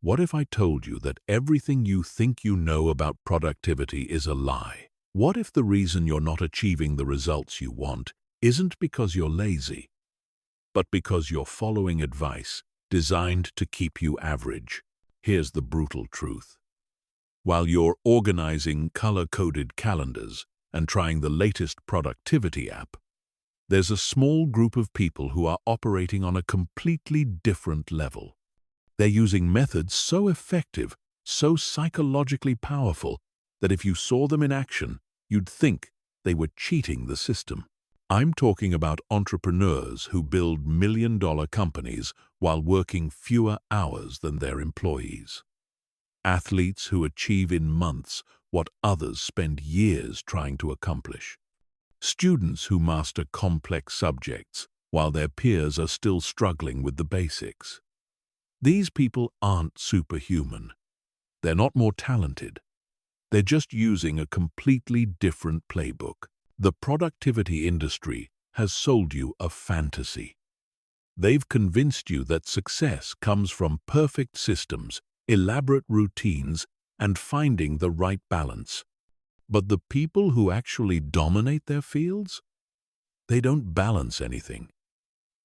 What if I told you that everything you think you know about productivity is a lie? What if the reason you're not achieving the results you want isn't because you're lazy, but because you're following advice designed to keep you average? Here's the brutal truth. While you're organizing color-coded calendars and trying the latest productivity app, there's a small group of people who are operating on a completely different level. They're using methods so effective, so psychologically powerful, that if you saw them in action, you'd think they were cheating the system. I'm talking about entrepreneurs who build million-dollar companies while working fewer hours than their employees. Athletes who achieve in months what others spend years trying to accomplish. Students who master complex subjects while their peers are still struggling with the basics. These people aren't superhuman. They're not more talented. They're just using a completely different playbook. The productivity industry has sold you a fantasy. They've convinced you that success comes from perfect systems, elaborate routines, and finding the right balance. But the people who actually dominate their fields? They don't balance anything.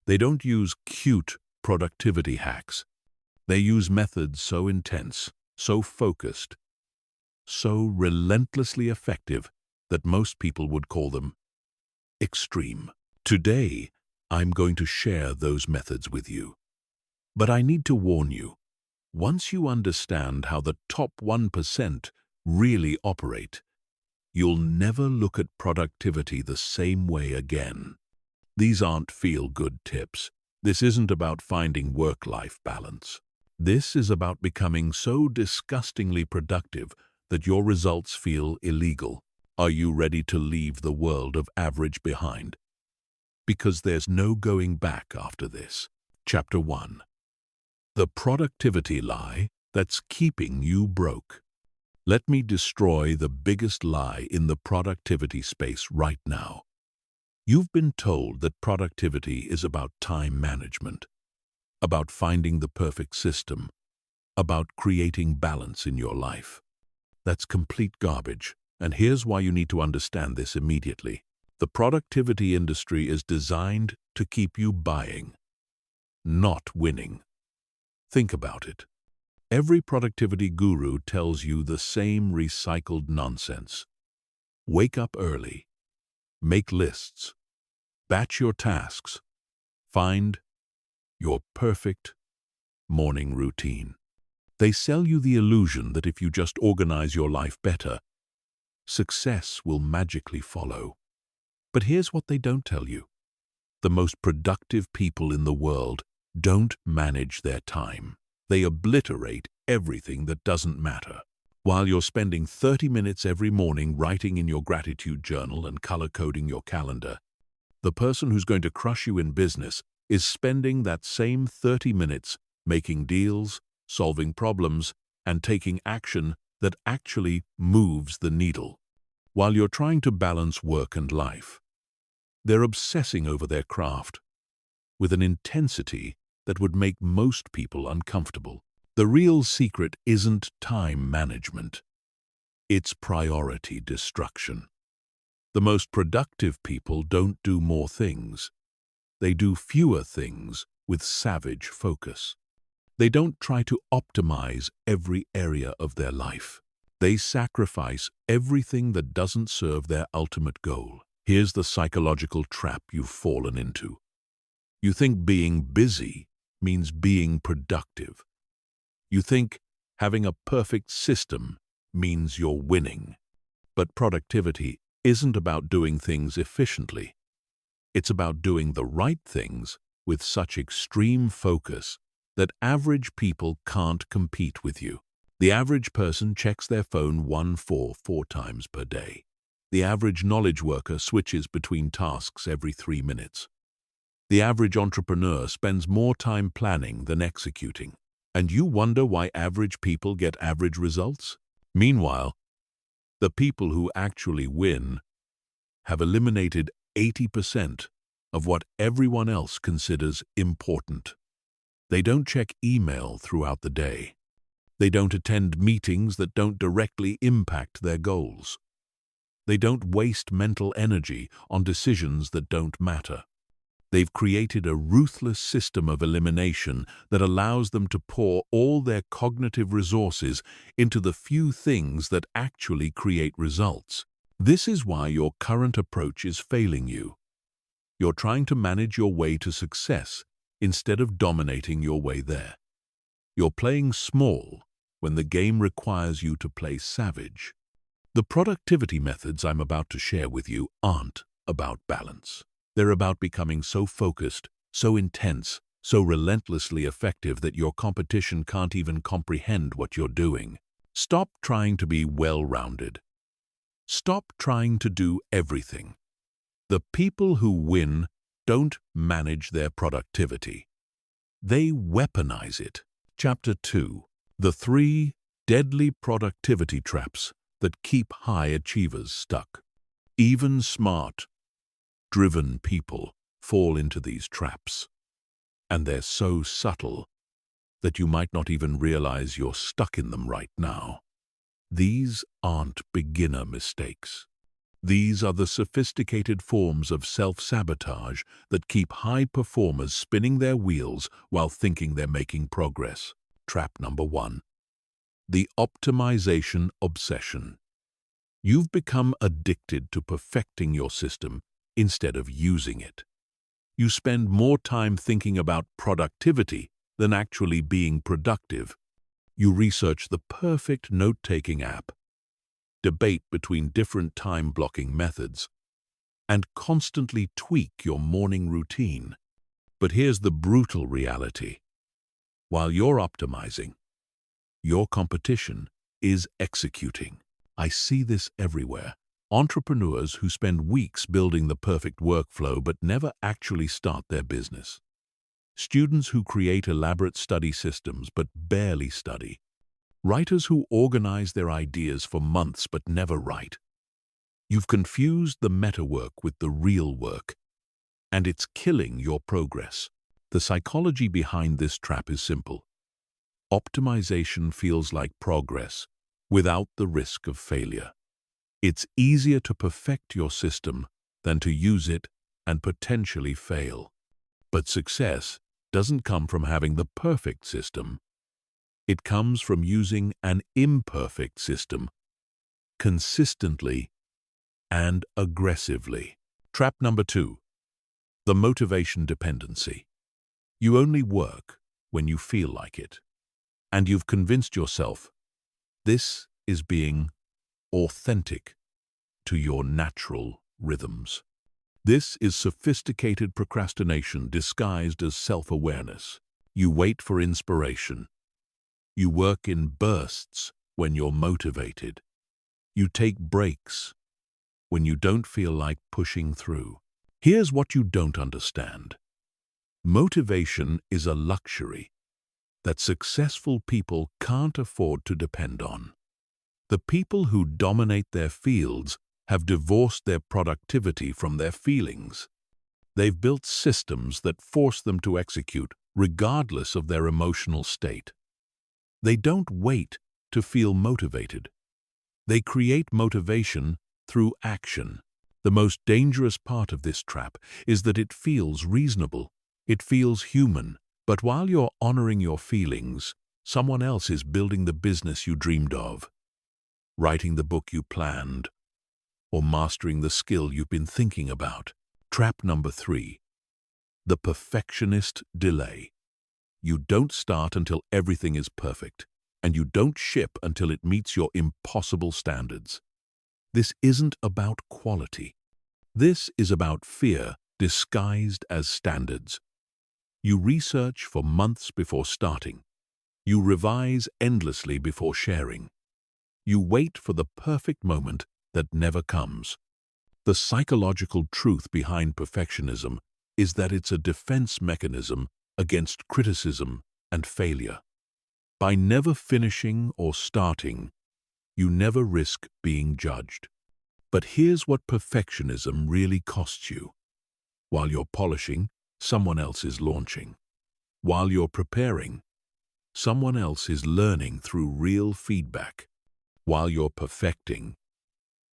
They don't use cute productivity hacks. They use methods so intense, so focused, so relentlessly effective that most people would call them extreme. Today, I'm going to share those methods with you. But I need to warn you, once you understand how the top 1% really operate, you'll never look at productivity the same way again. These aren't feel-good tips. This isn't about finding work-life balance. This is about becoming so disgustingly productive that your results feel illegal. Are you ready to leave the world of average behind? Because there's no going back after this. Chapter 1. The productivity lie that's keeping you broke. Let me destroy the biggest lie in the productivity space right now. You've been told that productivity is about time management, about finding the perfect system, about creating balance in your life. That's complete garbage, and here's why you need to understand this immediately. The productivity industry is designed to keep you buying, not winning. Think about it. Every productivity guru tells you the same recycled nonsense. Wake up early, make lists, batch your tasks, find your perfect morning routine. They sell you the illusion that if you just organize your life better, success will magically follow. But here's what they don't tell you. The most productive people in the world don't manage their time. They obliterate everything that doesn't matter. While you're spending 30 minutes every morning writing in your gratitude journal and color-coding your calendar, the person who's going to crush you in business is spending that same 30 minutes making deals, solving problems, and taking action that actually moves the needle. While you're trying to balance work and life, they're obsessing over their craft with an intensity that would make most people uncomfortable. The real secret isn't time management. It's priority destruction. The most productive people don't do more things. They do fewer things with savage focus. They don't try to optimize every area of their life. They sacrifice everything that doesn't serve their ultimate goal. Here's the psychological trap you've fallen into. You think being busy means being productive. You think having a perfect system means you're winning. But productivity isn't about doing things efficiently. It's about doing the right things with such extreme focus that average people can't compete with you. The average person checks their phone 4 times per day. The average knowledge worker switches between tasks every 3 minutes. The average entrepreneur spends more time planning than executing. And you wonder why average people get average results? Meanwhile, the people who actually win have eliminated 80% of what everyone else considers important. They don't check email throughout the day. They don't attend meetings that don't directly impact their goals. They don't waste mental energy on decisions that don't matter. They've created a ruthless system of elimination that allows them to pour all their cognitive resources into the few things that actually create results. This is why your current approach is failing you. You're trying to manage your way to success instead of dominating your way there. You're playing small when the game requires you to play savage. The productivity methods I'm about to share with you aren't about balance. They're about becoming so focused, so intense, so relentlessly effective that your competition can't even comprehend what you're doing. Stop trying to be well-rounded. Stop trying to do everything. The people who win don't manage their productivity. They weaponize it. Chapter 2. The 3 deadly productivity traps that keep high achievers stuck. Even smart, driven people fall into these traps. And they're so subtle that you might not even realize you're stuck in them right now. These aren't beginner mistakes. These are the sophisticated forms of self-sabotage that keep high performers spinning their wheels while thinking they're making progress. Trap number 1. The optimization obsession. You've become addicted to perfecting your system instead of using it. You spend more time thinking about productivity than actually being productive. You research the perfect note-taking app, debate between different time-blocking methods, and constantly tweak your morning routine. But here's the brutal reality. While you're optimizing, your competition is executing. I see this everywhere. Entrepreneurs who spend weeks building the perfect workflow but never actually start their business. Students who create elaborate study systems but barely study. Writers who organize their ideas for months but never write. You've confused the meta work with the real work, and it's killing your progress. The psychology behind this trap is simple. Optimization feels like progress without the risk of failure. It's easier to perfect your system than to use it and potentially fail. But success doesn't come from having the perfect system. It comes from using an imperfect system consistently and aggressively. Trap number 2. The motivation dependency. You only work when you feel like it. And you've convinced yourself this is being authentic to your natural rhythms. This is sophisticated procrastination disguised as self-awareness. You wait for inspiration. You work in bursts when you're motivated. You take breaks when you don't feel like pushing through. Here's what you don't understand. Motivation is a luxury that successful people can't afford to depend on. The people who dominate their fields have divorced their productivity from their feelings. They've built systems that force them to execute regardless of their emotional state. They don't wait to feel motivated. They create motivation through action. The most dangerous part of this trap is that it feels reasonable. It feels human. But while you're honoring your feelings, someone else is building the business you dreamed of, writing the book you planned, or mastering the skill you've been thinking about. Trap number 3. The perfectionist delay. You don't start until everything is perfect, and you don't ship until it meets your impossible standards. This isn't about quality. This is about fear disguised as standards. You research for months before starting. You revise endlessly before sharing. You wait for the perfect moment that never comes. The psychological truth behind perfectionism is that it's a defense mechanism against criticism and failure. By never finishing or starting, you never risk being judged. But here's what perfectionism really costs you. While you're polishing, someone else is launching. While you're preparing, Someone else is learning through real feedback. While you're perfecting,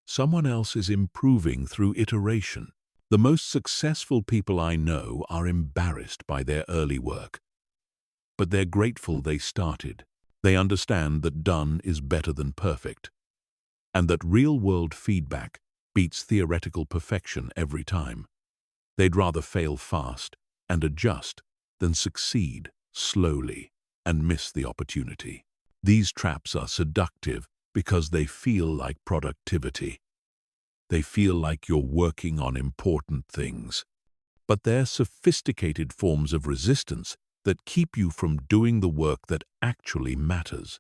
someone else is improving through iteration. The most successful people I know are embarrassed by their early work, but they're grateful they started. They understand that done is better than perfect, and that real-world feedback beats theoretical perfection every time. They'd rather fail fast and adjust than succeed slowly and miss the opportunity. These traps are seductive because they feel like productivity. They feel like you're working on important things. But they're sophisticated forms of resistance that keep you from doing the work that actually matters.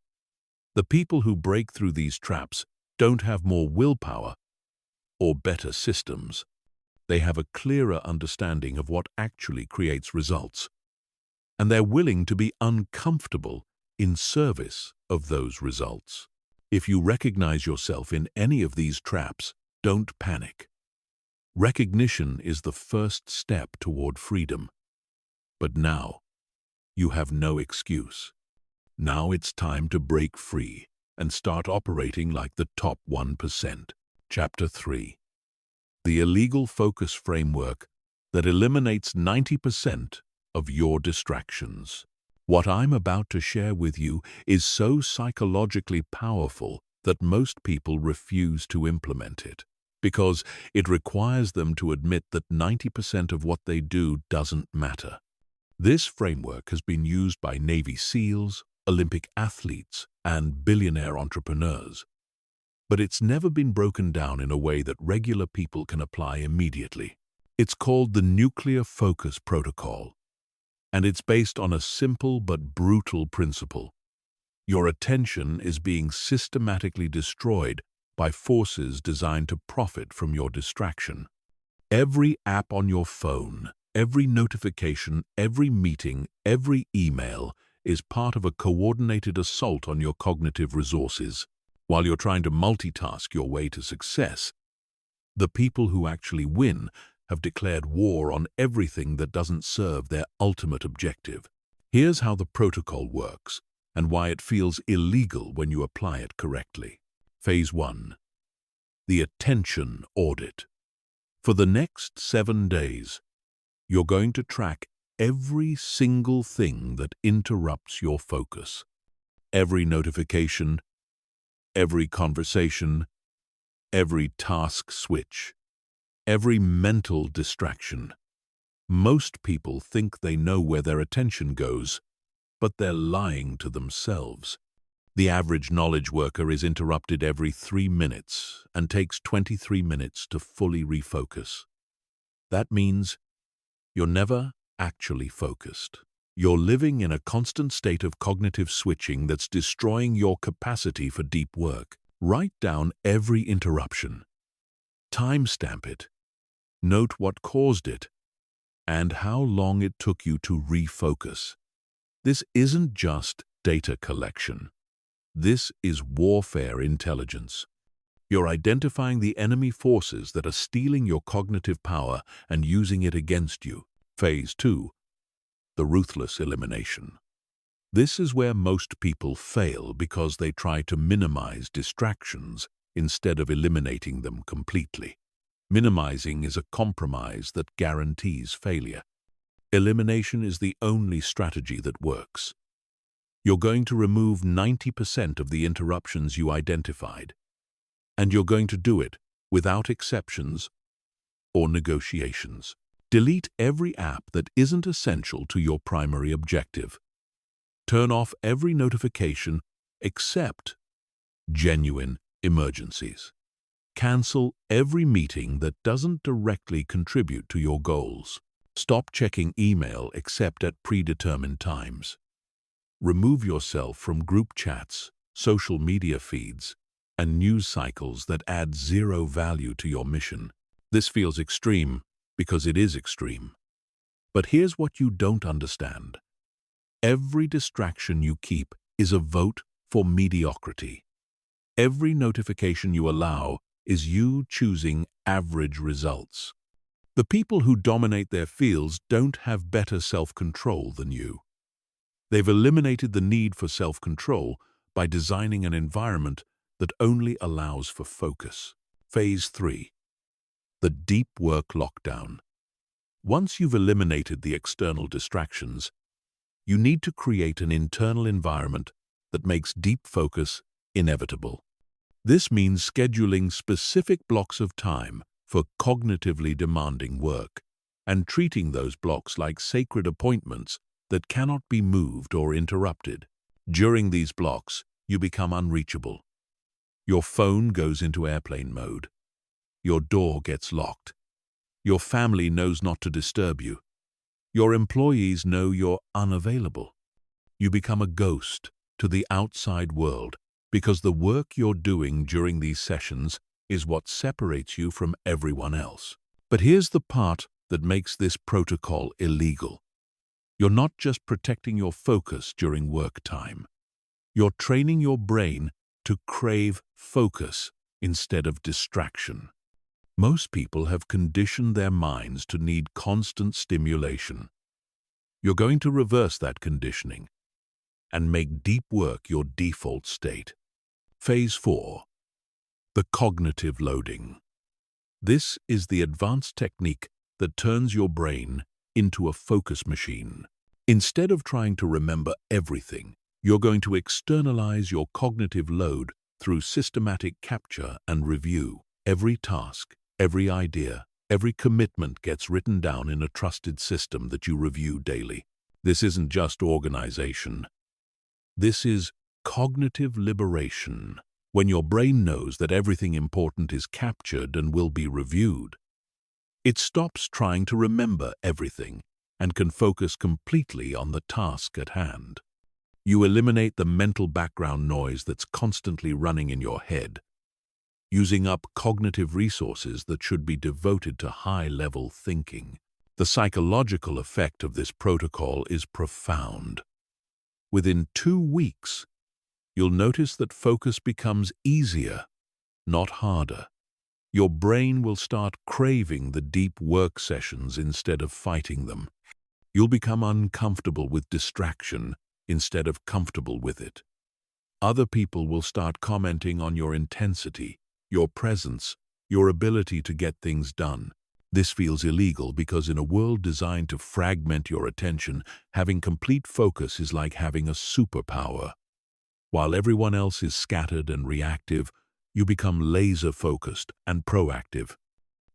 The people who break through these traps don't have more willpower or better systems. They have a clearer understanding of what actually creates results, and they're willing to be uncomfortable in service of those results. If you recognize yourself in any of these traps, don't panic. Recognition is the first step toward freedom. But now, you have no excuse. Now it's time to break free and start operating like the top 1%. Chapter 3. The illegal focus framework that eliminates 90% of your distractions. What I'm about to share with you is so psychologically powerful that most people refuse to implement it, because it requires them to admit that 90% of what they do doesn't matter. This framework has been used by Navy SEALs, Olympic athletes, and billionaire entrepreneurs, but it's never been broken down in a way that regular people can apply immediately. It's called the Nuclear Focus Protocol, and it's based on a simple but brutal principle. Your attention is being systematically destroyed by forces designed to profit from your distraction. Every app on your phone, every notification, every meeting, every email is part of a coordinated assault on your cognitive resources. While you're trying to multitask your way to success, the people who actually win have declared war on everything that doesn't serve their ultimate objective. Here's how the protocol works and why it feels illegal when you apply it correctly. Phase 1. The attention audit. For the next 7 days, you're going to track every single thing that interrupts your focus. Every notification, every conversation, every task switch, every mental distraction. Most people think they know where their attention goes, but they're lying to themselves. The average knowledge worker is interrupted every 3 minutes and takes 23 minutes to fully refocus. That means you're never actually focused. You're living in a constant state of cognitive switching that's destroying your capacity for deep work. Write down every interruption. Timestamp it. Note what caused it and how long it took you to refocus. This isn't just data collection. This is warfare intelligence. You're identifying the enemy forces that are stealing your cognitive power and using it against you. Phase 2. The ruthless elimination. This is where most people fail because they try to minimize distractions instead of eliminating them completely. Minimizing is a compromise that guarantees failure. Elimination is the only strategy that works. You're going to remove 90% of the interruptions you identified, and you're going to do it without exceptions or negotiations. Delete every app that isn't essential to your primary objective. Turn off every notification except genuine emergencies. Cancel every meeting that doesn't directly contribute to your goals. Stop checking email except at predetermined times. Remove yourself from group chats, social media feeds, and news cycles that add zero value to your mission. This feels extreme because it is extreme. But here's what you don't understand. Every distraction you keep is a vote for mediocrity. Every notification you allow is you choosing average results. The people who dominate their fields don't have better self-control than you. They've eliminated the need for self-control by designing an environment that only allows for focus. Phase 3. The deep work lockdown. Once you've eliminated the external distractions, you need to create an internal environment that makes deep focus inevitable. This means scheduling specific blocks of time for cognitively demanding work and treating those blocks like sacred appointments that cannot be moved or interrupted. During these blocks, you become unreachable. Your phone goes into airplane mode. Your door gets locked. Your family knows not to disturb you. Your employees know you're unavailable. You become a ghost to the outside world because the work you're doing during these sessions is what separates you from everyone else. But here's the part that makes this protocol illegal. You're not just protecting your focus during work time. You're training your brain to crave focus instead of distraction. Most people have conditioned their minds to need constant stimulation. You're going to reverse that conditioning and make deep work your default state. Phase 4. The cognitive loading. This is the advanced technique that turns your brain into a focus machine. Instead of trying to remember everything, you're going to externalize your cognitive load through systematic capture and review. Every task, every idea, every commitment gets written down in a trusted system that you review daily. This isn't just organization. This is cognitive liberation. When your brain knows that everything important is captured and will be reviewed, it stops trying to remember everything and can focus completely on the task at hand. You eliminate the mental background noise that's constantly running in your head, using up cognitive resources that should be devoted to high-level thinking. The psychological effect of this protocol is profound. Within 2 weeks, you'll notice that focus becomes easier, not harder. Your brain will start craving the deep work sessions instead of fighting them. You'll become uncomfortable with distraction instead of comfortable with it. Other people will start commenting on your intensity, your presence, your ability to get things done. This feels illegal because in a world designed to fragment your attention, having complete focus is like having a superpower. While everyone else is scattered and reactive, you become laser-focused and proactive.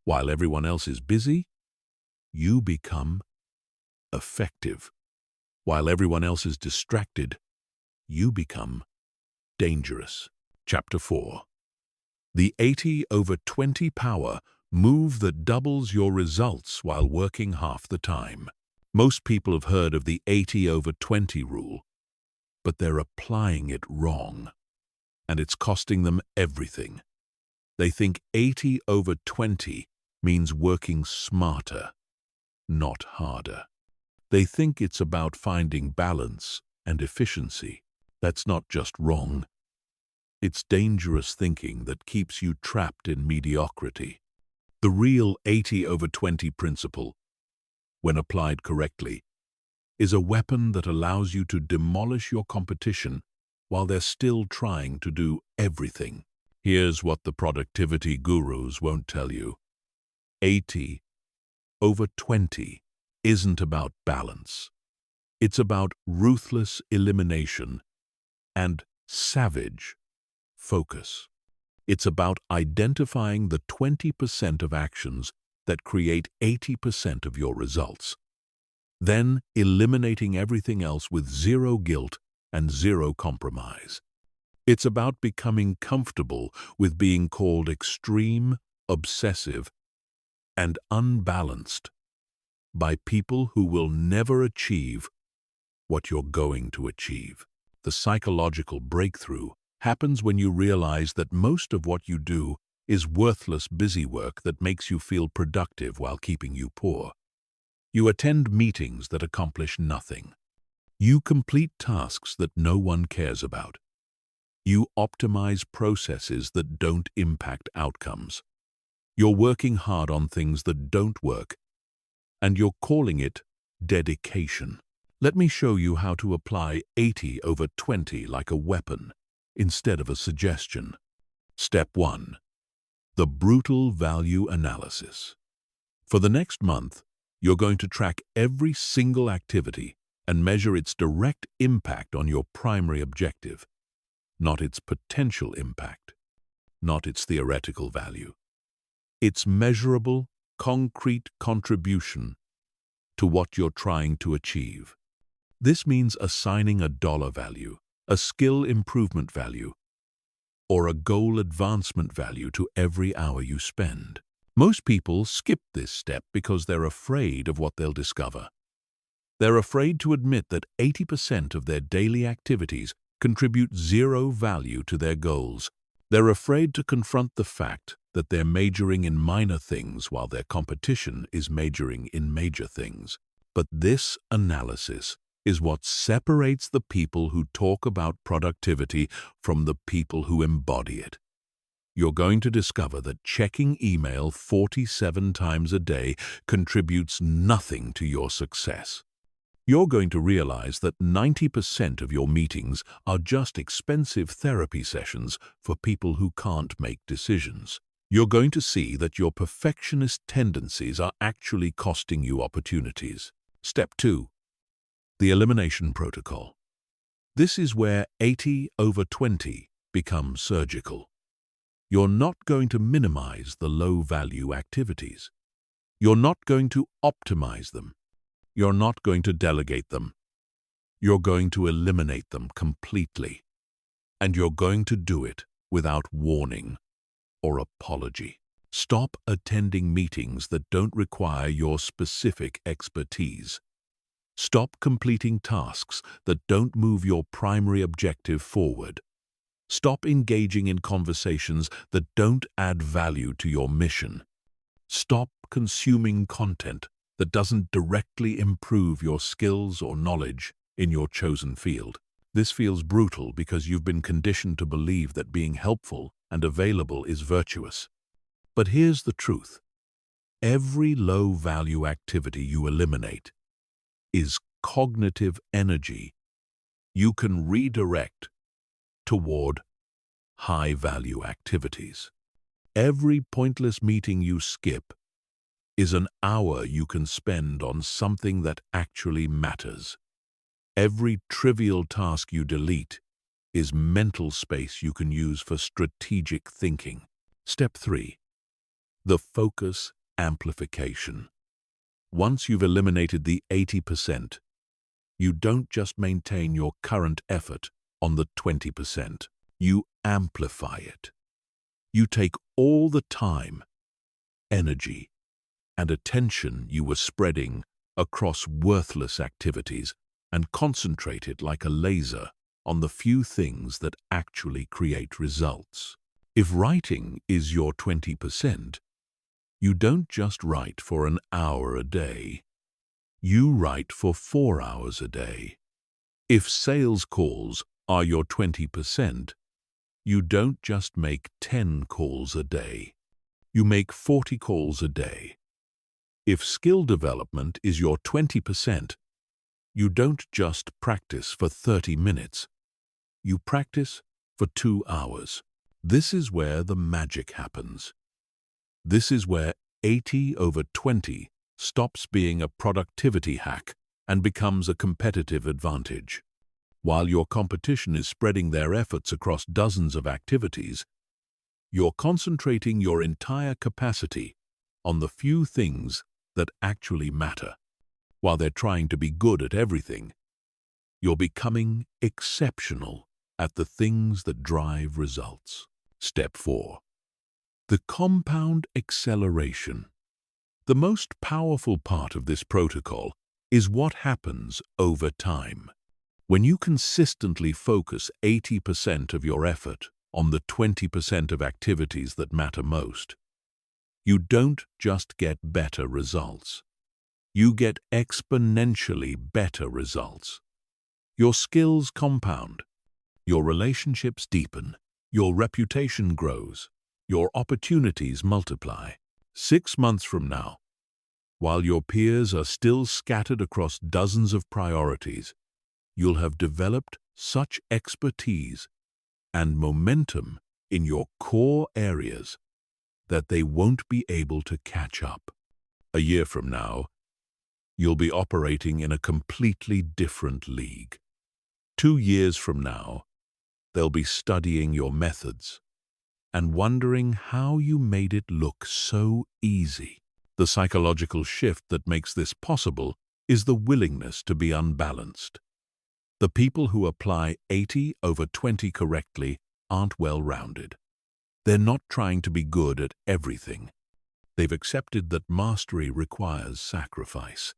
While everyone else is busy, you become effective. While everyone else is distracted, you become dangerous. Chapter 4. The 80/20 power move that doubles your results while working half the time. Most people have heard of the 80/20 rule, but they're applying it wrong, and it's costing them everything. They think 80/20 means working smarter, not harder. They think it's about finding balance and efficiency. That's not just wrong. It's dangerous thinking that keeps you trapped in mediocrity. The real 80/20 principle, when applied correctly, is a weapon that allows you to demolish your competition while they're still trying to do everything. Here's what the productivity gurus won't tell you. 80/20 isn't about balance. It's about ruthless elimination and savage focus. It's about identifying the 20% of actions that create 80% of your results, then eliminating everything else with zero guilt and zero compromise. It's about becoming comfortable with being called extreme, obsessive, and unbalanced by people who will never achieve what you're going to achieve. The psychological breakthrough happens when you realize that most of what you do is worthless busy work that makes you feel productive while keeping you poor. You attend meetings that accomplish nothing. You complete tasks that no one cares about. You optimize processes that don't impact outcomes. You're working hard on things that don't work, and you're calling it dedication. Let me show you how to apply 80/20 like a weapon instead of a suggestion. Step 1. The brutal value analysis. For the next month, you're going to track every single activity and measure its direct impact on your primary objective, not its potential impact, not its theoretical value. Its measurable, concrete contribution to what you're trying to achieve. This means assigning a dollar value, a skill improvement value, or a goal advancement value to every hour you spend. Most people skip this step because they're afraid of what they'll discover. They're afraid to admit that 80% of their daily activities contribute zero value to their goals. They're afraid to confront the fact that they're majoring in minor things while their competition is majoring in major things. But this analysis is what separates the people who talk about productivity from the people who embody it. You're going to discover that checking email 47 times a day contributes nothing to your success. You're going to realize that 90% of your meetings are just expensive therapy sessions for people who can't make decisions. You're going to see that your perfectionist tendencies are actually costing you opportunities. Step 2. The elimination protocol. This is where 80/20 becomes surgical. You're not going to minimize the low-value activities. You're not going to optimize them. You're not going to delegate them. You're going to eliminate them completely. And you're going to do it without warning or apology. Stop attending meetings that don't require your specific expertise. Stop completing tasks that don't move your primary objective forward. Stop engaging in conversations that don't add value to your mission. Stop consuming content that doesn't directly improve your skills or knowledge in your chosen field. This feels brutal because you've been conditioned to believe that being helpful and available is virtuous. But here's the truth. Every low-value activity you eliminate is cognitive energy you can redirect toward high-value activities. Every pointless meeting you skip is an hour you can spend on something that actually matters. Every trivial task you delete is mental space you can use for strategic thinking. Step 3. The focus amplification. Once you've eliminated the 80%, you don't just maintain your current effort on the 20%. You amplify it. You take all the time, energy, and attention you were spreading across worthless activities and concentrate it like a laser on the few things that actually create results. If writing is your 20%, you don't just write for an hour a day. You write for 4 hours a day. If sales calls are your 20%, you don't just make 10 calls a day. You make 40 calls a day. If skill development is your 20%, you don't just practice for 30 minutes. You practice for 2 hours. This is where the magic happens. This is where 80/20 stops being a productivity hack and becomes a competitive advantage. While your competition is spreading their efforts across dozens of activities, you're concentrating your entire capacity on the few things that actually matter. While they're trying to be good at everything, you're becoming exceptional at the things that drive results. Step 4. The compound acceleration. The most powerful part of this protocol is what happens over time. When you consistently focus 80% of your effort on the 20% of activities that matter most, you don't just get better results. You get exponentially better results. Your skills compound. Your relationships deepen. Your reputation grows. Your opportunities multiply. 6 months from now, While your peers are still scattered across dozens of priorities, you'll have developed such expertise and momentum in your core areas that they won't be able to catch up. A year from now, you'll be operating in a completely different league. 2 years from now, they'll be studying your methods and wondering how you made it look so easy. The psychological shift that makes this possible is the willingness to be unbalanced. The people who apply 80/20 correctly aren't well-rounded. They're not trying to be good at everything. They've accepted that mastery requires sacrifice.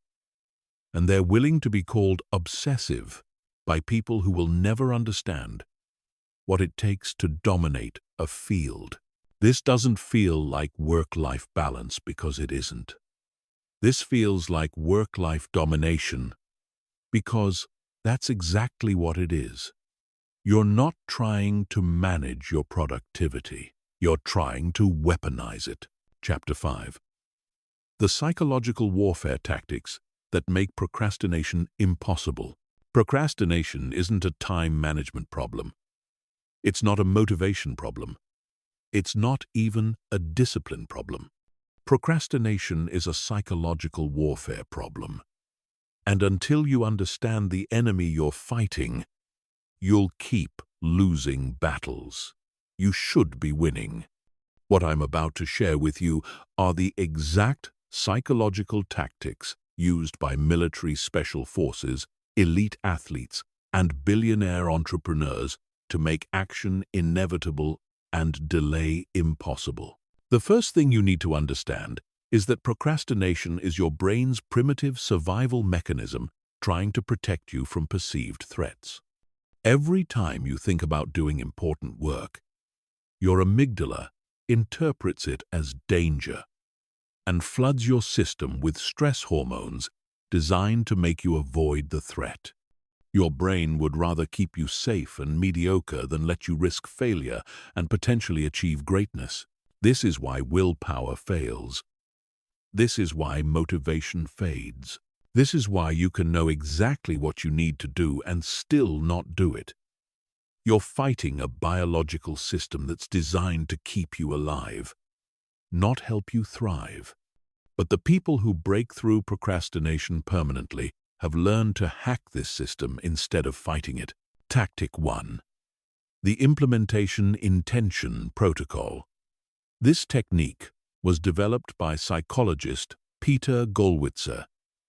And they're willing to be called obsessive by people who will never understand what it takes to dominate a field. This doesn't feel like work-life balance because it isn't. This feels like work-life domination because that's exactly what it is. You're not trying to manage your productivity. You're trying to weaponize it. Chapter 5. The psychological warfare tactics that make procrastination impossible. Procrastination isn't a time management problem. It's not a motivation problem. It's not even a discipline problem. Procrastination is a psychological warfare problem. And until you understand the enemy you're fighting, you'll keep losing battles. You should be winning. What I'm about to share with you are the exact psychological tactics used by military special forces, elite athletes, and billionaire entrepreneurs to make action inevitable and delay impossible. The first thing you need to understand is that procrastination is your brain's primitive survival mechanism trying to protect you from perceived threats. Every time you think about doing important work, your amygdala interprets it as danger and floods your system with stress hormones designed to make you avoid the threat. Your brain would rather keep you safe and mediocre than let you risk failure and potentially achieve greatness. This is why willpower fails. This is why motivation fades. This is why you can know exactly what you need to do and still not do it. You're fighting a biological system that's designed to keep you alive, not help you thrive. But the people who break through procrastination permanently have learned to hack this system instead of fighting it. Tactic 1. The Implementation Intention Protocol. This technique was developed by psychologist Peter Gollwitzer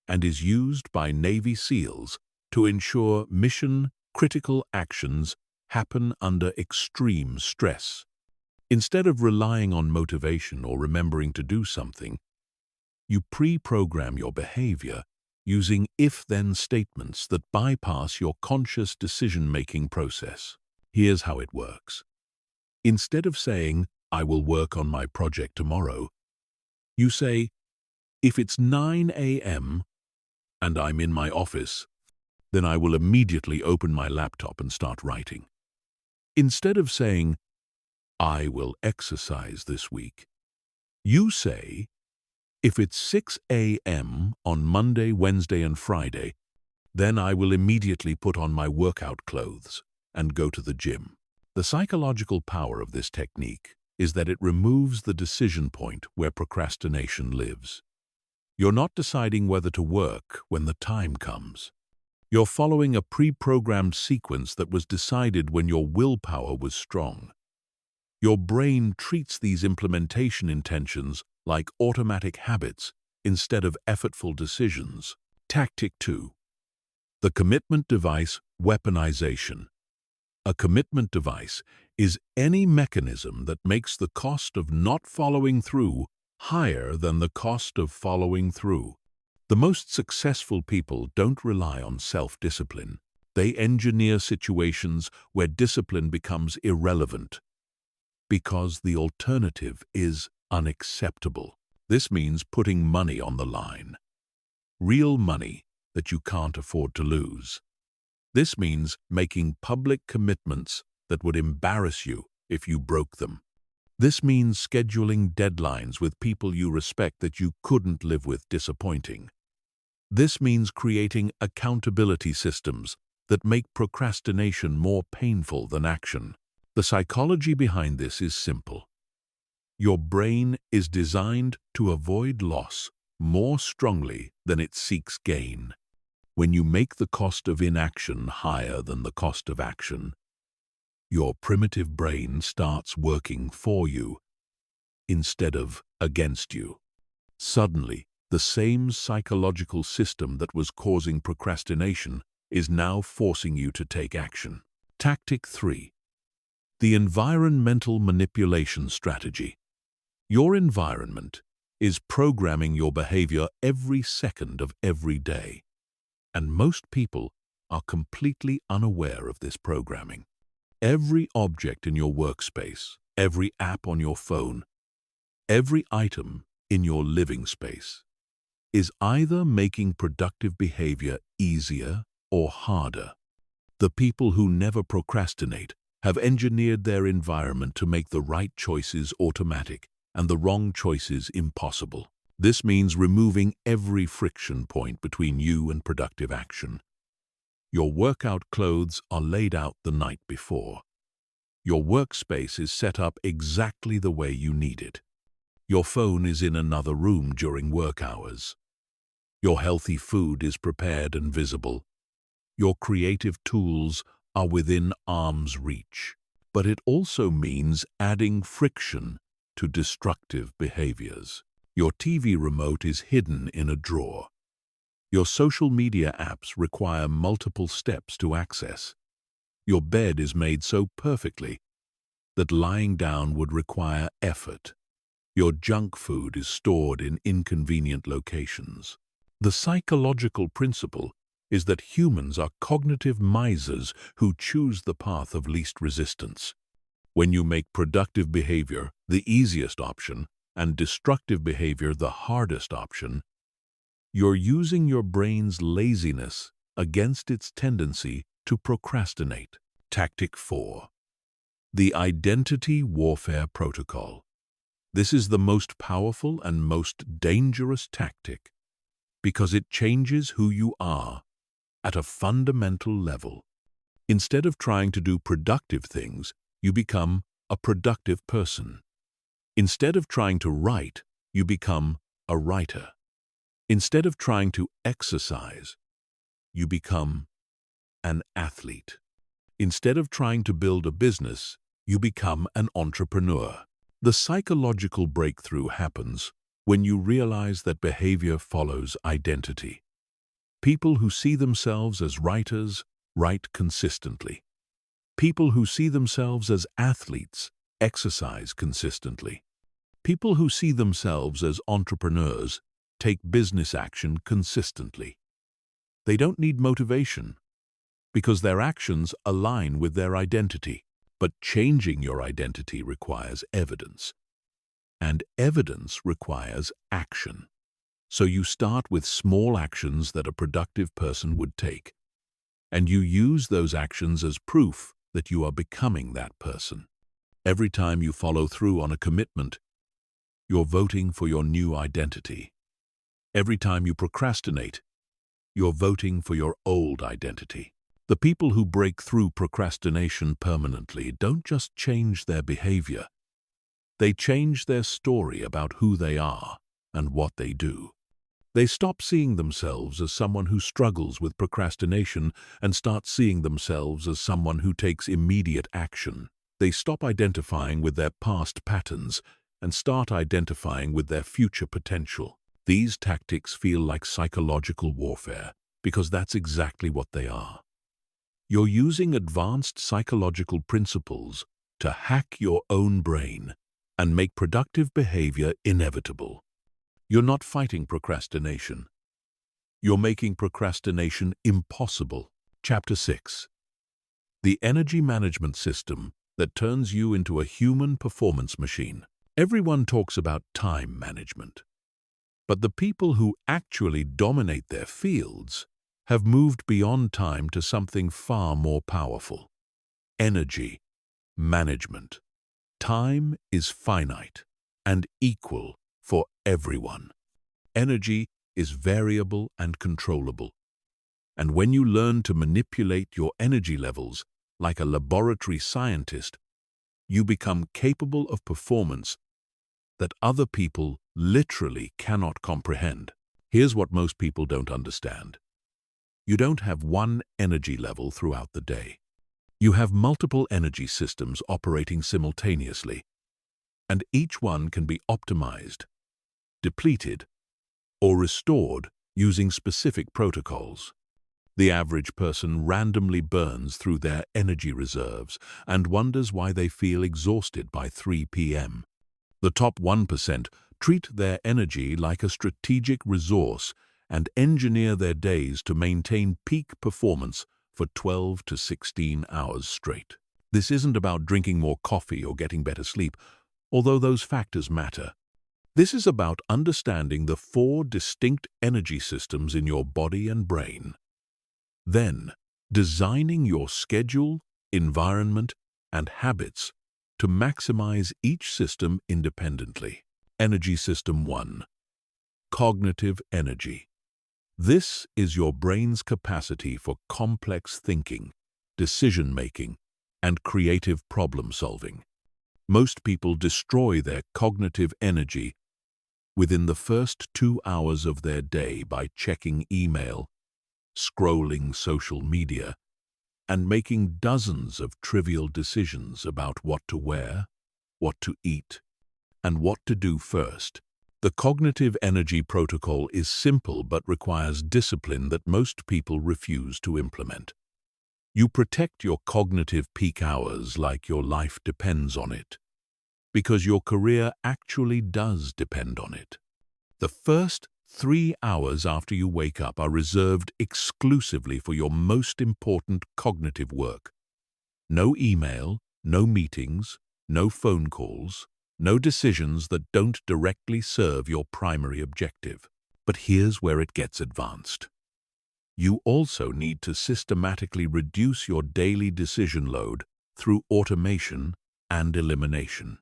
and is used by Navy SEALs to ensure mission-critical actions happen under extreme stress. Instead of relying on motivation or remembering to do something, you pre-program your behavior using if-then statements that bypass your conscious decision-making process. Here's how it works. Instead of saying, "I will work on my project tomorrow," you say, "If it's 9 a.m. and I'm in my office, then I will immediately open my laptop and start writing." Instead of saying, "I will exercise this week," you say, "If it's 6 a.m. on Monday, Wednesday, and Friday, then I will immediately put on my workout clothes and go to the gym." The psychological power of this technique is that it removes the decision point where procrastination lives. You're not deciding whether to work when the time comes. You're following a pre-programmed sequence that was decided when your willpower was strong. Your brain treats these implementation intentions like automatic habits instead of effortful decisions. Tactic 2. The Commitment Device Weaponization. A commitment device is any mechanism that makes the cost of not following through higher than the cost of following through. The most successful people don't rely on self-discipline. They engineer situations where discipline becomes irrelevant because the alternative is unacceptable. This means putting money on the line. Real money that you can't afford to lose. This means making public commitments that would embarrass you if you broke them. This means scheduling deadlines with people you respect that you couldn't live with disappointing. This means creating accountability systems that make procrastination more painful than action. The psychology behind this is simple. Your brain is designed to avoid loss more strongly than it seeks gain. When you make the cost of inaction higher than the cost of action, your primitive brain starts working for you instead of against you. Suddenly, the same psychological system that was causing procrastination is now forcing you to take action. Tactic 3. The environmental manipulation strategy. Your environment is programming your behavior every second of every day, and most people are completely unaware of this programming. Every object in your workspace, every app on your phone, every item in your living space is either making productive behavior easier or harder. The people who never procrastinate have engineered their environment to make the right choices automatic and the wrong choices impossible. This means removing every friction point between you and productive action. Your workout clothes are laid out the night before. Your workspace is set up exactly the way you need it. Your phone is in another room during work hours. Your healthy food is prepared and visible. Your creative tools are within arm's reach. But it also means adding friction to destructive behaviors. Your TV remote is hidden in a drawer. Your social media apps require multiple steps to access. Your bed is made so perfectly that lying down would require effort. Your junk food is stored in inconvenient locations. The psychological principle is that humans are cognitive misers who choose the path of least resistance. When you make productive behavior the easiest option and destructive behavior the hardest option, you're using your brain's laziness against its tendency to procrastinate. Tactic 4. The Identity Warfare Protocol. This is the most powerful and most dangerous tactic because it changes who you are at a fundamental level. Instead of trying to do productive things, you become a productive person. Instead of trying to write, you become a writer. Instead of trying to exercise, you become an athlete. Instead of trying to build a business, you become an entrepreneur. The psychological breakthrough happens when you realize that behavior follows identity. People who see themselves as writers write consistently. People who see themselves as athletes exercise consistently. People who see themselves as entrepreneurs take business action consistently. They don't need motivation because their actions align with their identity. But changing your identity requires evidence, and evidence requires action. So you start with small actions that a productive person would take, and you use those actions as proof that you are becoming that person. Every time you follow through on a commitment, you're voting for your new identity. Every time you procrastinate, you're voting for your old identity. The people who break through procrastination permanently don't just change their behavior. They change their story about who they are and what they do. They stop seeing themselves as someone who struggles with procrastination and start seeing themselves as someone who takes immediate action. They stop identifying with their past patterns and start identifying with their future potential. These tactics feel like psychological warfare because that's exactly what they are. You're using advanced psychological principles to hack your own brain and make productive behavior inevitable. You're not fighting procrastination. You're making procrastination impossible. Chapter 6. The energy management system that turns you into a human performance machine. Everyone talks about time management, but the people who actually dominate their fields have moved beyond time to something far more powerful: energy management. Time is finite and equal for everyone. Energy is variable and controllable. And when you learn to manipulate your energy levels like a laboratory scientist, you become capable of performance that other people literally cannot comprehend. Here's what most people don't understand. You don't have one energy level throughout the day. You have multiple energy systems operating simultaneously, and each one can be optimized, depleted, or restored using specific protocols. The average person randomly burns through their energy reserves and wonders why they feel exhausted by 3 p.m. The top 1% treat their energy like a strategic resource and engineer their days to maintain peak performance for 12 to 16 hours straight. This isn't about drinking more coffee or getting better sleep, although those factors matter. This is about understanding the 4 distinct energy systems in your body and brain. Then, designing your schedule, environment, and habits to maximize each system independently. Energy System 1. Cognitive energy. This is your brain's capacity for complex thinking, decision-making, and creative problem-solving. Most people destroy their cognitive energy within the first 2 hours of their day by checking email, scrolling social media, and making dozens of trivial decisions about what to wear, what to eat, and what to do first. The cognitive energy protocol is simple but requires discipline that most people refuse to implement. You protect your cognitive peak hours like your life depends on it, because your career actually does depend on it. The first 3 hours after you wake up are reserved exclusively for your most important cognitive work. No email, no meetings, no phone calls, no decisions that don't directly serve your primary objective. But here's where it gets advanced. You also need to systematically reduce your daily decision load through automation and elimination.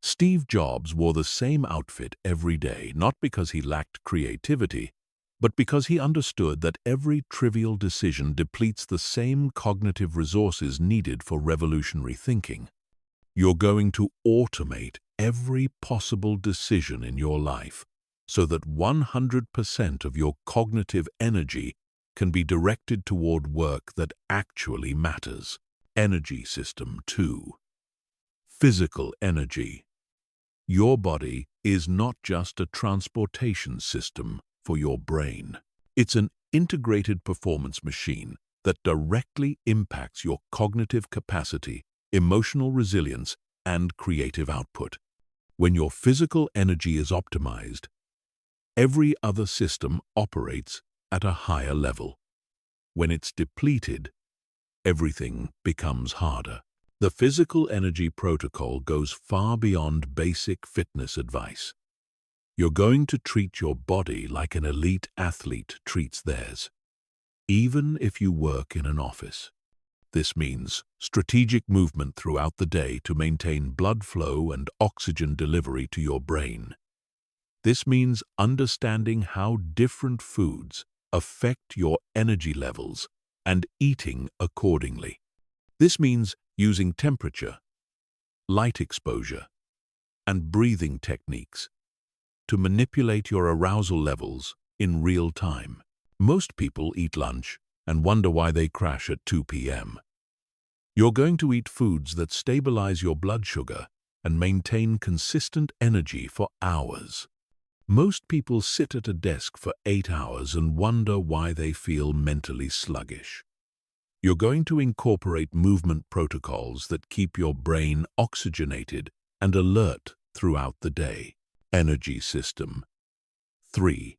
Steve Jobs wore the same outfit every day, not because he lacked creativity, but because he understood that every trivial decision depletes the same cognitive resources needed for revolutionary thinking. You're going to automate every possible decision in your life so that 100% of your cognitive energy can be directed toward work that actually matters. Energy System 2. Physical energy. Your body is not just a transportation system for your brain. It's an integrated performance machine that directly impacts your cognitive capacity, emotional resilience, and creative output. When your physical energy is optimized, every other system operates at a higher level. When it's depleted, everything becomes harder. The physical energy protocol goes far beyond basic fitness advice. You're going to treat your body like an elite athlete treats theirs, even if you work in an office. This means strategic movement throughout the day to maintain blood flow and oxygen delivery to your brain. This means understanding how different foods affect your energy levels and eating accordingly. This means using temperature, light exposure, and breathing techniques to manipulate your arousal levels in real time. Most people eat lunch and wonder why they crash at 2 p.m. You're going to eat foods that stabilize your blood sugar and maintain consistent energy for hours. Most people sit at a desk for 8 hours and wonder why they feel mentally sluggish. You're going to incorporate movement protocols that keep your brain oxygenated and alert throughout the day. Energy System 3.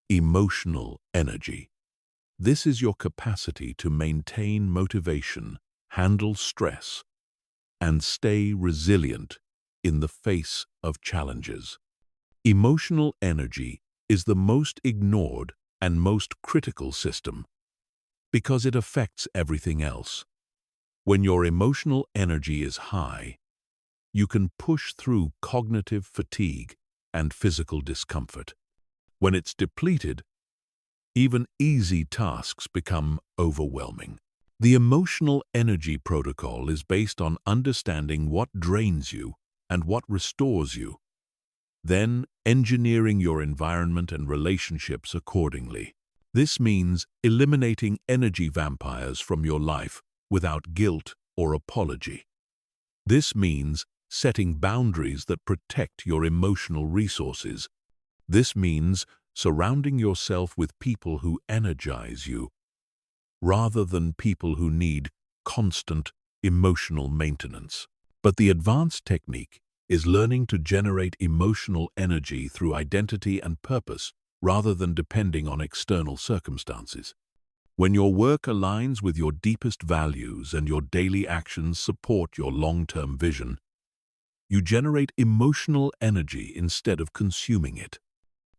Emotional energy. This is your capacity to maintain motivation, handle stress, and stay resilient in the face of challenges. Emotional energy is the most ignored and most critical system because it affects everything else. When your emotional energy is high, you can push through cognitive fatigue and physical discomfort. When it's depleted, even easy tasks become overwhelming. The emotional energy protocol is based on understanding what drains you and what restores you, then engineering your environment and relationships accordingly. This means eliminating energy vampires from your life without guilt or apology. This means setting boundaries that protect your emotional resources. This means surrounding yourself with people who energize you, rather than people who need constant emotional maintenance. But the advanced technique is learning to generate emotional energy through identity and purpose, rather than depending on external circumstances. When your work aligns with your deepest values and your daily actions support your long-term vision, you generate emotional energy instead of consuming it.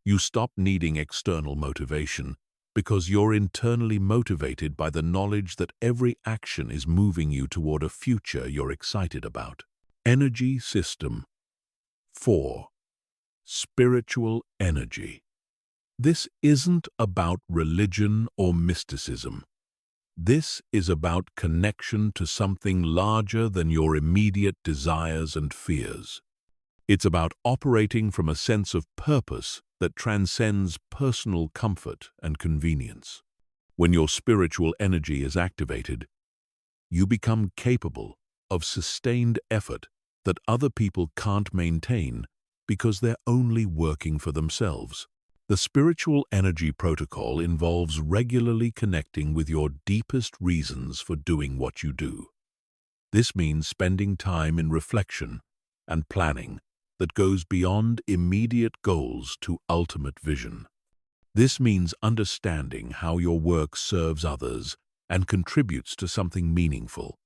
You stop needing external motivation because you're internally motivated by the knowledge that every action is moving you toward a future you're excited about. Energy system 4. Spiritual energy. This isn't about religion or mysticism. This is about connection to something larger than your immediate desires and fears. It's about operating from a sense of purpose that transcends personal comfort and convenience. When your spiritual energy is activated, you become capable of sustained effort that other people can't maintain because they're only working for themselves. The spiritual energy protocol involves regularly connecting with your deepest reasons for doing what you do. This means spending time in reflection and planning that goes beyond immediate goals to ultimate vision. This means understanding how your work serves others and contributes to something meaningful.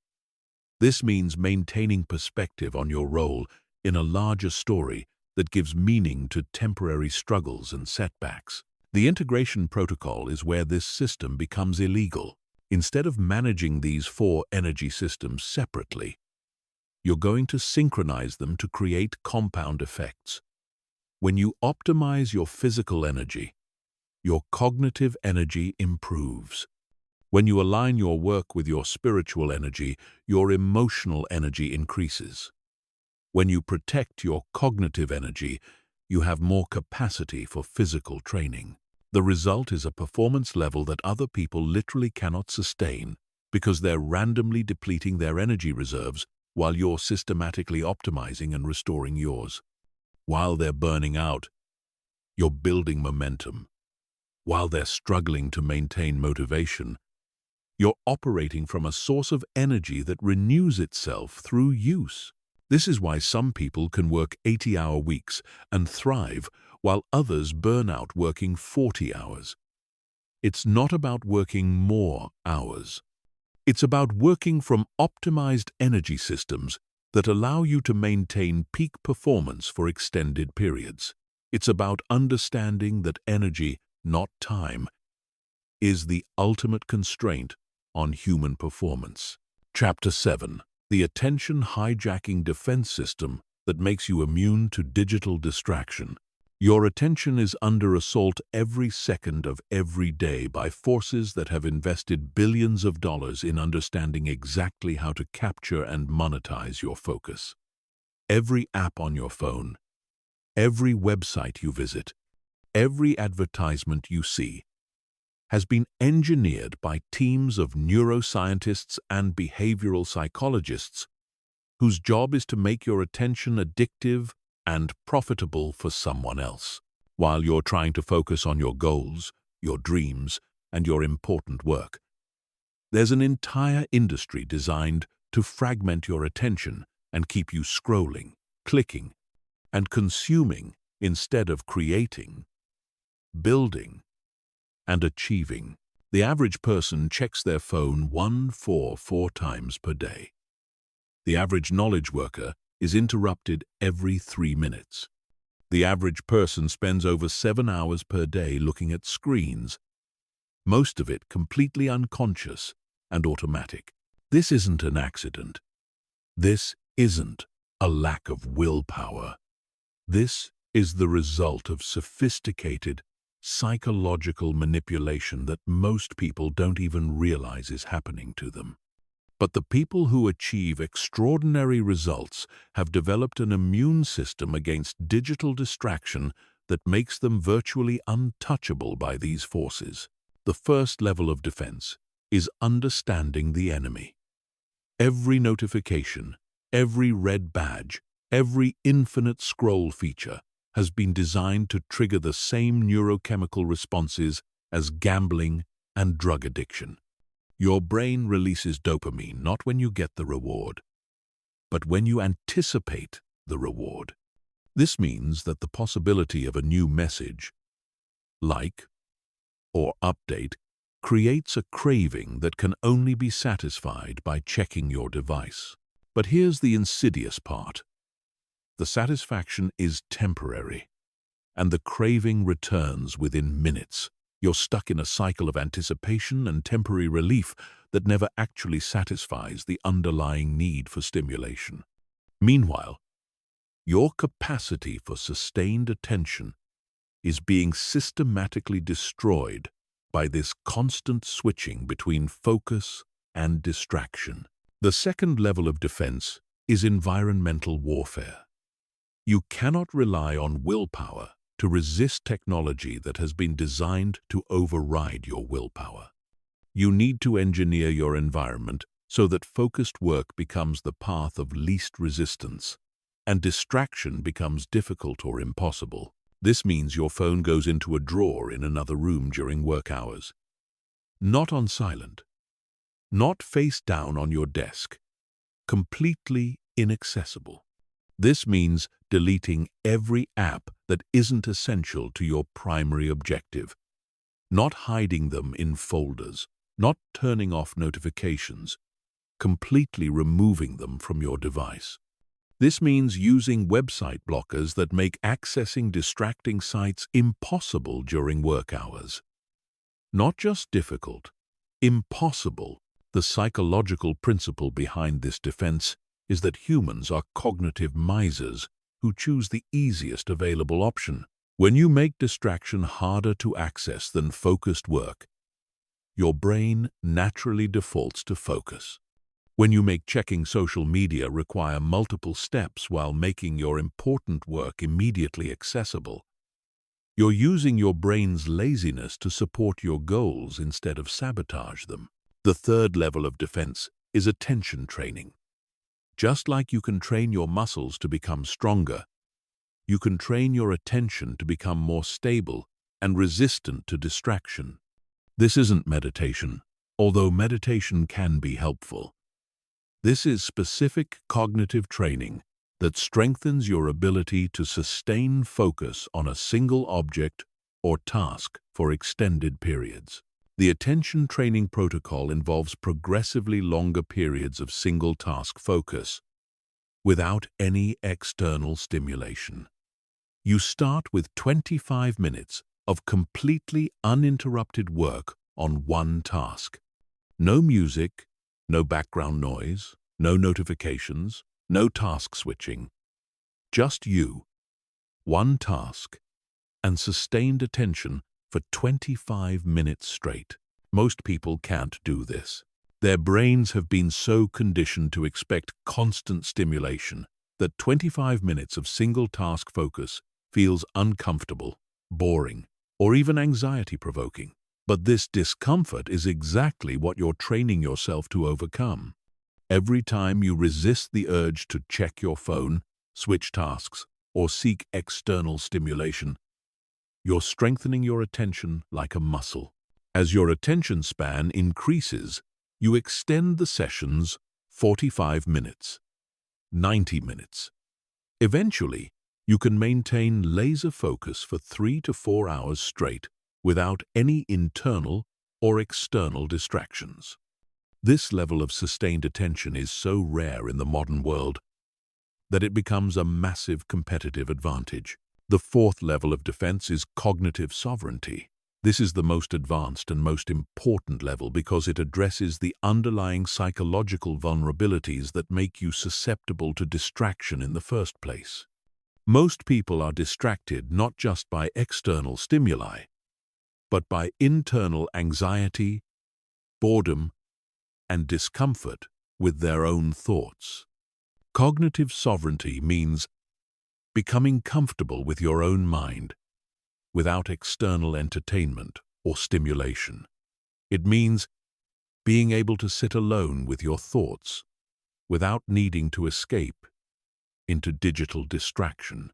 This means maintaining perspective on your role in a larger story that gives meaning to temporary struggles and setbacks. The integration protocol is where this system becomes illegal. Instead of managing these 4 energy systems separately, you're going to synchronize them to create compound effects. When you optimize your physical energy, your cognitive energy improves. When you align your work with your spiritual energy, your emotional energy increases. When you protect your cognitive energy, you have more capacity for physical training. The result is a performance level that other people literally cannot sustain because they're randomly depleting their energy reserves while you're systematically optimizing and restoring yours. While they're burning out, you're building momentum. While they're struggling to maintain motivation, you're operating from a source of energy that renews itself through use. This is why some people can work 80-hour weeks and thrive, while others burn out working 40 hours. It's not about working more hours. It's about working from optimized energy systems that allow you to maintain peak performance for extended periods. It's about understanding that energy, not time, is the ultimate constraint on human performance. Chapter 7. The attention hijacking defense system that makes you immune to digital distraction. Your attention is under assault every second of every day by forces that have invested billions of dollars in understanding exactly how to capture and monetize your focus. Every app on your phone, every website you visit, every advertisement you see has been engineered by teams of neuroscientists and behavioral psychologists whose job is to make your attention addictive and profitable for someone else, while you're trying to focus on your goals, your dreams, and your important work. There's an entire industry designed to fragment your attention and keep you scrolling, clicking, and consuming instead of creating, building, and achieving. The average person checks their phone 144 times per day. The average knowledge worker is interrupted every 3 minutes. The average person spends over 7 hours per day looking at screens, most of it completely unconscious and automatic. This isn't an accident. This isn't a lack of willpower. This is the result of sophisticated psychological manipulation that most people don't even realize is happening to them. But the people who achieve extraordinary results have developed an immune system against digital distraction that makes them virtually untouchable by these forces. The first level of defense is understanding the enemy. Every notification, every red badge, every infinite scroll feature has been designed to trigger the same neurochemical responses as gambling and drug addiction. Your brain releases dopamine not when you get the reward, but when you anticipate the reward. This means that the possibility of a new message, like, or update creates a craving that can only be satisfied by checking your device. But here's the insidious part. The satisfaction is temporary, and the craving returns within minutes. You're stuck in a cycle of anticipation and temporary relief that never actually satisfies the underlying need for stimulation. Meanwhile, your capacity for sustained attention is being systematically destroyed by this constant switching between focus and distraction. The second level of defense is environmental warfare. You cannot rely on willpower to resist technology that has been designed to override your willpower. You need to engineer your environment so that focused work becomes the path of least resistance, and distraction becomes difficult or impossible. This means your phone goes into a drawer in another room during work hours. Not on silent, not face down on your desk, completely inaccessible. This means deleting every app that isn't essential to your primary objective, not hiding them in folders, not turning off notifications, completely removing them from your device. This means using website blockers that make accessing distracting sites impossible during work hours. Not just difficult, impossible. The psychological principle behind this defense is that humans are cognitive misers who choose the easiest available option. When you make distraction harder to access than focused work, your brain naturally defaults to focus. When you make checking social media require multiple steps while making your important work immediately accessible, you're using your brain's laziness to support your goals instead of sabotage them. The third level of defense is attention training. Just like you can train your muscles to become stronger, you can train your attention to become more stable and resistant to distraction. This isn't meditation, although meditation can be helpful. This is specific cognitive training that strengthens your ability to sustain focus on a single object or task for extended periods. The attention training protocol involves progressively longer periods of single-task focus without any external stimulation. You start with 25 minutes of completely uninterrupted work on one task. No music, no background noise, no notifications, no task switching. Just you, one task, and sustained attention for 25 minutes straight. Most people can't do this. Their brains have been so conditioned to expect constant stimulation that 25 minutes of single-task focus feels uncomfortable, boring, or even anxiety-provoking. But this discomfort is exactly what you're training yourself to overcome. Every time you resist the urge to check your phone, switch tasks, or seek external stimulation, you're strengthening your attention like a muscle. As your attention span increases, you extend the sessions 45 minutes, 90 minutes. Eventually, you can maintain laser focus for 3 to 4 hours straight without any internal or external distractions. This level of sustained attention is so rare in the modern world that it becomes a massive competitive advantage. The fourth level of defense is cognitive sovereignty. This is the most advanced and most important level because it addresses the underlying psychological vulnerabilities that make you susceptible to distraction in the first place. Most people are distracted not just by external stimuli, but by internal anxiety, boredom, and discomfort with their own thoughts. Cognitive sovereignty means becoming comfortable with your own mind without external entertainment or stimulation. It means being able to sit alone with your thoughts without needing to escape into digital distraction.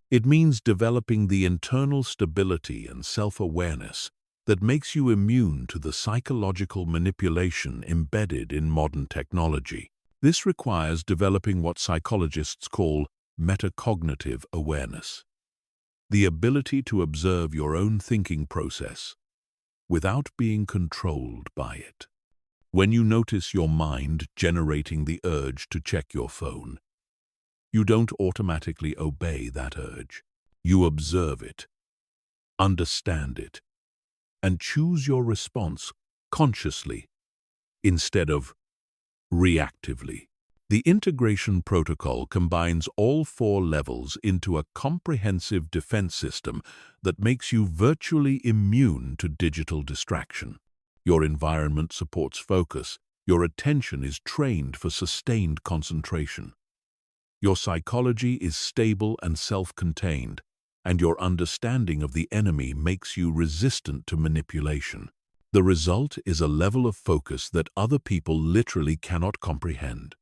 It means developing the internal stability and self-awareness that makes you immune to the psychological manipulation embedded in modern technology. This requires developing what psychologists call metacognitive awareness, the ability to observe your own thinking process without being controlled by it. When you notice your mind generating the urge to check your phone, you don't automatically obey that urge. You observe it, understand it, and choose your response consciously instead of reactively. The integration protocol combines all 4 levels into a comprehensive defense system that makes you virtually immune to digital distraction. Your environment supports focus, your attention is trained for sustained concentration. Your psychology is stable and self-contained, and your understanding of the enemy makes you resistant to manipulation. The result is a level of focus that other people literally cannot comprehend.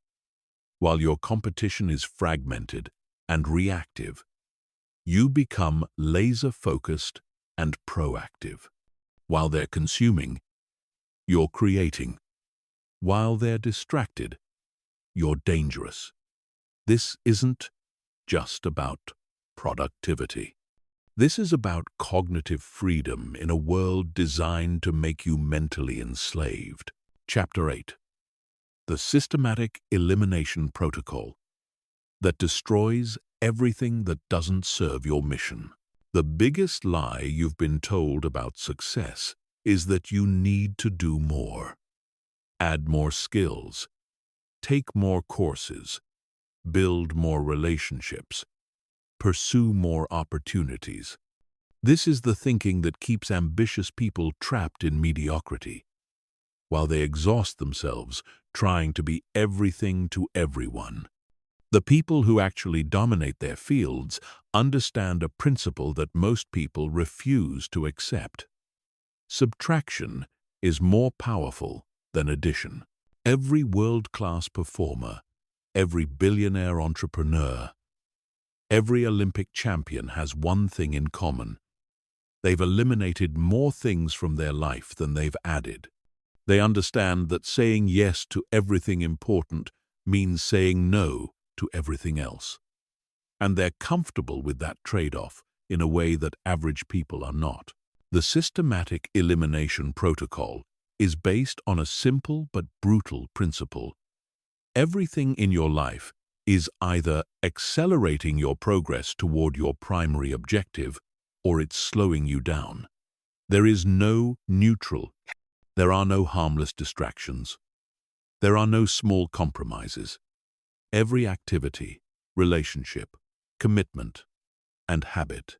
While your competition is fragmented and reactive, you become laser-focused and proactive. While they're consuming, you're creating. While they're distracted, you're dangerous. This isn't just about productivity. This is about cognitive freedom in a world designed to make you mentally enslaved. Chapter 8. The Systematic Elimination Protocol that destroys everything that doesn't serve your mission. The biggest lie you've been told about success is that you need to do more. Add more skills. Take more courses. Build more relationships. Pursue more opportunities. This is the thinking that keeps ambitious people trapped in mediocrity, while they exhaust themselves trying to be everything to everyone. The people who actually dominate their fields understand a principle that most people refuse to accept. Subtraction is more powerful than addition. Every world-class performer, every billionaire entrepreneur, every Olympic champion has one thing in common. They've eliminated more things from their life than they've added. They understand that saying yes to everything important means saying no to everything else. And they're comfortable with that trade-off in a way that average people are not. The systematic elimination protocol is based on a simple but brutal principle. Everything in your life is either accelerating your progress toward your primary objective or it's slowing you down. There is no neutral. There are no harmless distractions. There are no small compromises. Every activity, relationship, commitment, and habit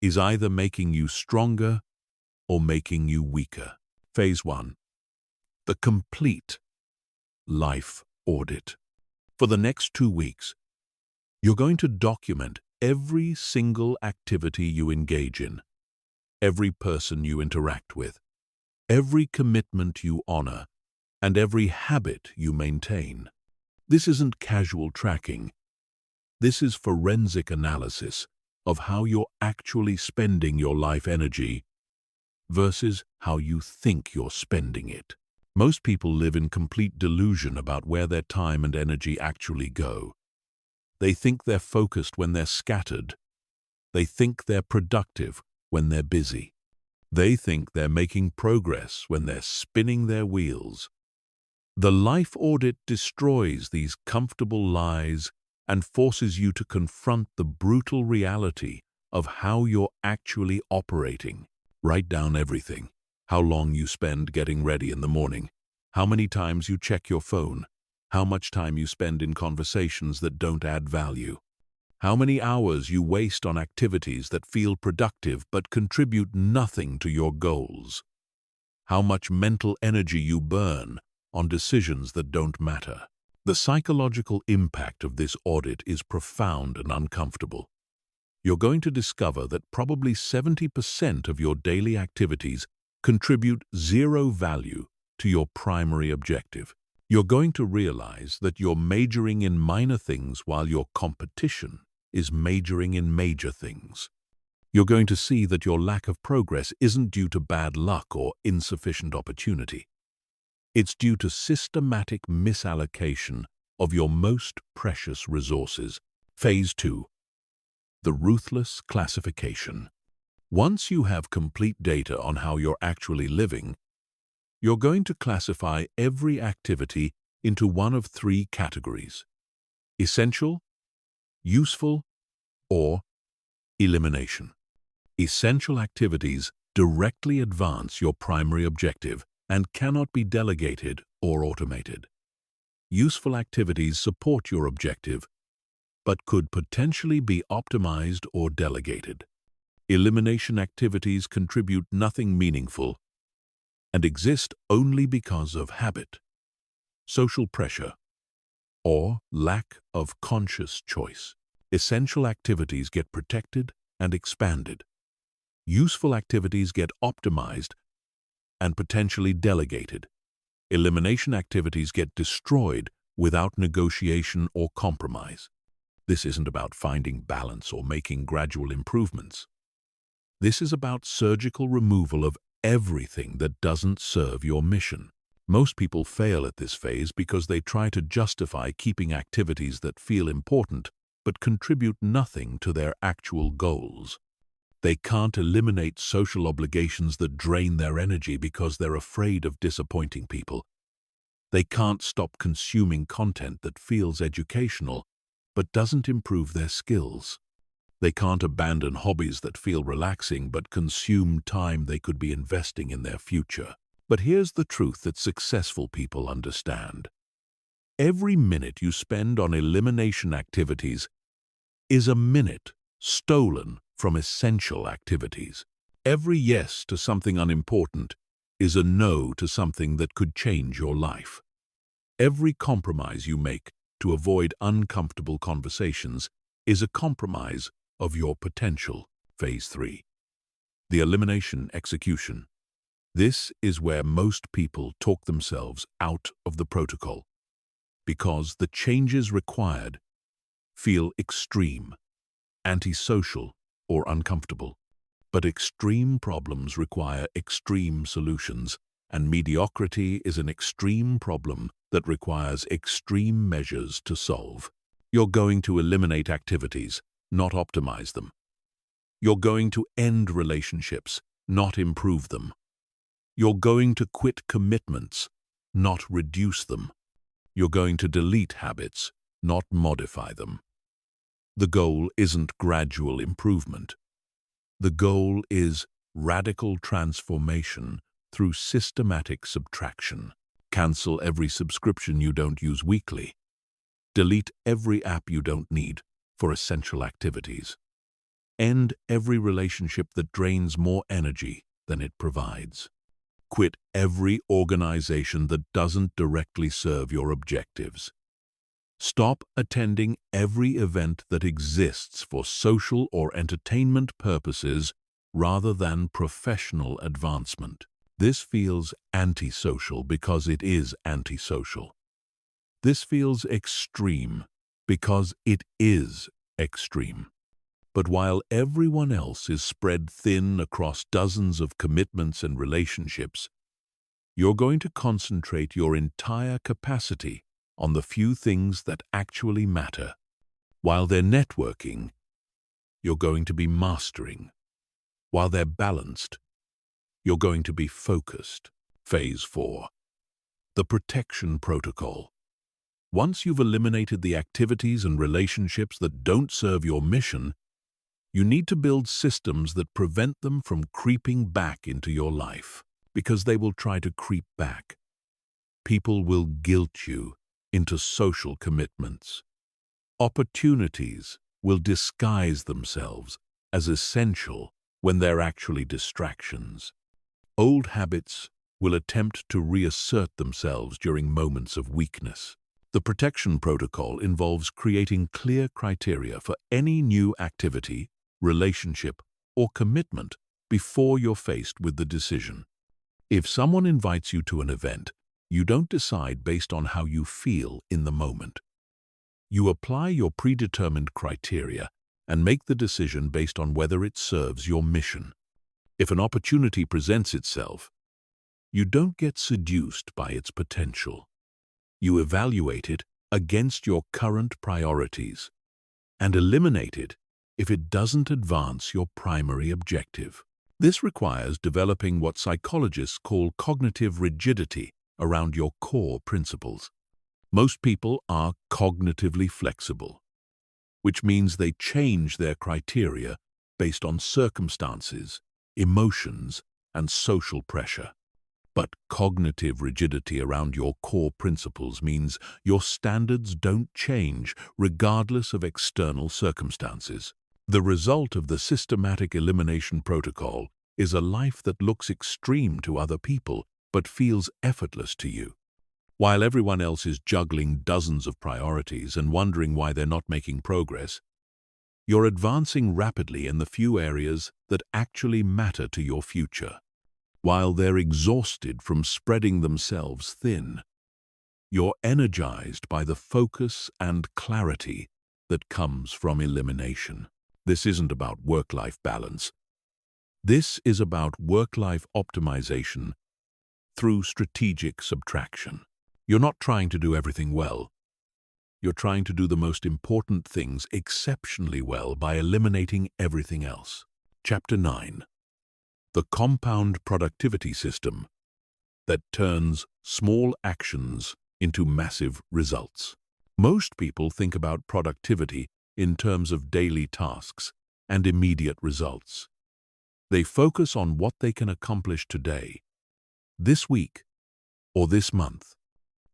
is either making you stronger or making you weaker. Phase 1. The complete life audit. For the next 2 weeks, you're going to document every single activity you engage in, every person you interact with, every commitment you honor, and every habit you maintain. This isn't casual tracking. This is forensic analysis of how you're actually spending your life energy versus how you think you're spending it. Most people live in complete delusion about where their time and energy actually go. They think they're focused when they're scattered. They think they're productive when they're busy. They think they're making progress when they're spinning their wheels. The life audit destroys these comfortable lies and forces you to confront the brutal reality of how you're actually operating. Write down everything. How long you spend getting ready in the morning, how many times you check your phone, how much time you spend in conversations that don't add value, how many hours you waste on activities that feel productive but contribute nothing to your goals, how much mental energy you burn on decisions that don't matter. The psychological impact of this audit is profound and uncomfortable. You're going to discover that probably 70% of your daily activities contribute zero value to your primary objective. You're going to realize that you're majoring in minor things while your competition is majoring in major things. You're going to see that your lack of progress isn't due to bad luck or insufficient opportunity. It's due to systematic misallocation of your most precious resources. Phase 2. The ruthless classification. Once you have complete data on how you're actually living, you're going to classify every activity into one of 3 categories: essential, useful, or elimination. Essential activities directly advance your primary objective and cannot be delegated or automated. Useful activities support your objective, but could potentially be optimized or delegated. Elimination activities contribute nothing meaningful and exist only because of habit, social pressure, or lack of conscious choice. Essential activities get protected and expanded. Useful activities get optimized and potentially delegated. Elimination activities get destroyed without negotiation or compromise. This isn't about finding balance or making gradual improvements. This is about surgical removal of everything that doesn't serve your mission. Most people fail at this phase because they try to justify keeping activities that feel important but contribute nothing to their actual goals. They can't eliminate social obligations that drain their energy because they're afraid of disappointing people. They can't stop consuming content that feels educational but doesn't improve their skills. They can't abandon hobbies that feel relaxing but consume time they could be investing in their future. But here's the truth that successful people understand. Every minute you spend on elimination activities is a minute stolen from essential activities. Every yes to something unimportant is a no to something that could change your life. Every compromise you make to avoid uncomfortable conversations is a compromise of your potential. Phase 3. The elimination execution. This is where most people talk themselves out of the protocol because the changes required feel extreme, antisocial, or uncomfortable. But extreme problems require extreme solutions, and mediocrity is an extreme problem that requires extreme measures to solve. You're going to eliminate activities, not optimize them. You're going to end relationships, not improve them. You're going to quit commitments, not reduce them. You're going to delete habits, not modify them. The goal isn't gradual improvement. The goal is radical transformation through systematic subtraction. Cancel every subscription you don't use weekly. Delete every app you don't need for essential activities. End every relationship that drains more energy than it provides. Quit every organization that doesn't directly serve your objectives. Stop attending every event that exists for social or entertainment purposes rather than professional advancement. This feels antisocial because it is antisocial. This feels extreme because it is extreme. But while everyone else is spread thin across dozens of commitments and relationships, you're going to concentrate your entire capacity on the few things that actually matter. While they're networking, you're going to be mastering. While they're balanced, you're going to be focused. Phase 4. The protection protocol. Once you've eliminated the activities and relationships that don't serve your mission, You need to build systems that prevent them from creeping back into your life, because they will try to creep back. People will guilt you into social commitments. Opportunities will disguise themselves as essential when they're actually distractions. Old habits will attempt to reassert themselves during moments of weakness. The protection protocol involves creating clear criteria for any new activity, relationship, or commitment before you're faced with the decision. If someone invites you to an event, you don't decide based on how you feel in the moment. You apply your predetermined criteria and make the decision based on whether it serves your mission. If an opportunity presents itself, you don't get seduced by its potential. You evaluate it against your current priorities and eliminate it if it doesn't advance your primary objective. This requires developing what psychologists call cognitive rigidity around your core principles. Most people are cognitively flexible, which means they change their criteria based on circumstances, emotions, and social pressure. But cognitive rigidity around your core principles means your standards don't change regardless of external circumstances. The result of the systematic elimination protocol is a life that looks extreme to other people but feels effortless to you. While everyone else is juggling dozens of priorities and wondering why they're not making progress, you're advancing rapidly in the few areas that actually matter to your future. While they're exhausted from spreading themselves thin, you're energized by the focus and clarity that comes from elimination. This isn't about work-life balance. This is about work-life optimization through strategic subtraction. You're not trying to do everything well. You're trying to do the most important things exceptionally well by eliminating everything else. Chapter 9. The compound productivity system that turns small actions into massive results. Most people think about productivity in terms of daily tasks and immediate results. They focus on what they can accomplish today, this week, or this month.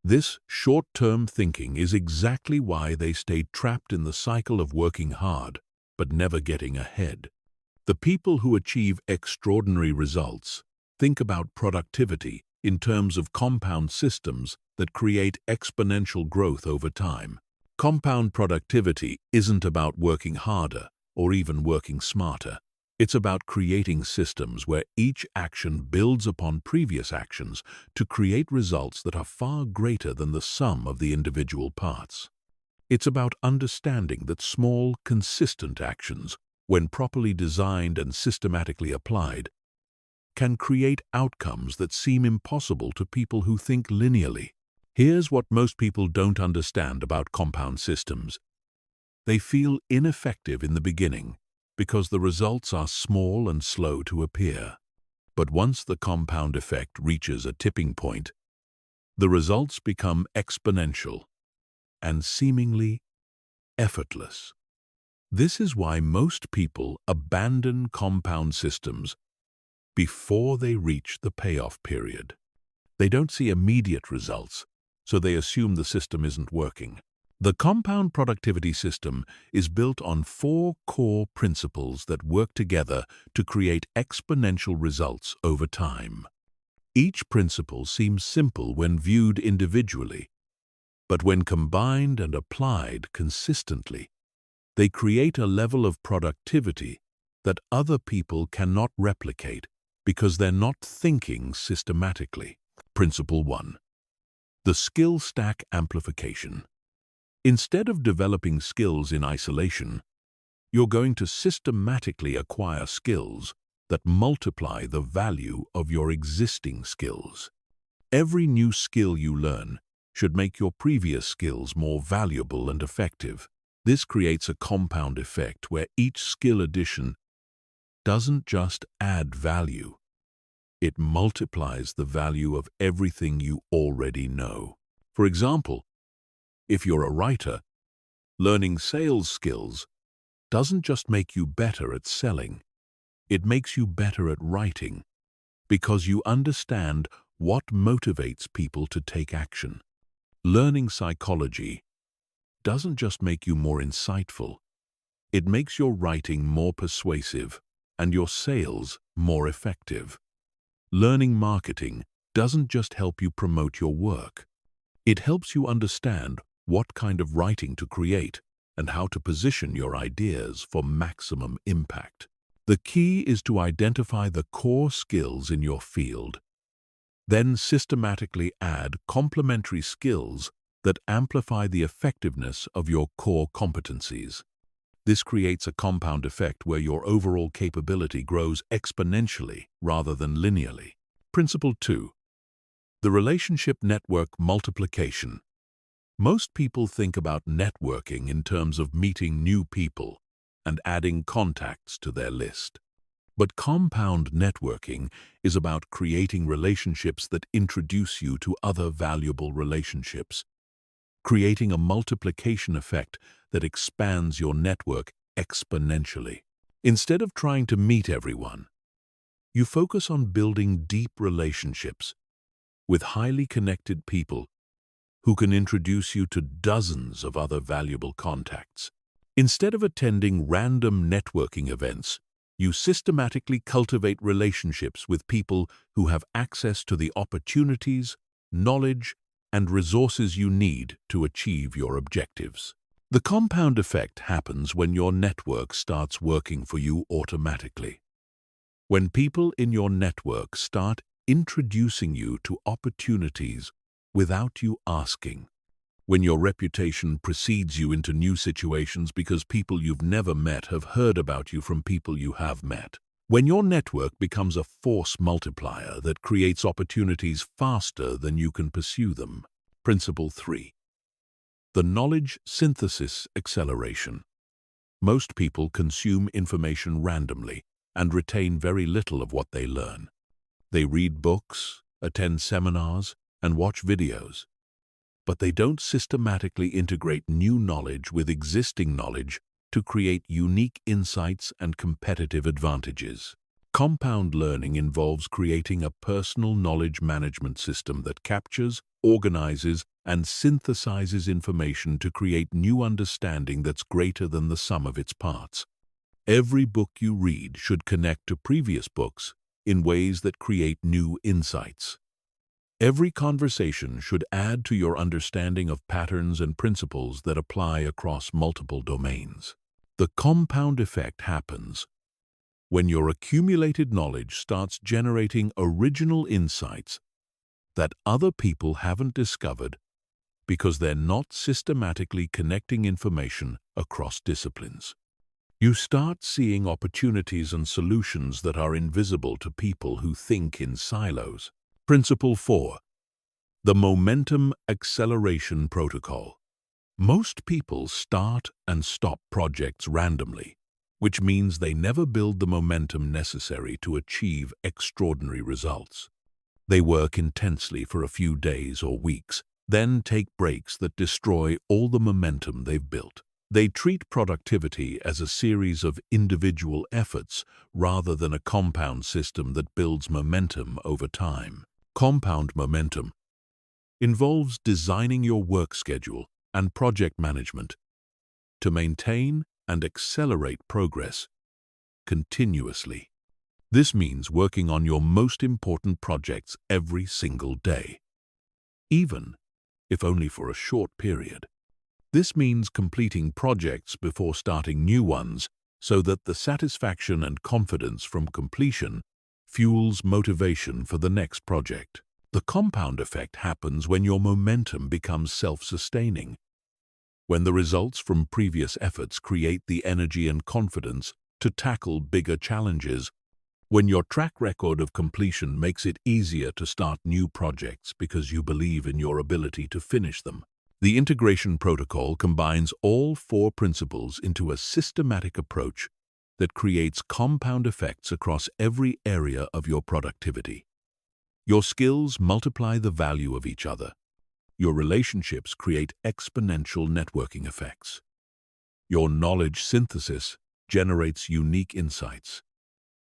This short-term thinking is exactly why they stay trapped in the cycle of working hard but never getting ahead. The people who achieve extraordinary results think about productivity in terms of compound systems that create exponential growth over time. Compound productivity isn't about working harder or even working smarter. It's about creating systems where each action builds upon previous actions to create results that are far greater than the sum of the individual parts. It's about understanding that small, consistent actions, when properly designed and systematically applied, can create outcomes that seem impossible to people who think linearly. Here's what most people don't understand about compound systems. They feel ineffective in the beginning because the results are small and slow to appear. But once the compound effect reaches a tipping point, the results become exponential and seemingly effortless. This is why most people abandon compound systems before they reach the payoff period. They don't see immediate results, so they assume the system isn't working. The compound productivity system is built on 4 core principles that work together to create exponential results over time. Each principle seems simple when viewed individually, but when combined and applied consistently, they create a level of productivity that other people cannot replicate because they're not thinking systematically. Principle 1. The skill stack amplification. Instead of developing skills in isolation, you're going to systematically acquire skills that multiply the value of your existing skills. Every new skill you learn should make your previous skills more valuable and effective. This creates a compound effect where each skill addition doesn't just add value, it multiplies the value of everything you already know. For example, if you're a writer, learning sales skills doesn't just make you better at selling, it makes you better at writing, because you understand what motivates people to take action. Learning psychology doesn't just make you more insightful, it makes your writing more persuasive and your sales more effective. Learning marketing doesn't just help you promote your work, it helps you understand what kind of writing to create and how to position your ideas for maximum impact. The key is to identify the core skills in your field, then systematically add complementary skills that amplify the effectiveness of your core competencies. This creates a compound effect where your overall capability grows exponentially rather than linearly. Principle 2. The relationship network multiplication. Most people think about networking in terms of meeting new people and adding contacts to their list. But compound networking is about creating relationships that introduce you to other valuable relationships, creating a multiplication effect that expands your network exponentially. Instead of trying to meet everyone, you focus on building deep relationships with highly connected people who can introduce you to dozens of other valuable contacts. Instead of attending random networking events, you systematically cultivate relationships with people who have access to the opportunities, knowledge, and resources you need to achieve your objectives. The compound effect happens when your network starts working for you automatically. When people in your network start introducing you to opportunities without you asking. When your reputation precedes you into new situations because people you've never met have heard about you from people you have met. When your network becomes a force multiplier that creates opportunities faster than you can pursue them. Principle 3. The knowledge synthesis acceleration. Most people consume information randomly and retain very little of what they learn. They read books, attend seminars, and watch videos, but they don't systematically integrate new knowledge with existing knowledge to create unique insights and competitive advantages. Compound learning involves creating a personal knowledge management system that captures, organizes, and synthesizes information to create new understanding that's greater than the sum of its parts. Every book you read should connect to previous books in ways that create new insights. Every conversation should add to your understanding of patterns and principles that apply across multiple domains. The compound effect happens when your accumulated knowledge starts generating original insights that other people haven't discovered because they're not systematically connecting information across disciplines. You start seeing opportunities and solutions that are invisible to people who think in silos. Principle 4. The momentum acceleration protocol. Most people start and stop projects randomly, which means they never build the momentum necessary to achieve extraordinary results. They work intensely for a few days or weeks, then take breaks that destroy all the momentum they've built. They treat productivity as a series of individual efforts rather than a compound system that builds momentum over time. Compound momentum involves designing your work schedule and project management to maintain and accelerate progress continuously. This means working on your most important projects every single day, even if only for a short period. This means completing projects before starting new ones so that the satisfaction and confidence from completion fuels motivation for the next project. The compound effect happens when your momentum becomes self-sustaining, when the results from previous efforts create the energy and confidence to tackle bigger challenges, when your track record of completion makes it easier to start new projects because you believe in your ability to finish them. The integration protocol combines all 4 principles into a systematic approach that creates compound effects across every area of your productivity. Your skills multiply the value of each other. Your relationships create exponential networking effects. Your knowledge synthesis generates unique insights.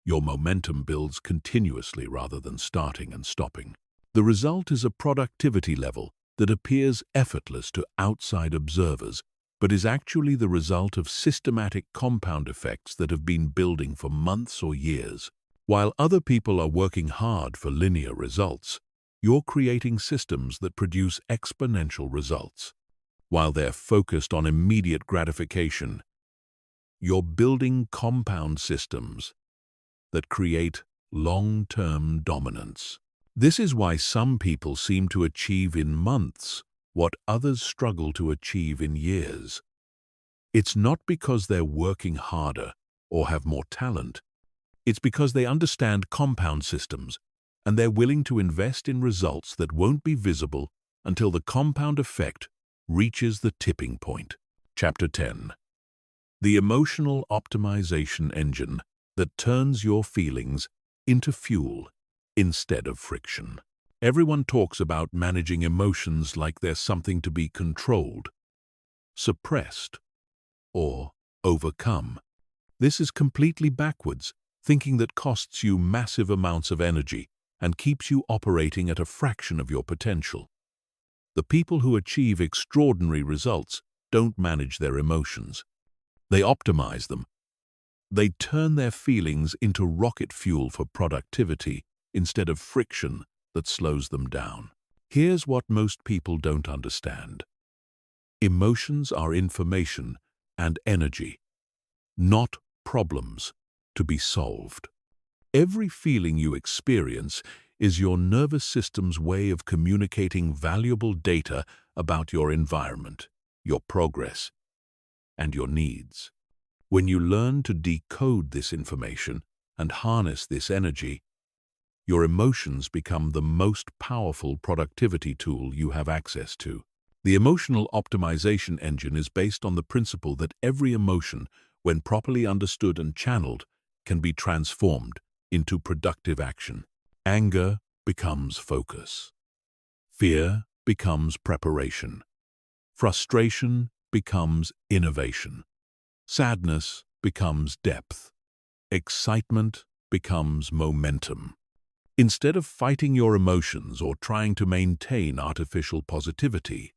Your momentum builds continuously rather than starting and stopping. The result is a productivity level that appears effortless to outside observers, but is actually the result of systematic compound effects that have been building for months or years. While other people are working hard for linear results, you're creating systems that produce exponential results. While they're focused on immediate gratification, you're building compound systems that create long-term dominance. This is why some people seem to achieve in months what others struggle to achieve in years. It's not because they're working harder or have more talent. It's because they understand compound systems and they're willing to invest in results that won't be visible until the compound effect reaches the tipping point. Chapter 10. The emotional optimization engine that turns your feelings into fuel instead of friction. Everyone talks about managing emotions like they're something to be controlled, suppressed, or overcome. This is completely backwards, thinking that costs you massive amounts of energy and keeps you operating at a fraction of your potential. The people who achieve extraordinary results don't manage their emotions. They optimize them. They turn their feelings into rocket fuel for productivity instead of friction that slows them down. Here's what most people don't understand. Emotions are information and energy, not problems to be solved. Every feeling you experience is your nervous system's way of communicating valuable data about your environment, your progress, and your needs. When you learn to decode this information and harness this energy, your emotions become the most powerful productivity tool you have access to. The emotional optimization engine is based on the principle that every emotion, when properly understood and channeled, can be transformed into productive action. Anger becomes focus. Fear becomes preparation. Frustration becomes innovation. Sadness becomes depth. Excitement becomes momentum. Instead of fighting your emotions or trying to maintain artificial positivity,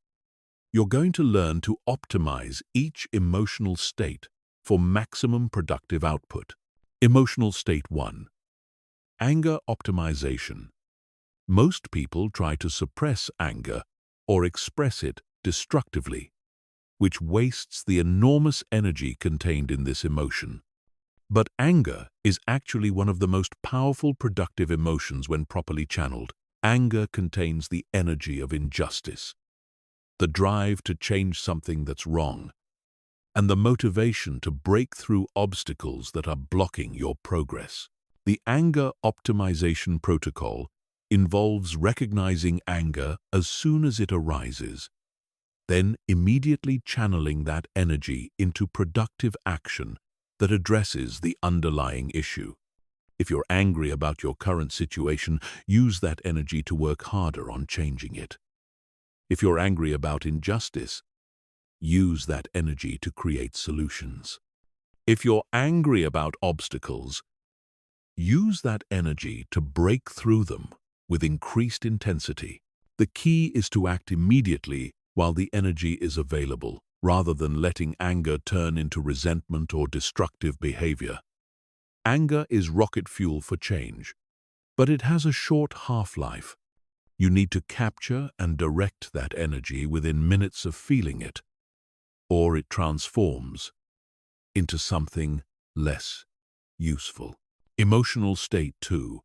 you're going to learn to optimize each emotional state for maximum productive output. Emotional state 1. Anger optimization. Most people try to suppress anger or express it destructively, which wastes the enormous energy contained in this emotion. But anger is actually one of the most powerful productive emotions when properly channeled. Anger contains the energy of injustice, the drive to change something that's wrong, and the motivation to break through obstacles that are blocking your progress. The anger optimization protocol involves recognizing anger as soon as it arises, then immediately channeling that energy into productive action that addresses the underlying issue. If you're angry about your current situation, use that energy to work harder on changing it. If you're angry about injustice, use that energy to create solutions. If you're angry about obstacles, use that energy to break through them with increased intensity. The key is to act immediately while the energy is available, rather than letting anger turn into resentment or destructive behavior. Anger is rocket fuel for change, but it has a short half-life. You need to capture and direct that energy within minutes of feeling it, or it transforms into something less useful. Emotional state 2.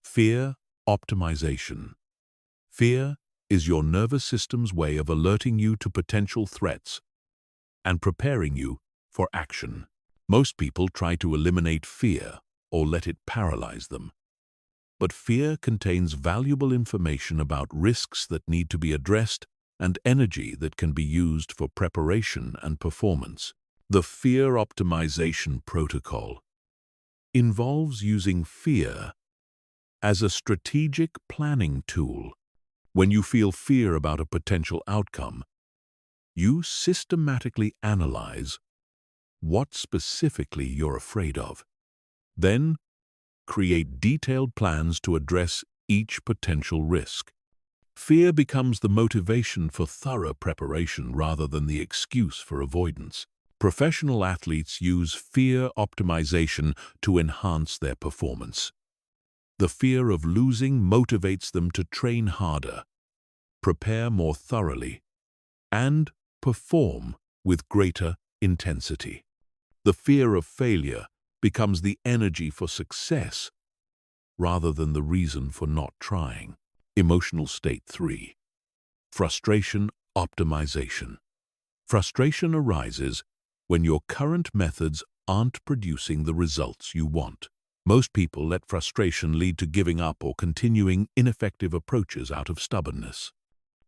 Fear optimization. Fear is your nervous system's way of alerting you to potential threats and preparing you for action. Most people try to eliminate fear or let it paralyze them. But fear contains valuable information about risks that need to be addressed and energy that can be used for preparation and performance. The fear optimization protocol involves using fear as a strategic planning tool. When you feel fear about a potential outcome, you systematically analyze what specifically you're afraid of. Then, create detailed plans to address each potential risk. Fear becomes the motivation for thorough preparation rather than the excuse for avoidance. Professional athletes use fear optimization to enhance their performance. The fear of losing motivates them to train harder, prepare more thoroughly, and perform with greater intensity. The fear of failure becomes the energy for success rather than the reason for not trying. Emotional state 3. Frustration optimization. Frustration arises when your current methods aren't producing the results you want. Most people let frustration lead to giving up or continuing ineffective approaches out of stubbornness.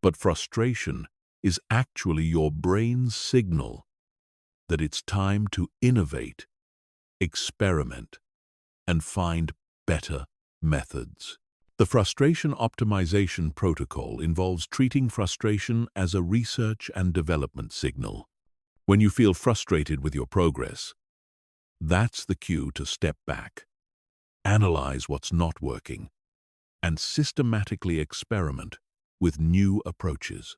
But frustration is actually your brain's signal that it's time to innovate, experiment, and find better methods. The frustration optimization protocol involves treating frustration as a research and development signal. When you feel frustrated with your progress, that's the cue to step back, analyze what's not working, and systematically experiment with new approaches.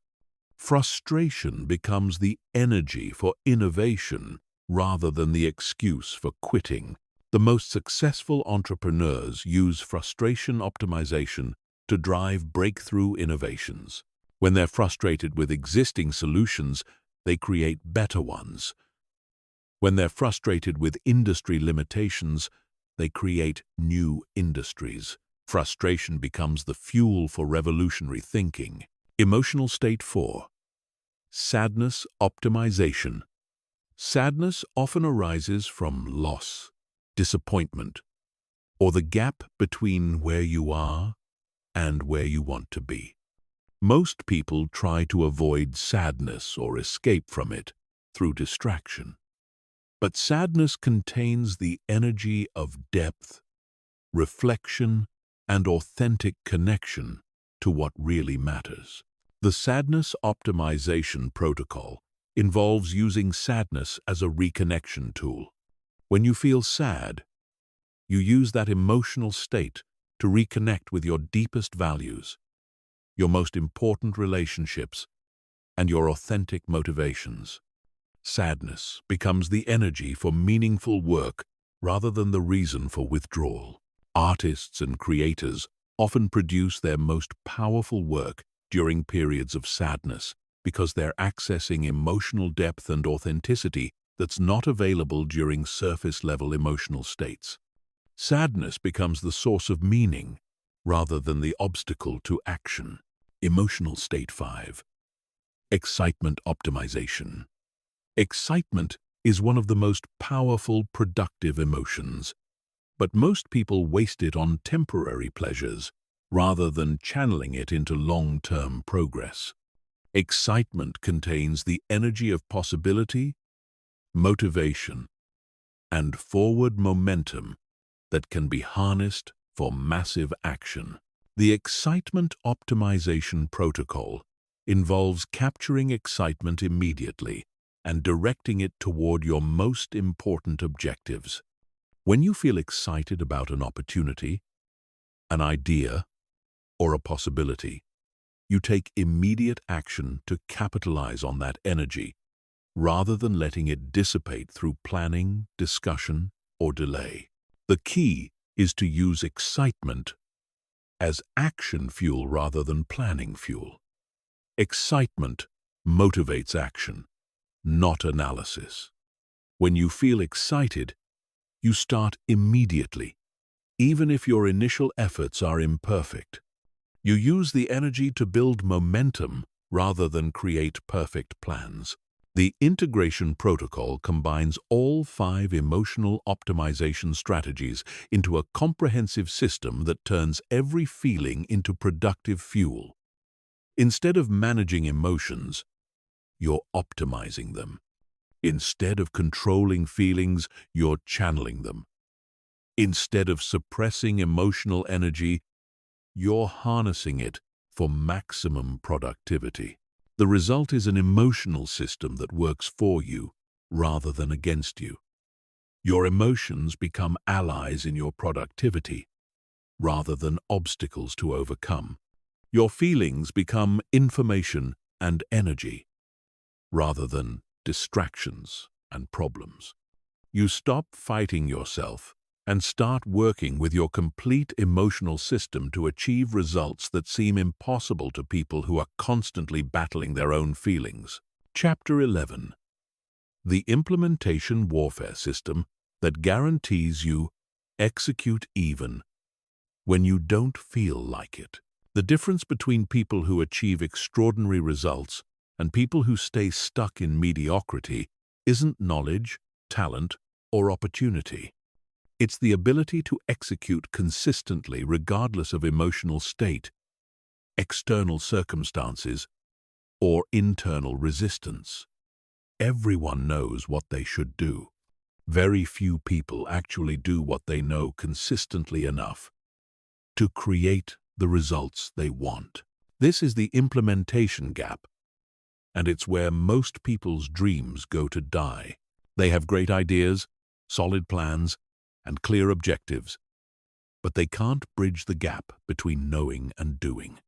Frustration becomes the energy for innovation rather than the excuse for quitting. The most successful entrepreneurs use frustration optimization to drive breakthrough innovations. When they're frustrated with existing solutions, they create better ones. When they're frustrated with industry limitations, they create new industries. Frustration becomes the fuel for revolutionary thinking. Emotional state 4. Sadness optimization. Sadness often arises from loss, disappointment, or the gap between where you are and where you want to be. Most people try to avoid sadness or escape from it through distraction. But sadness contains the energy of depth, reflection, and authentic connection to what really matters. The sadness optimization protocol involves using sadness as a reconnection tool. When you feel sad, you use that emotional state to reconnect with your deepest values, your most important relationships, and your authentic motivations. Sadness becomes the energy for meaningful work rather than the reason for withdrawal. Artists and creators often produce their most powerful work during periods of sadness because they're accessing emotional depth and authenticity that's not available during surface-level emotional states. Sadness becomes the source of meaning rather than the obstacle to action. Emotional state 5. Excitement optimization. Excitement is one of the most powerful, productive emotions, but most people waste it on temporary pleasures rather than channeling it into long-term progress. Excitement contains the energy of possibility, motivation, and forward momentum that can be harnessed for massive action. The excitement optimization protocol involves capturing excitement immediately and directing it toward your most important objectives. When you feel excited about an opportunity, an idea, or a possibility, you take immediate action to capitalize on that energy rather than letting it dissipate through planning, discussion, or delay. The key is to use excitement as action fuel rather than planning fuel. Excitement motivates action, not analysis. When you feel excited, you start immediately, even if your initial efforts are imperfect. You use the energy to build momentum rather than create perfect plans. The integration protocol combines all 5 emotional optimization strategies into a comprehensive system that turns every feeling into productive fuel. Instead of managing emotions, you're optimizing them. Instead of controlling feelings, you're channeling them. Instead of suppressing emotional energy, you're harnessing it for maximum productivity. The result is an emotional system that works for you, rather than against you. Your emotions become allies in your productivity rather than obstacles to overcome. Your feelings become information and energy rather than distractions and problems. You stop fighting yourself and start working with your complete emotional system to achieve results that seem impossible to people who are constantly battling their own feelings. Chapter 11. The implementation warfare system that guarantees you execute even when you don't feel like it. The difference between people who achieve extraordinary results and people who stay stuck in mediocrity isn't knowledge, talent, or opportunity. It's the ability to execute consistently regardless of emotional state, external circumstances, or internal resistance. Everyone knows what they should do. Very few people actually do what they know consistently enough to create the results they want. This is the implementation gap, and it's where most people's dreams go to die. They have great ideas, solid plans, and clear objectives, but they can't bridge the gap between knowing and doing.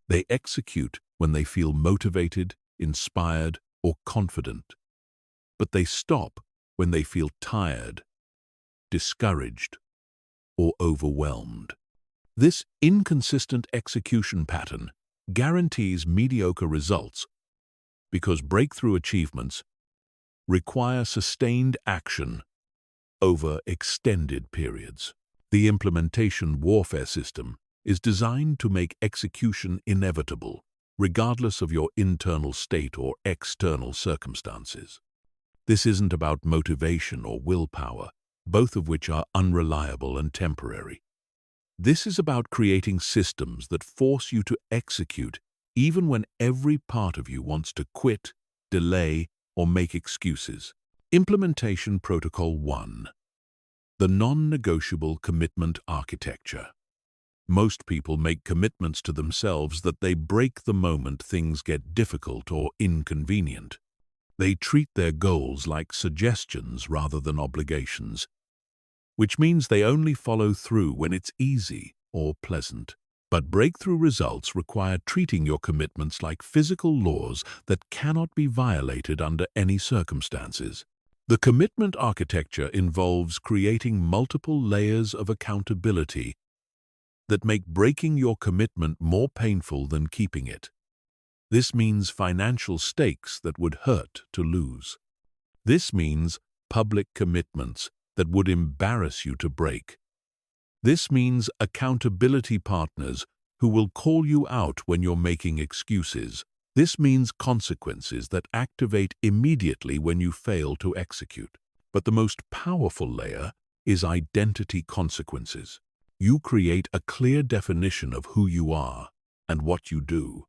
They execute when they feel motivated, inspired, or confident, but they stop when they feel tired, discouraged, or overwhelmed. This inconsistent execution pattern guarantees mediocre results because breakthrough achievements require sustained action over extended periods. The implementation warfare system is designed to make execution inevitable, regardless of your internal state or external circumstances. This isn't about motivation or willpower, both of which are unreliable and temporary. This is about creating systems that force you to execute even when every part of you wants to quit, delay, or make excuses. Implementation Protocol 1. The non-negotiable commitment architecture. Most people make commitments to themselves that they break the moment things get difficult or inconvenient. They treat their goals like suggestions rather than obligations, which means they only follow through when it's easy or pleasant. But breakthrough results require treating your commitments like physical laws that cannot be violated under any circumstances. The commitment architecture involves creating multiple layers of accountability that make breaking your commitment more painful than keeping it. This means financial stakes that would hurt to lose. This means public commitments that would embarrass you to break. This means accountability partners who will call you out when you're making excuses. This means consequences that activate immediately when you fail to execute. But the most powerful layer is identity consequences. You create a clear definition of who you are and what you do.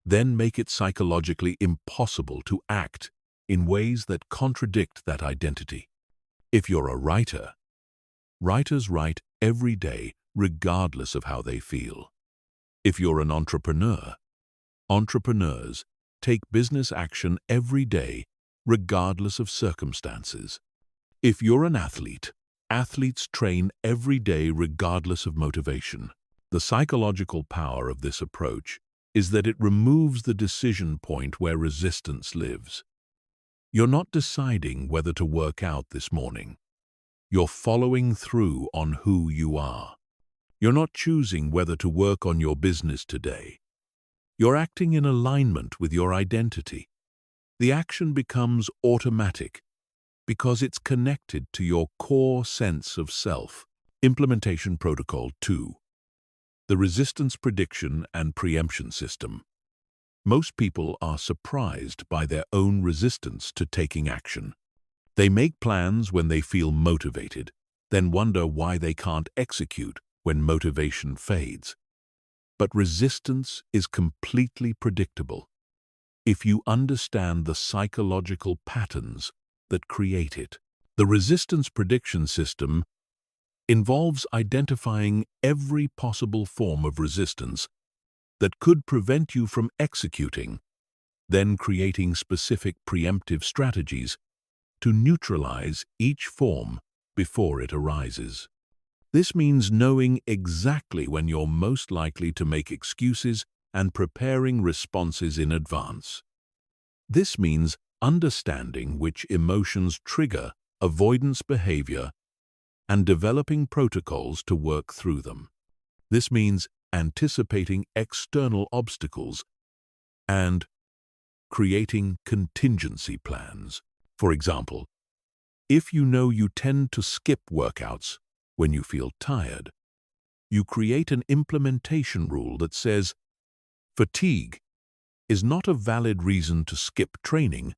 Then make it psychologically impossible to act in ways that contradict that identity. If you're a writer, writers write every day regardless of how they feel. If you're an entrepreneur, entrepreneurs take business action every day regardless of circumstances. If you're an athlete, athletes train every day regardless of motivation. The psychological power of this approach is that it removes the decision point where resistance lives. You're not deciding whether to work out this morning. You're following through on who you are. You're not choosing whether to work on your business today. You're acting in alignment with your identity. The action becomes automatic because it's connected to your core sense of self. Implementation Protocol 2. The resistance prediction and preemption system. Most people are surprised by their own resistance to taking action. They make plans when they feel motivated, then wonder why they can't execute when motivation fades. But resistance is completely predictable if you understand the psychological patterns that create it. The resistance prediction system involves identifying every possible form of resistance that could prevent you from executing, then creating specific preemptive strategies to neutralize each form before it arises. This means knowing exactly when you're most likely to make excuses and preparing responses in advance. This means understanding which emotions trigger avoidance behavior and developing protocols to work through them. This means anticipating external obstacles and creating contingency plans. For example, if you know you tend to skip workouts when you feel tired, you create an implementation rule that says, fatigue is not a valid reason to skip training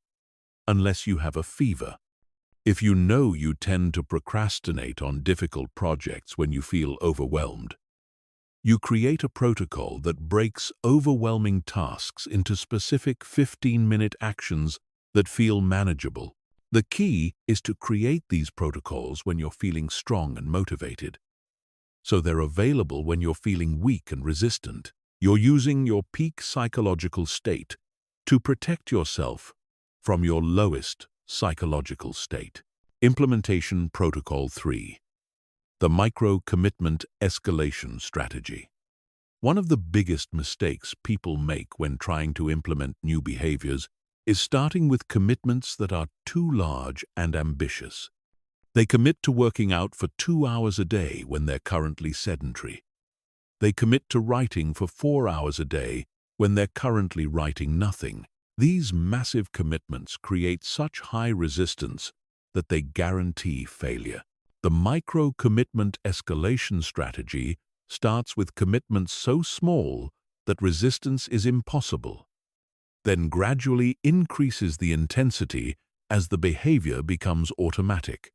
unless you have a fever. If you know you tend to procrastinate on difficult projects when you feel overwhelmed, you create a protocol that breaks overwhelming tasks into specific 15-minute actions that feel manageable. The key is to create these protocols when you're feeling strong and motivated, so they're available when you're feeling weak and resistant. You're using your peak psychological state to protect yourself from your lowest psychological state. Implementation Protocol 3. The Micro-Commitment Escalation Strategy. One of the biggest mistakes people make when trying to implement new behaviors is starting with commitments that are too large and ambitious. They commit to working out for 2 hours a day when they're currently sedentary. They commit to writing for 4 hours a day when they're currently writing nothing. These massive commitments create such high resistance that they guarantee failure. The micro-commitment escalation strategy starts with commitments so small that resistance is impossible, then gradually increases the intensity as the behavior becomes automatic.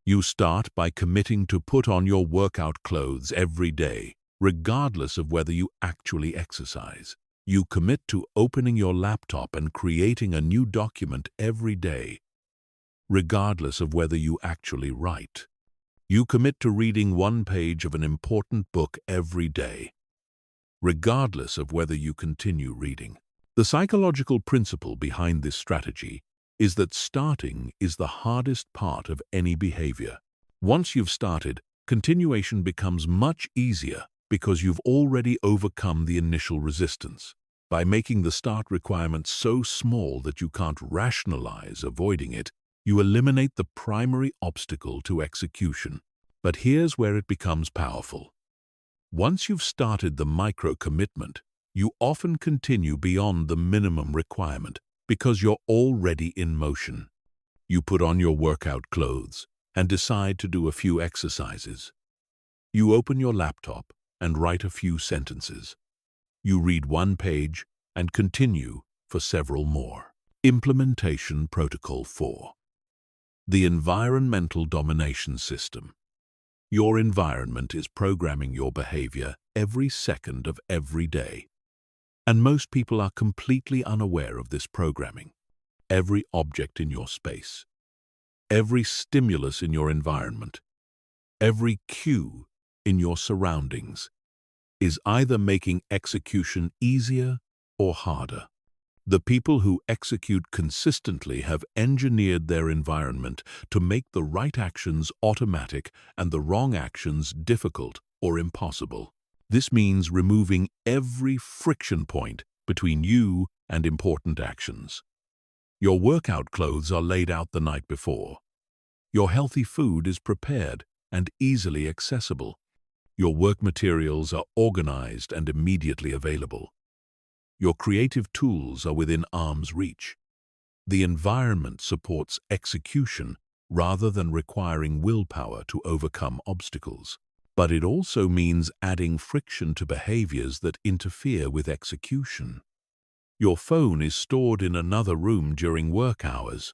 You start by committing to put on your workout clothes every day, regardless of whether you actually exercise. You commit to opening your laptop and creating a new document every day, regardless of whether you actually write. You commit to reading 1 page of an important book every day, regardless of whether you continue reading. The psychological principle behind this strategy is that starting is the hardest part of any behavior. Once you've started, continuation becomes much easier because you've already overcome the initial resistance. By making the start requirement so small that you can't rationalize avoiding it, you eliminate the primary obstacle to execution. But here's where it becomes powerful. Once you've started the micro-commitment, you often continue beyond the minimum requirement because you're already in motion. You put on your workout clothes and decide to do a few exercises. You open your laptop and write a few sentences. You read 1 page and continue for several more. Implementation Protocol 4. The Environmental Domination System. Your environment is programming your behavior every second of every day. And most people are completely unaware of this programming. Every object in your space, every stimulus in your environment, every cue in your surroundings is either making execution easier or harder. The people who execute consistently have engineered their environment to make the right actions automatic and the wrong actions difficult or impossible. This means removing every friction point between you and important actions. Your workout clothes are laid out the night before. Your healthy food is prepared and easily accessible. Your work materials are organized and immediately available. Your creative tools are within arm's reach. The environment supports execution rather than requiring willpower to overcome obstacles. But it also means adding friction to behaviors that interfere with execution. Your phone is stored in another room during work hours.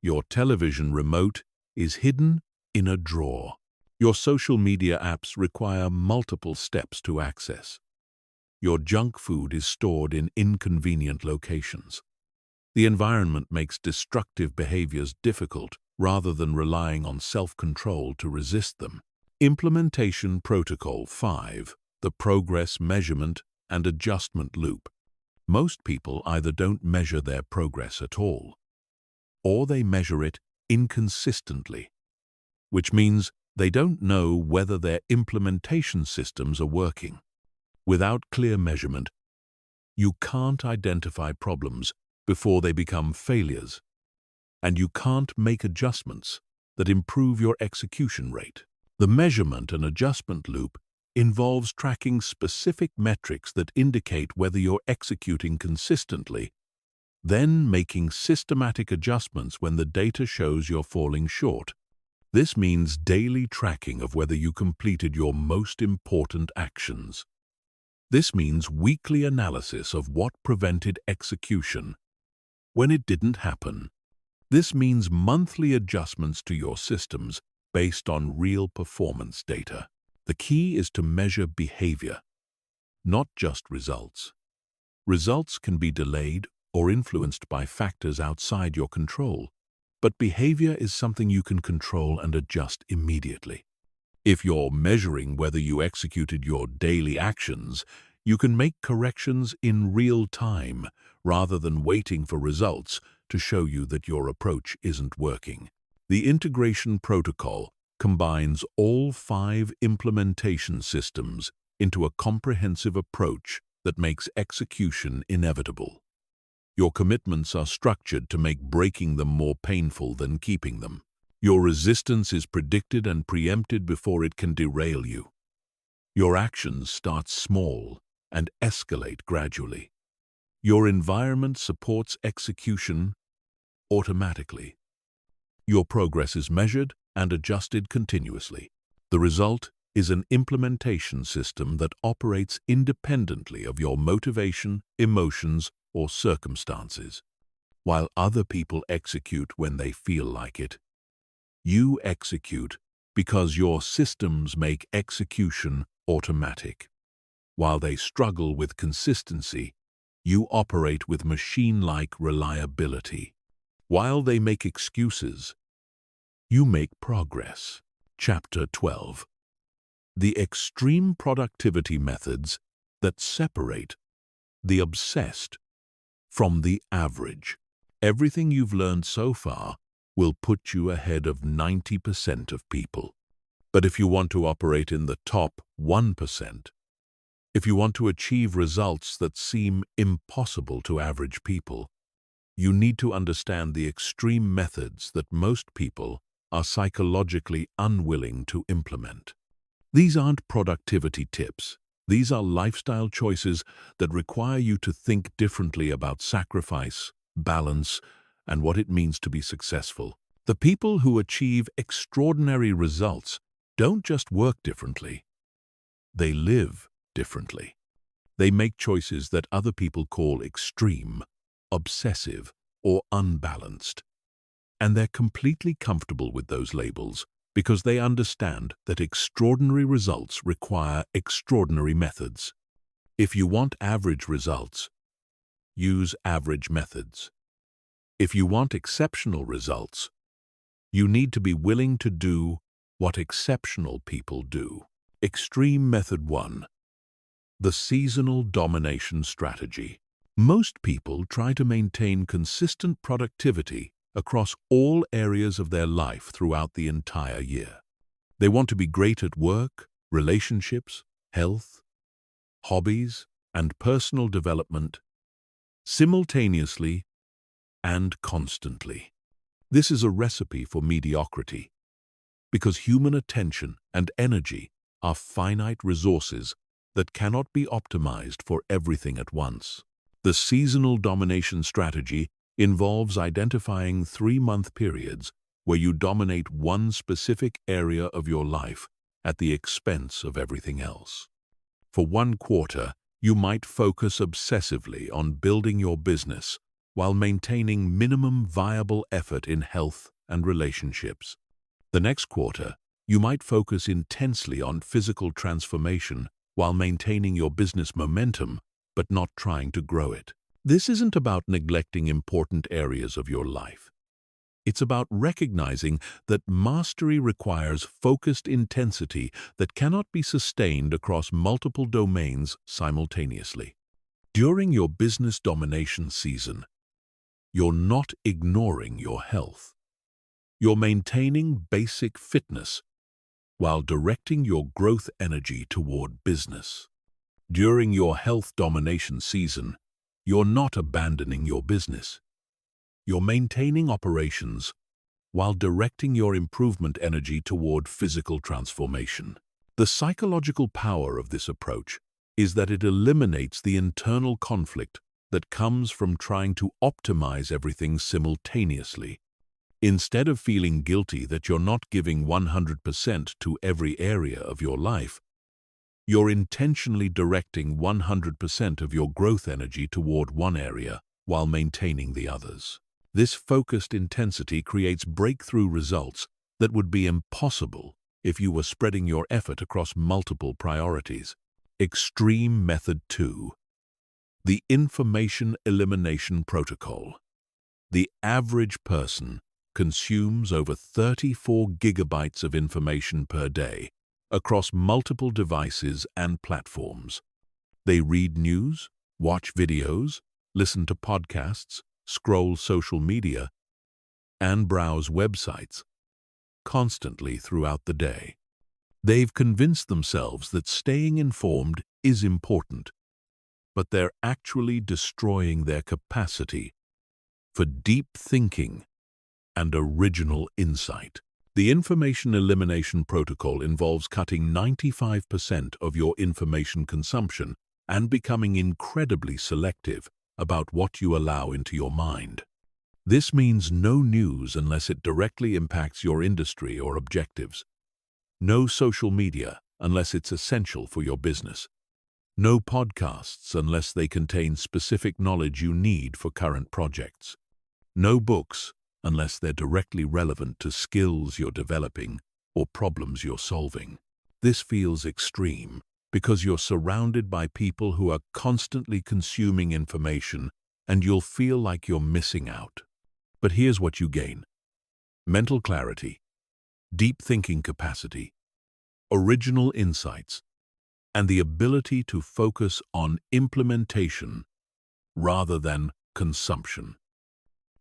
Your television remote is hidden in a drawer. Your social media apps require multiple steps to access. Your junk food is stored in inconvenient locations. The environment makes destructive behaviors difficult rather than relying on self-control to resist them. Implementation Protocol 5. The Progress Measurement and Adjustment Loop. Most people either don't measure their progress at all, or they measure it inconsistently, which means they don't know whether their implementation systems are working. Without clear measurement, you can't identify problems before they become failures, and you can't make adjustments that improve your execution rate. The measurement and adjustment loop involves tracking specific metrics that indicate whether you're executing consistently, then making systematic adjustments when the data shows you're falling short. This means daily tracking of whether you completed your most important actions. This means weekly analysis of what prevented execution when it didn't happen. This means monthly adjustments to your systems based on real performance data. The key is to measure behavior, not just results. Results can be delayed or influenced by factors outside your control, but behavior is something you can control and adjust immediately. If you're measuring whether you executed your daily actions, you can make corrections in real time rather than waiting for results to show you that your approach isn't working. The integration protocol combines all 5 implementation systems into a comprehensive approach that makes execution inevitable. Your commitments are structured to make breaking them more painful than keeping them. Your resistance is predicted and preempted before it can derail you. Your actions start small and escalate gradually. Your environment supports execution automatically. Your progress is measured and adjusted continuously. The result is an implementation system that operates independently of your motivation, emotions, or circumstances. While other people execute when they feel like it, you execute because your systems make execution automatic. While they struggle with consistency, you operate with machine-like reliability. While they make excuses, you make progress. Chapter 12. The extreme productivity methods that separate the obsessed from the average. Everything you've learned so far will put you ahead of 90% of people. But if you want to operate in the top 1%, if you want to achieve results that seem impossible to average people, you need to understand the extreme methods that most people are psychologically unwilling to implement. These aren't productivity tips. These are lifestyle choices that require you to think differently about sacrifice, balance, and what it means to be successful. The people who achieve extraordinary results don't just work differently. They live differently. They make choices that other people call extreme, obsessive, or unbalanced. And they're completely comfortable with those labels because they understand that extraordinary results require extraordinary methods. If you want average results, use average methods. If you want exceptional results, you need to be willing to do what exceptional people do. Extreme Method 1. The seasonal domination strategy. Most people try to maintain consistent productivity across all areas of their life throughout the entire year. They want to be great at work, relationships, health, hobbies, and personal development simultaneously and constantly. This is a recipe for mediocrity because human attention and energy are finite resources that cannot be optimized for everything at once. The seasonal domination strategy involves identifying 3-month periods where you dominate one specific area of your life at the expense of everything else. For 1 quarter, you might focus obsessively on building your business while maintaining minimum viable effort in health and relationships. The next quarter, you might focus intensely on physical transformation while maintaining your business momentum but not trying to grow it. This isn't about neglecting important areas of your life. It's about recognizing that mastery requires focused intensity that cannot be sustained across multiple domains simultaneously. During your business domination season, you're not ignoring your health. You're maintaining basic fitness while directing your growth energy toward business. During your health domination season, you're not abandoning your business. You're maintaining operations while directing your improvement energy toward physical transformation. The psychological power of this approach is that it eliminates the internal conflict that comes from trying to optimize everything simultaneously. Instead of feeling guilty that you're not giving 100% to every area of your life, you're intentionally directing 100% of your growth energy toward one area while maintaining the others. This focused intensity creates breakthrough results that would be impossible if you were spreading your effort across multiple priorities. Extreme Method 2. The Information Elimination Protocol. The average person consumes over 34 gigabytes of information per day across multiple devices and platforms. They read news, watch videos, listen to podcasts, scroll social media, and browse websites constantly throughout the day. They've convinced themselves that staying informed is important, but they're actually destroying their capacity for deep thinking and original insight. The Information Elimination Protocol involves cutting 95% of your information consumption and becoming incredibly selective about what you allow into your mind. This means no news unless it directly impacts your industry or objectives. No social media unless it's essential for your business. No podcasts unless they contain specific knowledge you need for current projects. No books unless they're directly relevant to skills you're developing or problems you're solving. This feels extreme because you're surrounded by people who are constantly consuming information and you'll feel like you're missing out. But here's what you gain: mental clarity, deep thinking capacity, original insights, and the ability to focus on implementation rather than consumption.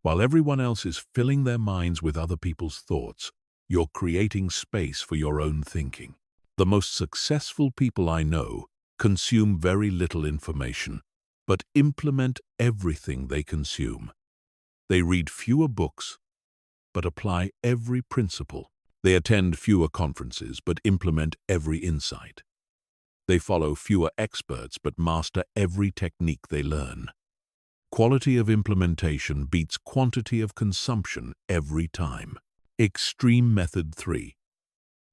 While everyone else is filling their minds with other people's thoughts, you're creating space for your own thinking. The most successful people I know consume very little information, but implement everything they consume. They read fewer books, but apply every principle. They attend fewer conferences, but implement every insight. They follow fewer experts, but master every technique they learn. Quality of implementation beats quantity of consumption every time. Extreme Method 3.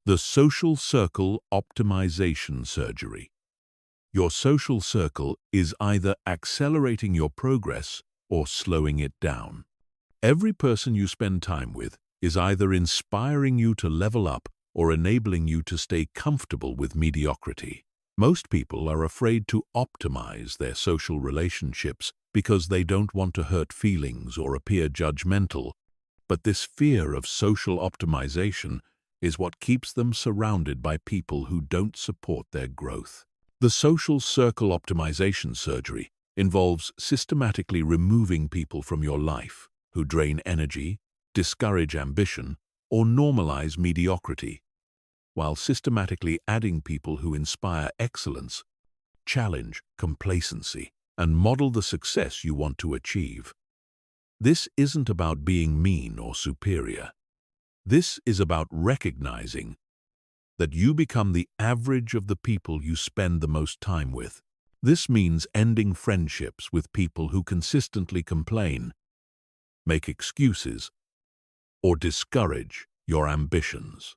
The Social Circle Optimization Surgery. Your social circle is either accelerating your progress or slowing it down. Every person you spend time with is either inspiring you to level up or enabling you to stay comfortable with mediocrity. Most people are afraid to optimize their social relationships because they don't want to hurt feelings or appear judgmental, but this fear of social optimization is what keeps them surrounded by people who don't support their growth. The social circle optimization surgery involves systematically removing people from your life who drain energy, discourage ambition, or normalize mediocrity, while systematically adding people who inspire excellence, challenge complacency, and model the success you want to achieve. This isn't about being mean or superior. This is about recognizing that you become the average of the people you spend the most time with. This means ending friendships with people who consistently complain, make excuses, or discourage your ambitions.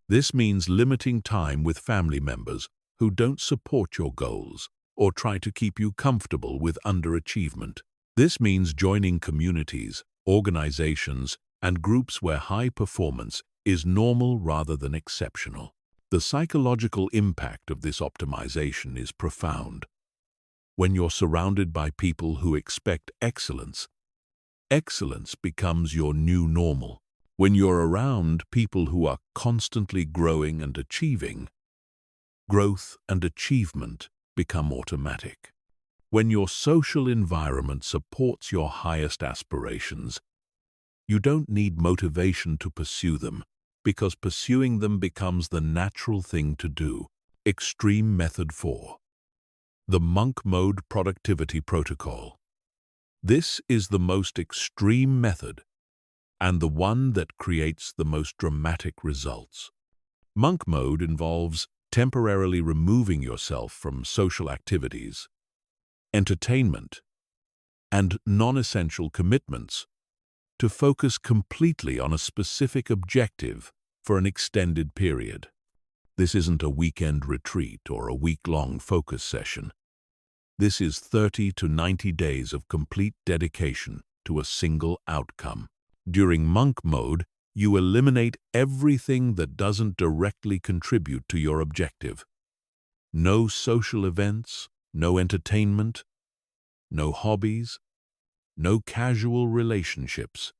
This means limiting time with family members who don't support your goals or try to keep you comfortable with underachievement. This means joining communities, organizations, and groups where high performance is normal rather than exceptional. The psychological impact of this optimization is profound. When you're surrounded by people who expect excellence, excellence becomes your new normal. When you're around people who are constantly growing and achieving, growth and achievement become automatic. When your social environment supports your highest aspirations, You don't need motivation to pursue them, because pursuing them becomes the natural thing to do. Extreme Method 4. The Monk Mode Productivity Protocol. This is the most extreme method, and the one that creates the most dramatic results. Monk mode involves temporarily removing yourself from social activities, entertainment, and non-essential commitments to focus completely on a specific objective for an extended period. This isn't a weekend retreat or a week-long focus session. This is 30 to 90 days of complete dedication to a single outcome. During monk mode, you eliminate everything that doesn't directly contribute to your objective. No social events, no entertainment, no hobbies, no casual relationships.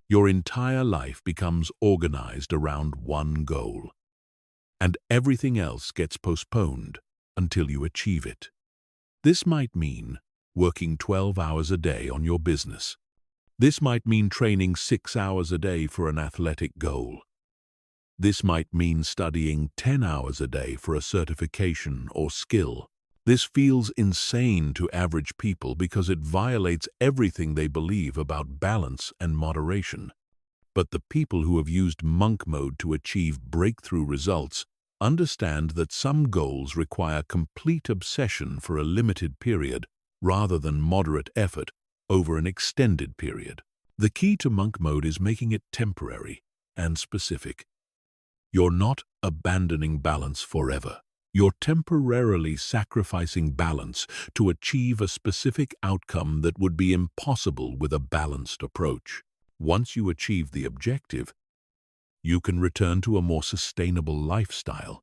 Your entire life becomes organized around one goal, and everything else gets postponed until you achieve it. This might mean working 12 hours a day on your business. This might mean training 6 hours a day for an athletic goal. This might mean studying 10 hours a day for a certification or skill. This feels insane to average people because it violates everything they believe about balance and moderation. But the people who have used monk mode to achieve breakthrough results understand that some goals require complete obsession for a limited period rather than moderate effort over an extended period. The key to monk mode is making it temporary and specific. You're not abandoning balance forever. You're temporarily sacrificing balance to achieve a specific outcome that would be impossible with a balanced approach. Once you achieve the objective, you can return to a more sustainable lifestyle,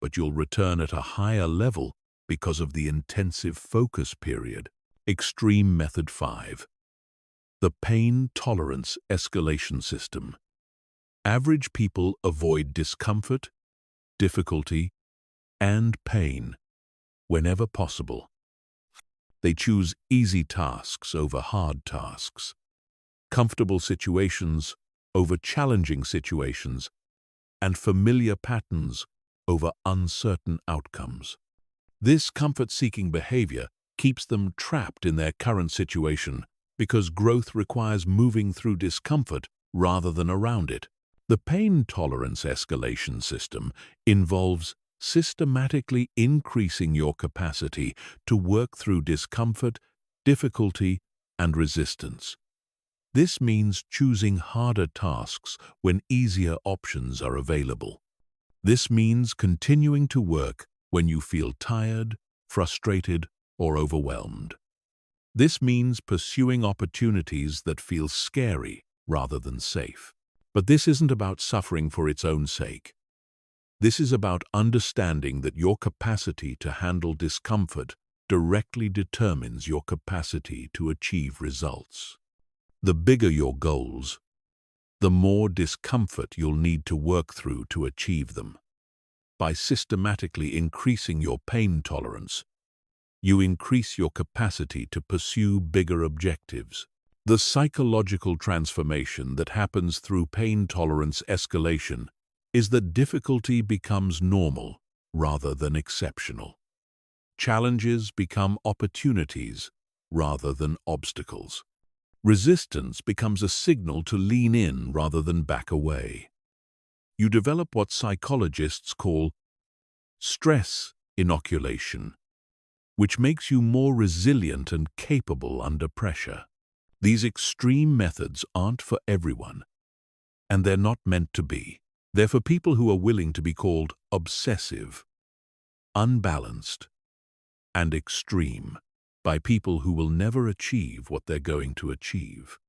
but you'll return at a higher level because of the intensive focus period. Extreme Method 5. The Pain Tolerance Escalation System. Average people avoid discomfort, difficulty, and pain whenever possible. They choose easy tasks over hard tasks, comfortable situations over challenging situations, and familiar patterns over uncertain outcomes. This comfort-seeking behavior keeps them trapped in their current situation because growth requires moving through discomfort rather than around it. The pain tolerance escalation system involves systematically increasing your capacity to work through discomfort, difficulty, and resistance. This means choosing harder tasks when easier options are available. This means continuing to work when you feel tired, frustrated, or overwhelmed. This means pursuing opportunities that feel scary rather than safe. But this isn't about suffering for its own sake. This is about understanding that your capacity to handle discomfort directly determines your capacity to achieve results. The bigger your goals, the more discomfort you'll need to work through to achieve them. By systematically increasing your pain tolerance, you increase your capacity to pursue bigger objectives. The psychological transformation that happens through pain tolerance escalation is that difficulty becomes normal rather than exceptional. Challenges become opportunities rather than obstacles. Resistance becomes a signal to lean in rather than back away. You develop what psychologists call stress inoculation, which makes you more resilient and capable under pressure. These extreme methods aren't for everyone, and they're not meant to be. They're for people who are willing to be called obsessive, unbalanced, and extreme by people who will never achieve what they're going to achieve.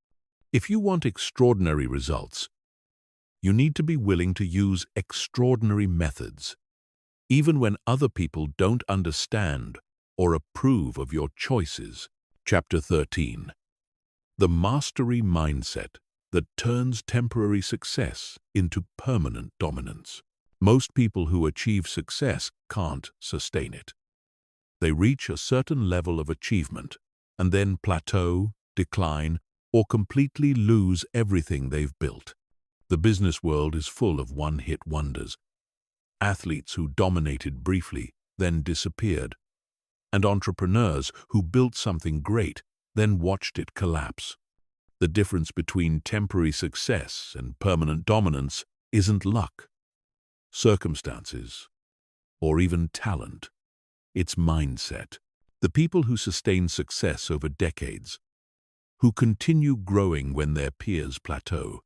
If you want extraordinary results, you need to be willing to use extraordinary methods, even when other people don't understand or approve of your choices. Chapter 13. The Mastery Mindset that turns temporary success into permanent dominance. Most people who achieve success can't sustain it. They reach a certain level of achievement and then plateau, decline, or completely lose everything they've built. The business world is full of one-hit wonders, athletes who dominated briefly, then disappeared, and entrepreneurs who built something great, then watched it collapse. The difference between temporary success and permanent dominance isn't luck, circumstances, or even talent. It's mindset. The people who sustain success over decades, who continue growing when their peers plateau,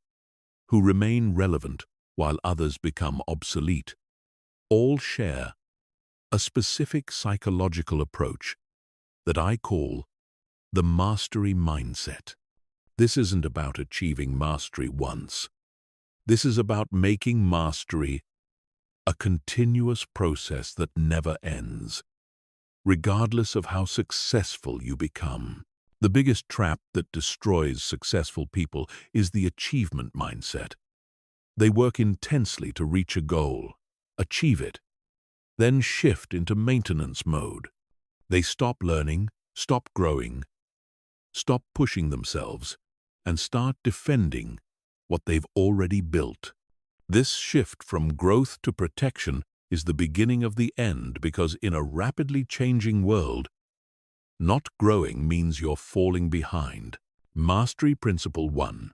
who remain relevant while others become obsolete, all share a specific psychological approach that I call the mastery mindset. This isn't about achieving mastery once. This is about making mastery a continuous process that never ends, regardless of how successful you become. The biggest trap that destroys successful people is the achievement mindset. They work intensely to reach a goal, achieve it, then shift into maintenance mode. They stop learning, stop growing, stop pushing themselves, and start defending what they've already built. This shift from growth to protection is the beginning of the end, because in a rapidly changing world, not growing means you're falling behind. Mastery Principle 1.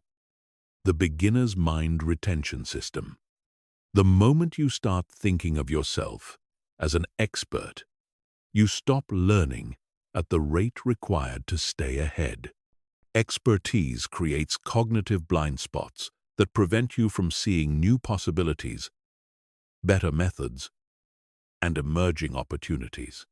The beginner's mind retention system. The moment you start thinking of yourself as an expert, you stop learning at the rate required to stay ahead. Expertise creates cognitive blind spots that prevent you from seeing new possibilities, better methods, and emerging opportunities.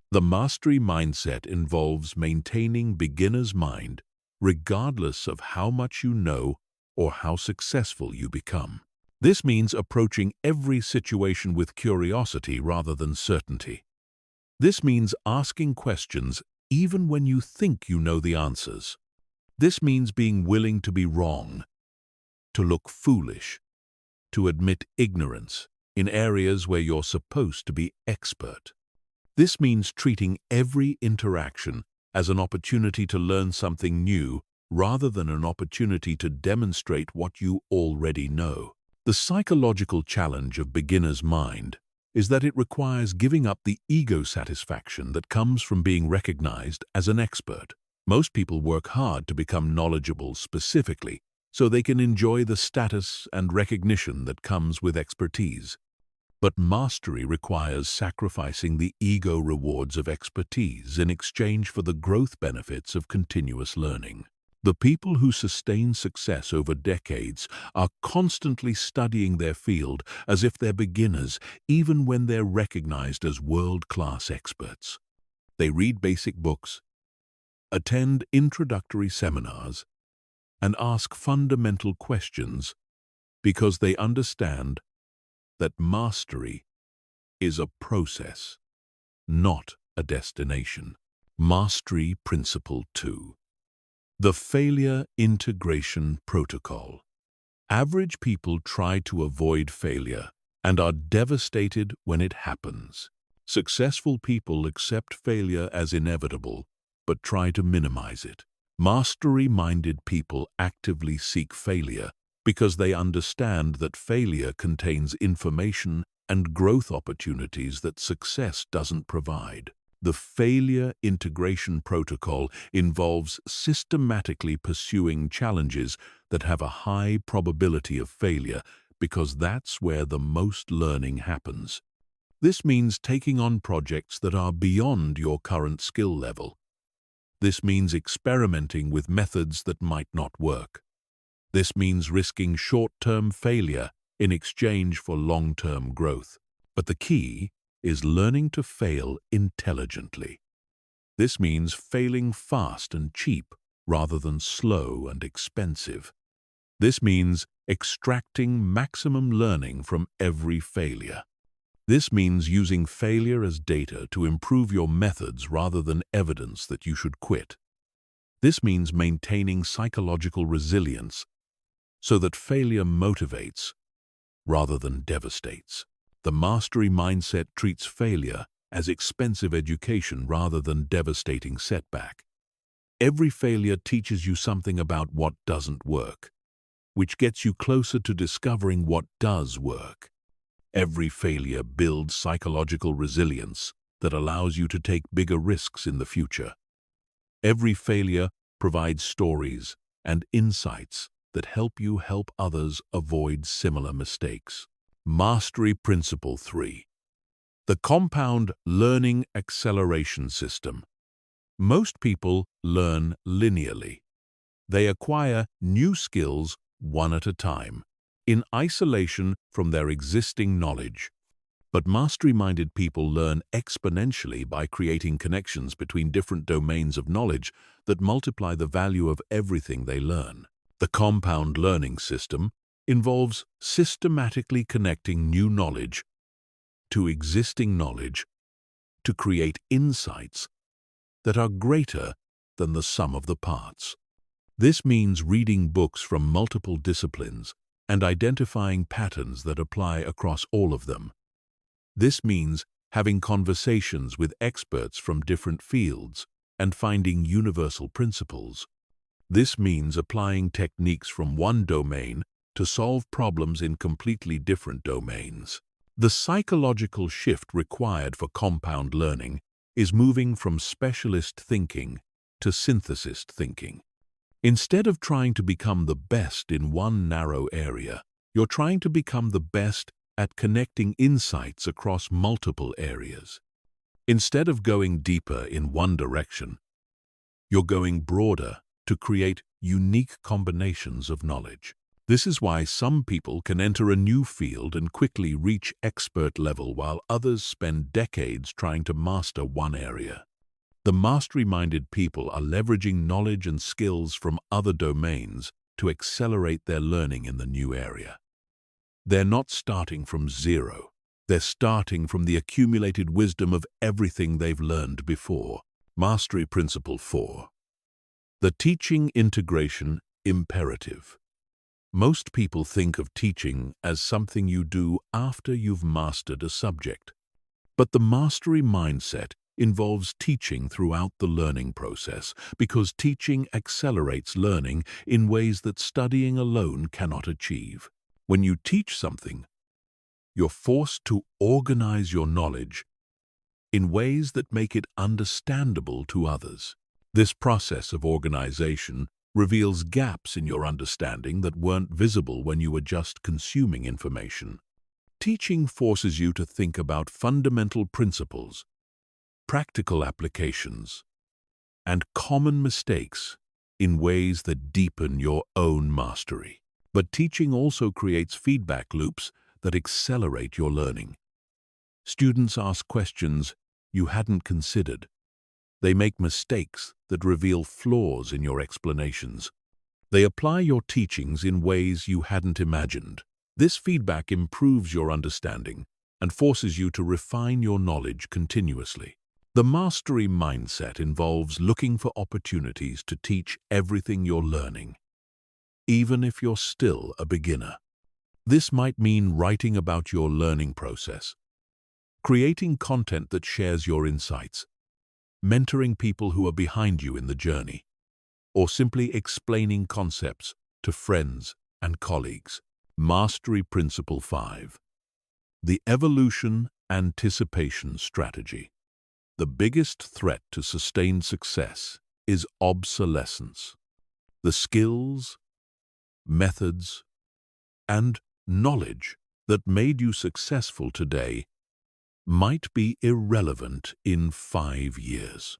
The mastery mindset involves maintaining beginner's mind regardless of how much you know or how successful you become. This means approaching every situation with curiosity rather than certainty. This means asking questions even when you think you know the answers. This means being willing to be wrong, to look foolish, to admit ignorance in areas where you're supposed to be expert. This means treating every interaction as an opportunity to learn something new rather than an opportunity to demonstrate what you already know. The psychological challenge of beginner's mind is that it requires giving up the ego satisfaction that comes from being recognized as an expert. Most people work hard to become knowledgeable specifically so they can enjoy the status and recognition that comes with expertise. But mastery requires sacrificing the ego rewards of expertise in exchange for the growth benefits of continuous learning. The people who sustain success over decades are constantly studying their field as if they're beginners, even when they're recognized as world-class experts. They read basic books, attend introductory seminars, and ask fundamental questions because they understand that mastery is a process, not a destination. Mastery Principle 2. The Failure Integration Protocol. Average people try to avoid failure and are devastated when it happens. Successful people accept failure as inevitable, but try to minimize it. Mastery-minded people actively seek failure because they understand that failure contains information and growth opportunities that success doesn't provide. The Failure Integration Protocol involves systematically pursuing challenges that have a high probability of failure because that's where the most learning happens. This means taking on projects that are beyond your current skill level. This means experimenting with methods that might not work. This means risking short-term failure in exchange for long-term growth. But the key is learning to fail intelligently. This means failing fast and cheap rather than slow and expensive. This means extracting maximum learning from every failure. This means using failure as data to improve your methods rather than evidence that you should quit. This means maintaining psychological resilience so that failure motivates rather than devastates. The mastery mindset treats failure as expensive education rather than devastating setback. Every failure teaches you something about what doesn't work, which gets you closer to discovering what does work. Every failure builds psychological resilience that allows you to take bigger risks in the future. Every failure provides stories and insights that help you help others avoid similar mistakes. Mastery Principle 3. The Compound Learning Acceleration System. Most people learn linearly. They acquire new skills one at a time, in isolation from their existing knowledge. But mastery-minded people learn exponentially by creating connections between different domains of knowledge that multiply the value of everything they learn. The compound learning system involves systematically connecting new knowledge to existing knowledge to create insights that are greater than the sum of the parts. This means reading books from multiple disciplines and identifying patterns that apply across all of them. This means having conversations with experts from different fields and finding universal principles. This means applying techniques from one domain to solve problems in completely different domains. The psychological shift required for compound learning is moving from specialist thinking to synthesis thinking. Instead of trying to become the best in one narrow area, you're trying to become the best at connecting insights across multiple areas. Instead of going deeper in one direction, you're going broader to create unique combinations of knowledge. This is why some people can enter a new field and quickly reach expert level while others spend decades trying to master one area. The mastery-minded people are leveraging knowledge and skills from other domains to accelerate their learning in the new area. They're not starting from zero. They're starting from the accumulated wisdom of everything they've learned before. Mastery Principle 4. The Teaching Integration Imperative. Most people think of teaching as something you do after you've mastered a subject. But the mastery mindset involves teaching throughout the learning process because teaching accelerates learning in ways that studying alone cannot achieve. When you teach something, you're forced to organize your knowledge in ways that make it understandable to others. This process of organization reveals gaps in your understanding that weren't visible when you were just consuming information. Teaching forces you to think about fundamental principles, practical applications, and common mistakes in ways that deepen your own mastery. But teaching also creates feedback loops that accelerate your learning. Students ask questions you hadn't considered. They make mistakes that reveal flaws in your explanations. They apply your teachings in ways you hadn't imagined. This feedback improves your understanding and forces you to refine your knowledge continuously. The mastery mindset involves looking for opportunities to teach everything you're learning, even if you're still a beginner. This might mean writing about your learning process, creating content that shares your insights, mentoring people who are behind you in the journey, or simply explaining concepts to friends and colleagues. Mastery Principle 5. The Evolution Anticipation Strategy. The biggest threat to sustained success is obsolescence. The skills, methods, and knowledge that made you successful today might be irrelevant in 5 years.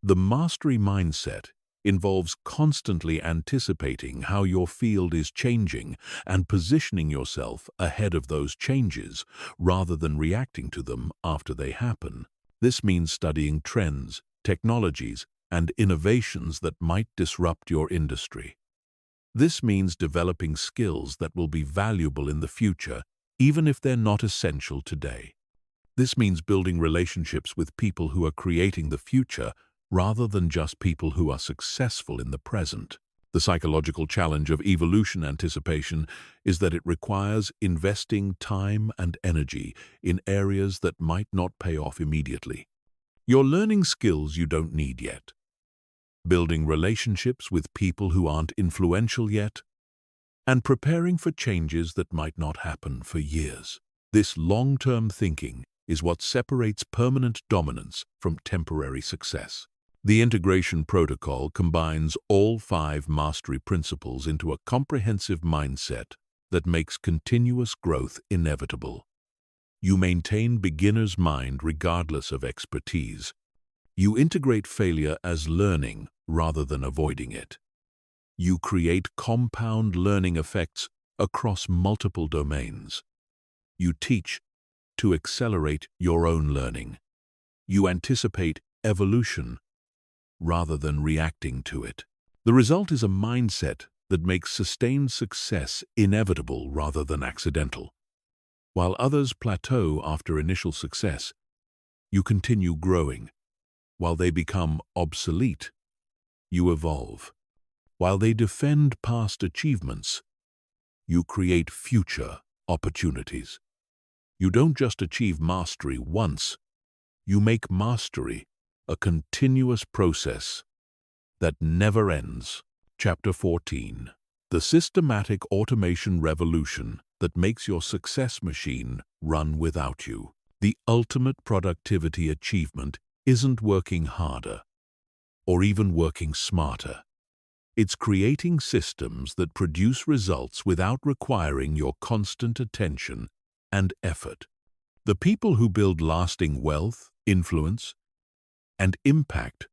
The mastery mindset involves constantly anticipating how your field is changing and positioning yourself ahead of those changes rather than reacting to them after they happen. This means studying trends, technologies, and innovations that might disrupt your industry. This means developing skills that will be valuable in the future, even if they're not essential today. This means building relationships with people who are creating the future rather than just people who are successful in the present. The psychological challenge of evolution anticipation is that it requires investing time and energy in areas that might not pay off immediately. You're learning skills you don't need yet. building relationships with people who aren't influential yet, and preparing for changes that might not happen for years. This long-term thinking is what separates permanent dominance from temporary success. The integration protocol combines all 5 mastery principles into a comprehensive mindset that makes continuous growth inevitable. You maintain beginner's mind regardless of expertise. You integrate failure as learning rather than avoiding it. You create compound learning effects across multiple domains. You teach to accelerate your own learning. You anticipate evolution rather than reacting to it. The result is a mindset that makes sustained success inevitable rather than accidental. While others plateau after initial success, you continue growing. While they become obsolete, you evolve. While they defend past achievements, you create future opportunities. You don't just achieve mastery once, you make mastery a continuous process that never ends. Chapter 14. The systematic automation revolution that makes your success machine run without you. The ultimate productivity achievement isn't working harder or even working smarter. It's creating systems that produce results without requiring your constant attention and effort. The people who build lasting wealth, influence, and impact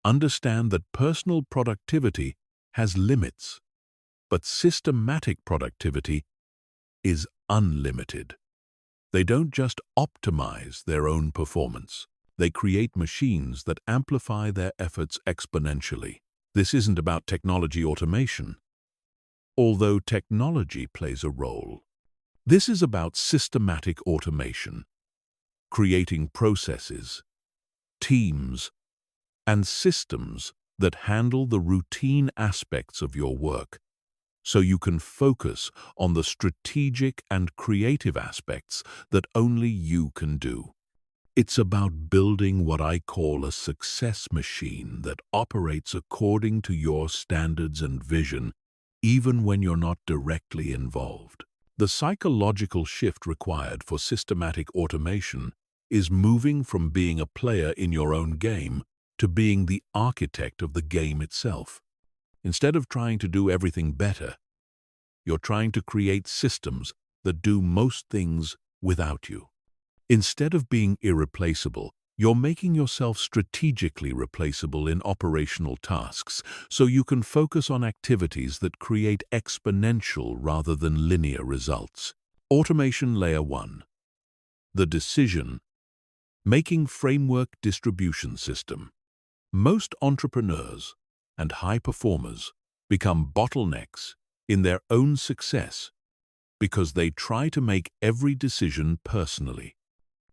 understand that personal productivity has limits, but systematic productivity is unlimited. They don't just optimize their own performance. They create machines that amplify their efforts exponentially. This isn't about technology automation, although technology plays a role. This is about systematic automation, creating processes, teams, and systems that handle the routine aspects of your work, so you can focus on the strategic and creative aspects that only you can do. It's about building what I call a success machine that operates according to your standards and vision, even when you're not directly involved. The psychological shift required for systematic automation is moving from being a player in your own game to being the architect of the game itself. Instead of trying to do everything better, you're trying to create systems that do most things without you. Instead of being irreplaceable, you're making yourself strategically replaceable in operational tasks, so you can focus on activities that create exponential rather than linear results. Automation Layer 1. The Decision-Making Framework Distribution System. Most entrepreneurs and high performers become bottlenecks in their own success because they try to make every decision personally.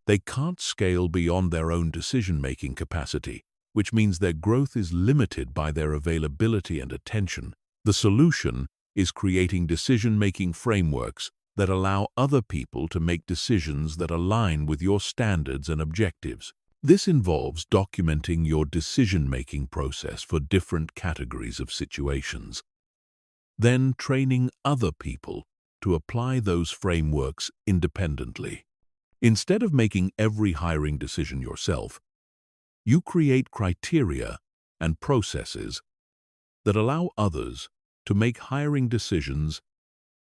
They can't scale beyond their own decision-making capacity, which means their growth is limited by their availability and attention. The solution is creating decision-making frameworks that allow other people to make decisions that align with your standards and objectives. This involves documenting your decision-making process for different categories of situations, then training other people to apply those frameworks independently. Instead of making every hiring decision yourself, you create criteria and processes that allow others to make hiring decisions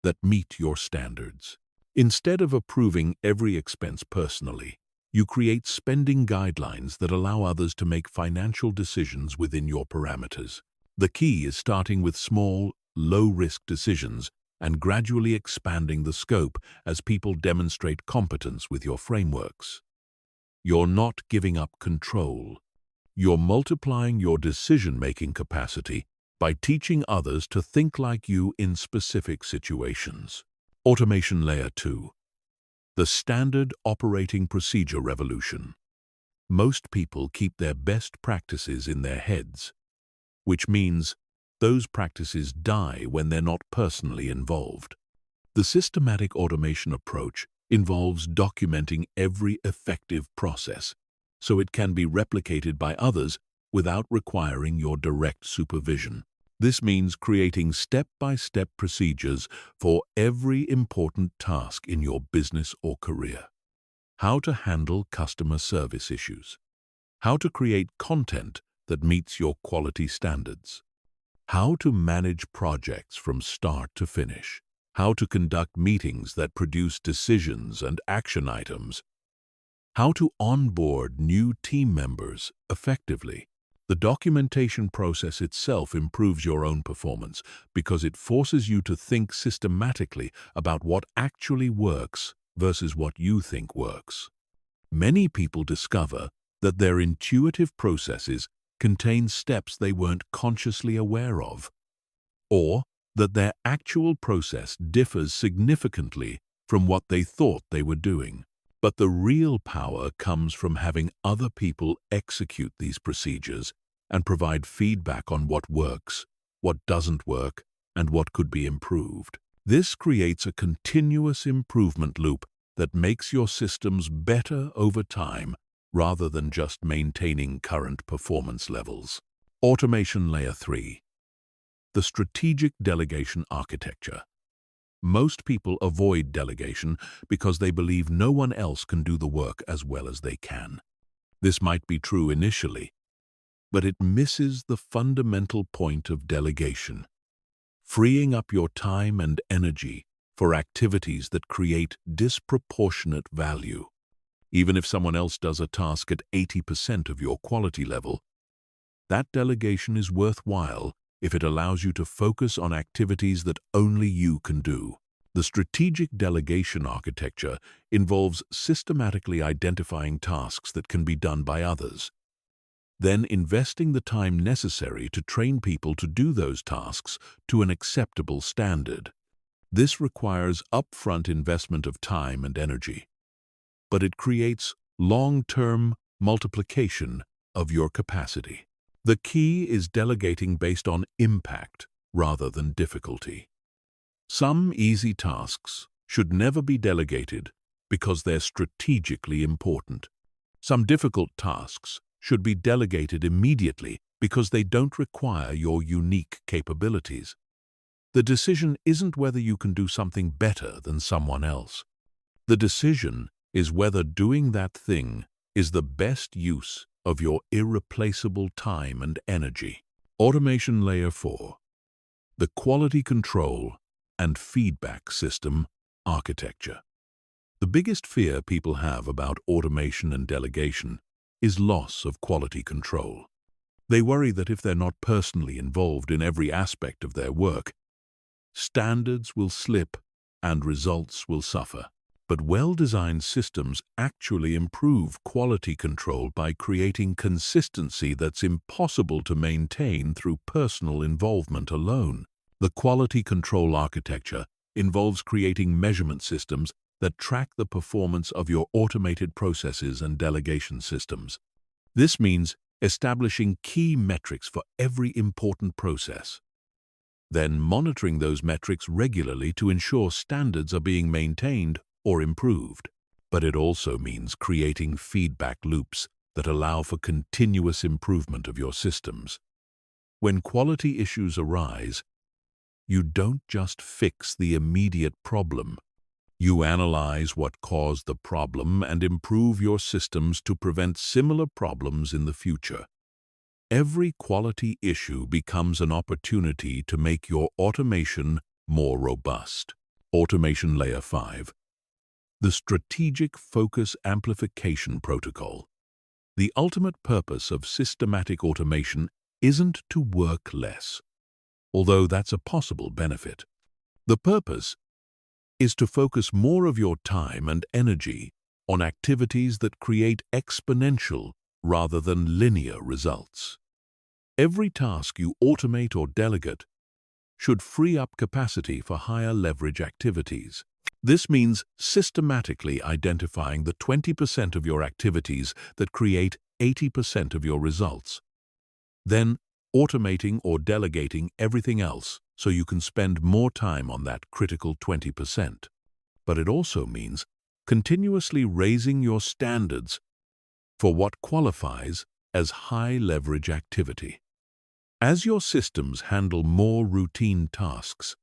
that meet your standards. Instead of approving every expense personally, you create spending guidelines that allow others to make financial decisions within your parameters. The key is starting with small, low-risk decisions and gradually expanding the scope as people demonstrate competence with your frameworks. You're not giving up control. You're multiplying your decision-making capacity by teaching others to think like you in specific situations. Automation Layer 2. The Standard Operating Procedure Revolution. Most people keep their best practices in their heads, which means those practices die when they're not personally involved. The systematic automation approach involves documenting every effective process so it can be replicated by others without requiring your direct supervision. This means creating step-by-step procedures for every important task in your business or career. How to handle customer service issues. How to create content that meets your quality standards. How to manage projects from start to finish. How to conduct meetings that produce decisions and action items. How to onboard new team members effectively. The documentation process itself improves your own performance because it forces you to think systematically about what actually works versus what you think works. Many people discover that their intuitive processes contain steps they weren't consciously aware of, or that their actual process differs significantly from what they thought they were doing. But the real power comes from having other people execute these procedures and provide feedback on what works, what doesn't work, and what could be improved. This creates a continuous improvement loop that makes your systems better over time rather than just maintaining current performance levels. Automation Layer 3. The strategic delegation architecture. Most people avoid delegation because they believe no one else can do the work as well as they can. This might be true initially, but it misses the fundamental point of delegation: freeing up your time and energy for activities that create disproportionate value. Even if someone else does a task at 80% of your quality level, that delegation is worthwhile if it allows you to focus on activities that only you can do. The strategic delegation architecture involves systematically identifying tasks that can be done by others, then investing the time necessary to train people to do those tasks to an acceptable standard. This requires upfront investment of time and energy, but it creates long-term multiplication of your capacity. The key is delegating based on impact rather than difficulty. Some easy tasks should never be delegated because they're strategically important. Some difficult tasks should be delegated immediately because they don't require your unique capabilities. The decision isn't whether you can do something better than someone else. The decision is whether doing that thing is the best use of your irreplaceable time and energy. Automation Layer 4. The quality control and feedback system architecture. The biggest fear people have about automation and delegation is loss of quality control. They worry that if they're not personally involved in every aspect of their work, standards will slip and results will suffer. But well-designed systems actually improve quality control by creating consistency that's impossible to maintain through personal involvement alone. The quality control architecture involves creating measurement systems that track the performance of your automated processes and delegation systems. This means establishing key metrics for every important process, then monitoring those metrics regularly to ensure standards are being maintained or improved. But it also means creating feedback loops that allow for continuous improvement of your systems. When quality issues arise, you don't just fix the immediate problem. You analyze what caused the problem and improve your systems to prevent similar problems in the future. Every quality issue becomes an opportunity to make your automation more robust. Automation Layer 5. The Strategic Focus Amplification Protocol. The ultimate purpose of systematic automation isn't to work less, although that's a possible benefit. The purpose is to focus more of your time and energy on activities that create exponential rather than linear results. Every task you automate or delegate should free up capacity for higher leverage activities. This means systematically identifying the 20% of your activities that create 80% of your results, then automating or delegating everything else so you can spend more time on that critical 20%. But it also means continuously raising your standards for what qualifies as high-leverage activity. As your systems handle more routine tasks,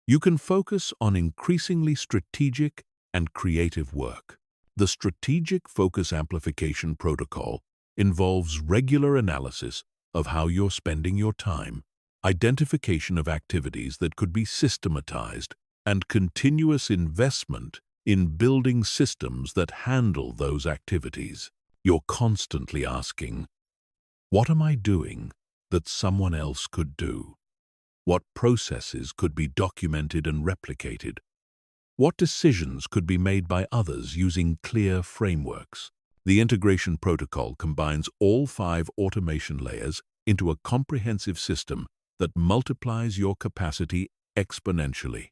you can focus on increasingly strategic and creative work. The Strategic Focus Amplification Protocol involves regular analysis of how you're spending your time, identification of activities that could be systematized, and continuous investment in building systems that handle those activities. You're constantly asking, what am I doing that someone else could do? What processes could be documented and replicated? What decisions could be made by others using clear frameworks? The integration protocol combines all 5 automation layers into a comprehensive system that multiplies your capacity exponentially.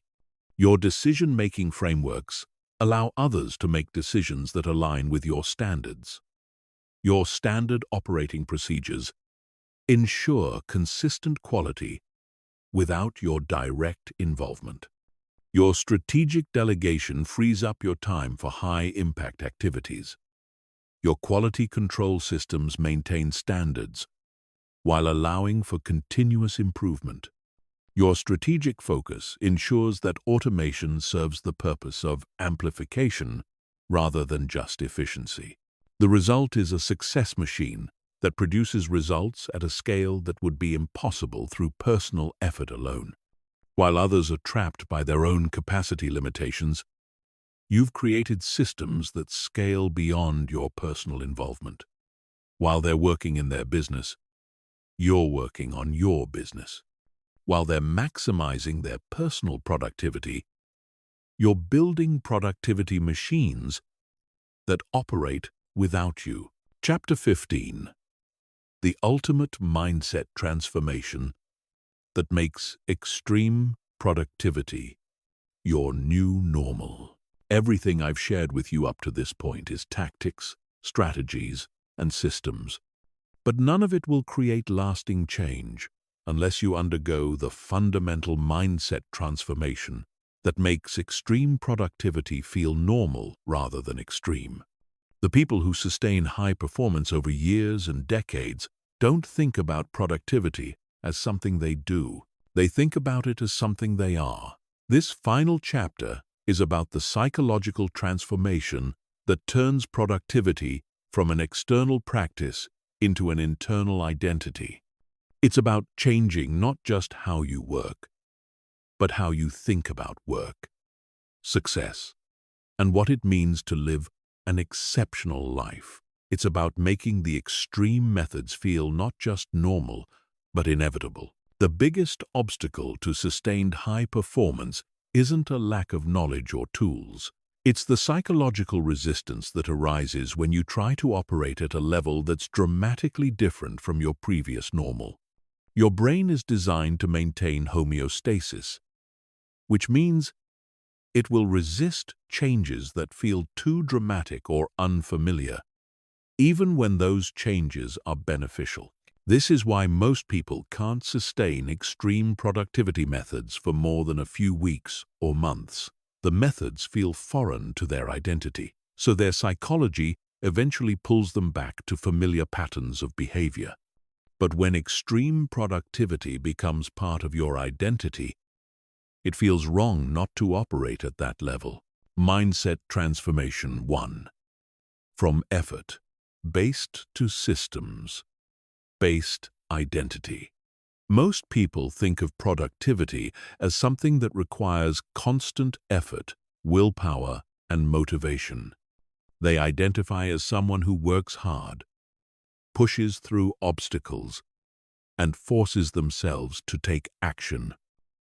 Your decision-making frameworks allow others to make decisions that align with your standards. Your standard operating procedures ensure consistent quality without your direct involvement. Your strategic delegation frees up your time for high-impact activities. Your quality control systems maintain standards while allowing for continuous improvement. Your strategic focus ensures that automation serves the purpose of amplification rather than just efficiency. The result is a success machine that produces results at a scale that would be impossible through personal effort alone. While others are trapped by their own capacity limitations, you've created systems that scale beyond your personal involvement. While they're working in their business, you're working on your business. While they're maximizing their personal productivity, you're building productivity machines that operate without you. Chapter 15. The ultimate mindset transformation that makes extreme productivity your new normal. Everything I've shared with you up to this point is tactics, strategies, and systems. But none of it will create lasting change unless you undergo the fundamental mindset transformation that makes extreme productivity feel normal rather than extreme. The people who sustain high performance over years and decades don't think about productivity as something they do. They think about it as something they are. This final chapter is about the psychological transformation that turns productivity from an external practice into an internal identity. It's about changing not just how you work, but how you think about work, success, and what it means to live an exceptional life. It's about making the extreme methods feel not just normal, but inevitable. The biggest obstacle to sustained high performance isn't a lack of knowledge or tools. It's the psychological resistance that arises when you try to operate at a level that's dramatically different from your previous normal. Your brain is designed to maintain homeostasis, which means it will resist changes that feel too dramatic or unfamiliar, even when those changes are beneficial. This is why most people can't sustain extreme productivity methods for more than a few weeks or months. The methods feel foreign to their identity, so their psychology eventually pulls them back to familiar patterns of behavior. But when extreme productivity becomes part of your identity, it feels wrong not to operate at that level. Mindset Transformation 1. From effort-based to systems-based identity. Most people think of productivity as something that requires constant effort, willpower, and motivation. They identify as someone who works hard, pushes through obstacles, and forces themselves to take action.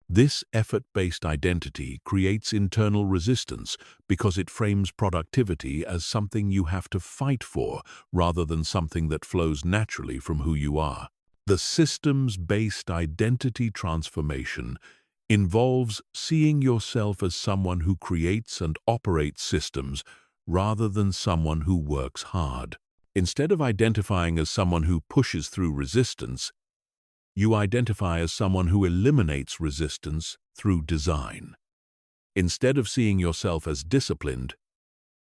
This effort-based identity creates internal resistance because it frames productivity as something you have to fight for rather than something that flows naturally from who you are. The systems-based identity transformation involves seeing yourself as someone who creates and operates systems rather than someone who works hard. Instead of identifying as someone who pushes through resistance, you identify as someone who eliminates resistance through design. Instead of seeing yourself as disciplined,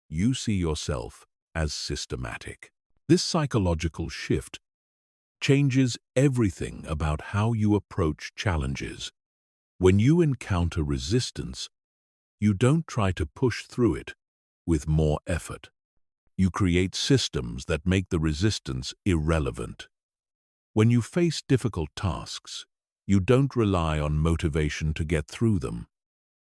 you see yourself as systematic. This psychological shift changes everything about how you approach challenges. When you encounter resistance, you don't try to push through it with more effort. You create systems that make the resistance irrelevant. When you face difficult tasks, you don't rely on motivation to get through them.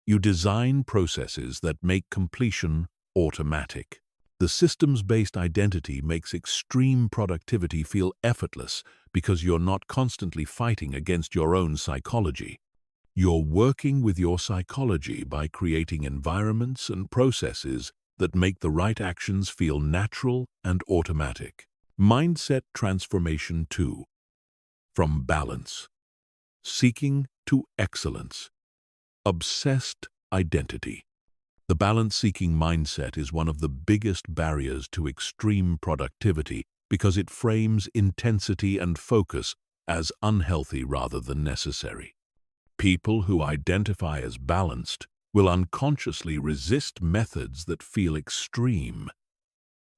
You design processes that make completion automatic. The systems-based identity makes extreme productivity feel effortless because you're not constantly fighting against your own psychology. You're working with your psychology by creating environments and processes that make the right actions feel natural and automatic. Mindset transformation 2. From balance, seeking to excellence. Obsessed identity. The balance-seeking mindset is one of the biggest barriers to extreme productivity because it frames intensity and focus as unhealthy rather than necessary. People who identify as balanced will unconsciously resist methods that feel extreme,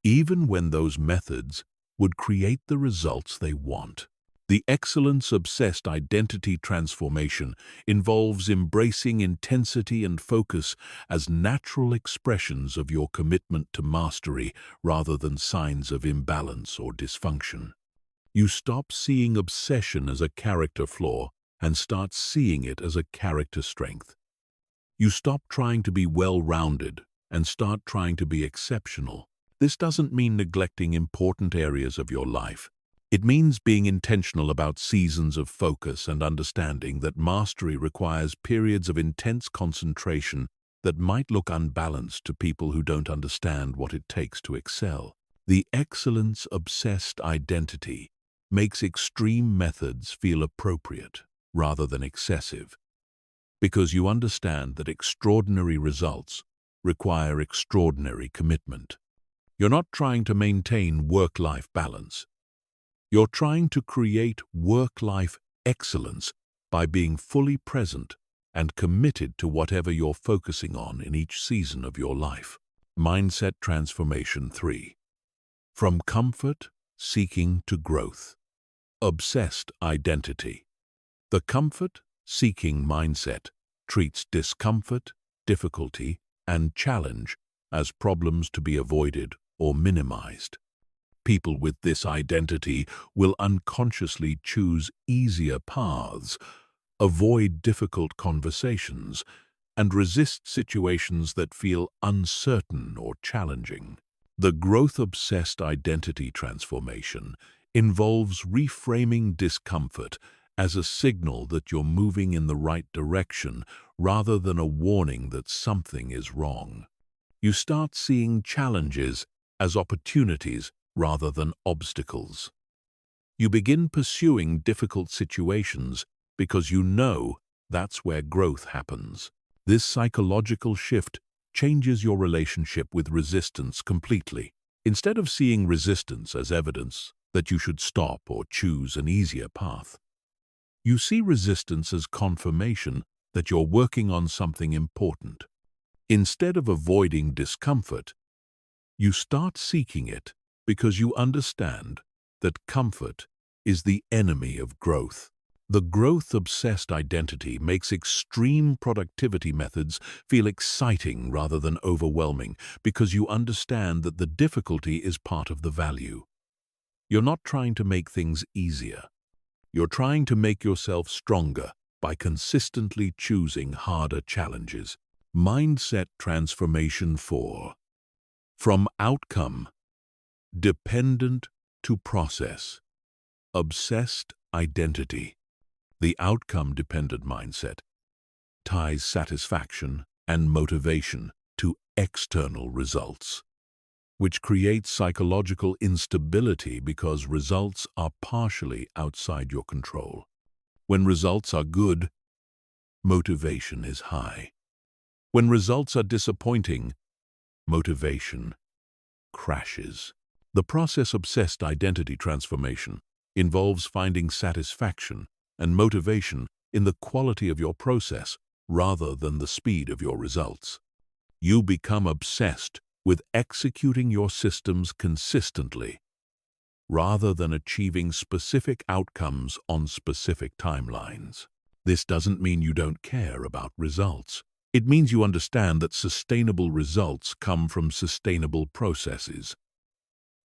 even when those methods would create the results they want. The excellence-obsessed identity transformation involves embracing intensity and focus as natural expressions of your commitment to mastery rather than signs of imbalance or dysfunction. You stop seeing obsession as a character flaw and start seeing it as a character strength. You stop trying to be well-rounded and start trying to be exceptional. This doesn't mean neglecting important areas of your life. It means being intentional about seasons of focus and understanding that mastery requires periods of intense concentration that might look unbalanced to people who don't understand what it takes to excel. The excellence-obsessed identity makes extreme methods feel appropriate rather than excessive, because you understand that extraordinary results require extraordinary commitment. You're not trying to maintain work-life balance. You're trying to create work-life excellence by being fully present and committed to whatever you're focusing on in each season of your life. Mindset transformation 3. From comfort, seeking to growth. Obsessed identity. The comfort-seeking mindset treats discomfort, difficulty, and challenge as problems to be avoided or minimized. People with this identity will unconsciously choose easier paths, avoid difficult conversations, and resist situations that feel uncertain or challenging. The growth-obsessed identity transformation involves reframing discomfort as a signal that you're moving in the right direction rather than a warning that something is wrong. You start seeing challenges as opportunities rather than obstacles. You begin pursuing difficult situations because you know that's where growth happens. This psychological shift changes your relationship with resistance completely. Instead of seeing resistance as evidence that you should stop or choose an easier path, you see resistance as confirmation that you're working on something important. Instead of avoiding discomfort, you start seeking it because you understand that comfort is the enemy of growth. The growth-obsessed identity makes extreme productivity methods feel exciting rather than overwhelming because you understand that the difficulty is part of the value. You're not trying to make things easier. You're trying to make yourself stronger by consistently choosing harder challenges. Mindset transformation 4. From outcome dependent to process. Obsessed identity. The outcome-dependent mindset ties satisfaction and motivation to external results, which creates psychological instability because results are partially outside your control. When results are good, motivation is high. When results are disappointing, motivation crashes. The process-obsessed identity transformation involves finding satisfaction and motivation in the quality of your process rather than the speed of your results. You become obsessed with executing your systems consistently, rather than achieving specific outcomes on specific timelines. This doesn't mean you don't care about results. It means you understand that sustainable results come from sustainable processes,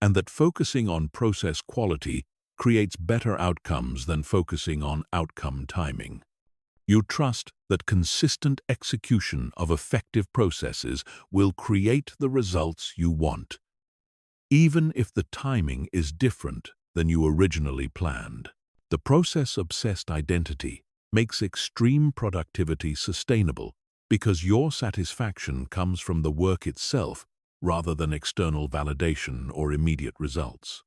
and that focusing on process quality creates better outcomes than focusing on outcome timing. You trust that consistent execution of effective processes will create the results you want, even if the timing is different than you originally planned. The process-obsessed identity makes extreme productivity sustainable because your satisfaction comes from the work itself rather than external validation or immediate results.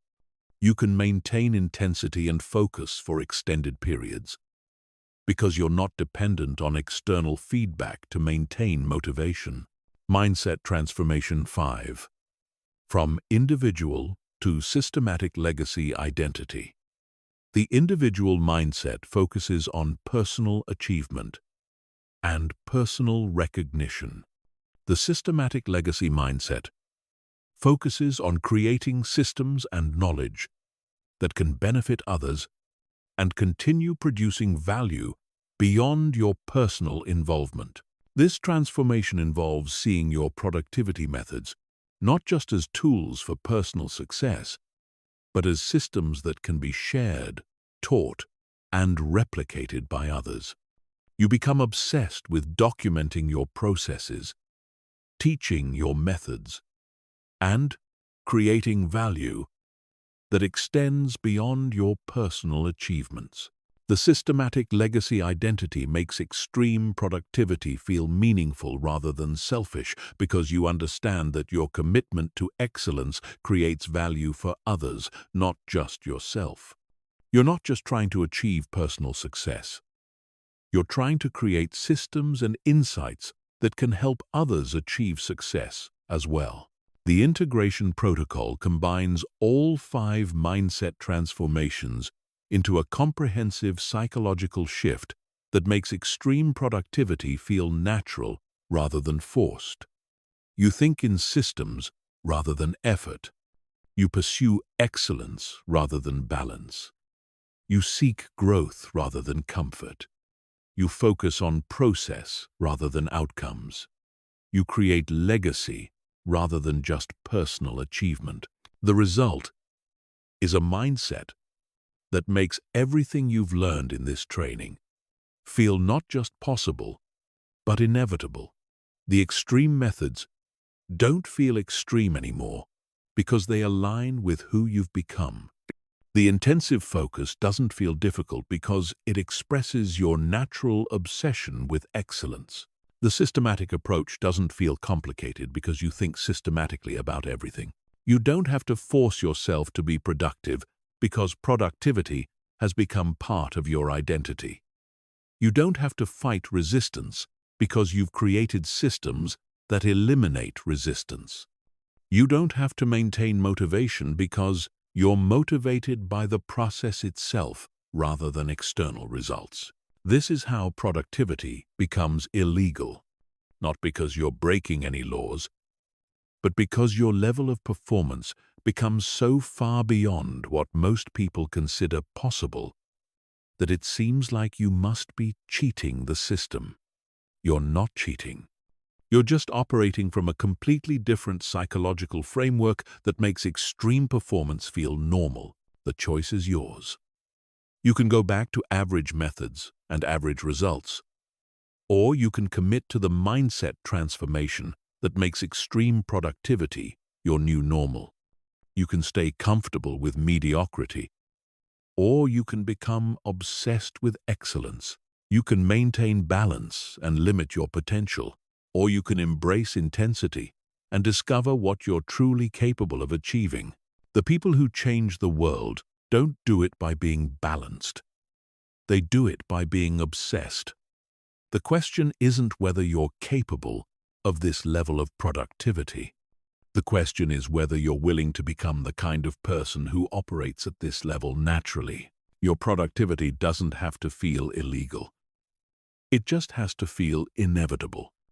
You can maintain intensity and focus for extended periods because you're not dependent on external feedback to maintain motivation. Mindset Transformation 5. From individual to systematic legacy identity. The individual mindset focuses on personal achievement and personal recognition. The systematic legacy mindset focuses on creating systems and knowledge that can benefit others and continue producing value beyond your personal involvement. This transformation involves seeing your productivity methods not just as tools for personal success, but as systems that can be shared, taught, and replicated by others. You become obsessed with documenting your processes, teaching your methods, and creating value that extends beyond your personal achievements. The systematic legacy identity makes extreme productivity feel meaningful rather than selfish because you understand that your commitment to excellence creates value for others, not just yourself. You're not just trying to achieve personal success. You're trying to create systems and insights that can help others achieve success as well. The integration protocol combines all 5 mindset transformations into a comprehensive psychological shift that makes extreme productivity feel natural rather than forced. You think in systems rather than effort. You pursue excellence rather than balance. You seek growth rather than comfort. You focus on process rather than outcomes. You create legacy rather than just personal achievement. The result is a mindset that makes everything you've learned in this training feel not just possible, but inevitable. The extreme methods don't feel extreme anymore because they align with who you've become. The intensive focus doesn't feel difficult because it expresses your natural obsession with excellence. The systematic approach doesn't feel complicated because you think systematically about everything. You don't have to force yourself to be productive because productivity has become part of your identity. You don't have to fight resistance because you've created systems that eliminate resistance. You don't have to maintain motivation because you're motivated by the process itself rather than external results. This is how productivity becomes illegal, not because you're breaking any laws, but because your level of performance becomes so far beyond what most people consider possible that it seems like you must be cheating the system. You're not cheating. You're just operating from a completely different psychological framework that makes extreme performance feel normal. The choice is yours. You can go back to average methods and average results, or you can commit to the mindset transformation that makes extreme productivity your new normal. You can stay comfortable with mediocrity, or you can become obsessed with excellence. You can maintain balance and limit your potential, or you can embrace intensity and discover what you're truly capable of achieving. The people who change the world don't do it by being balanced. They do it by being obsessed. The question isn't whether you're capable of this level of productivity. The question is whether you're willing to become the kind of person who operates at this level naturally. Your productivity doesn't have to feel illegal. It just has to feel inevitable.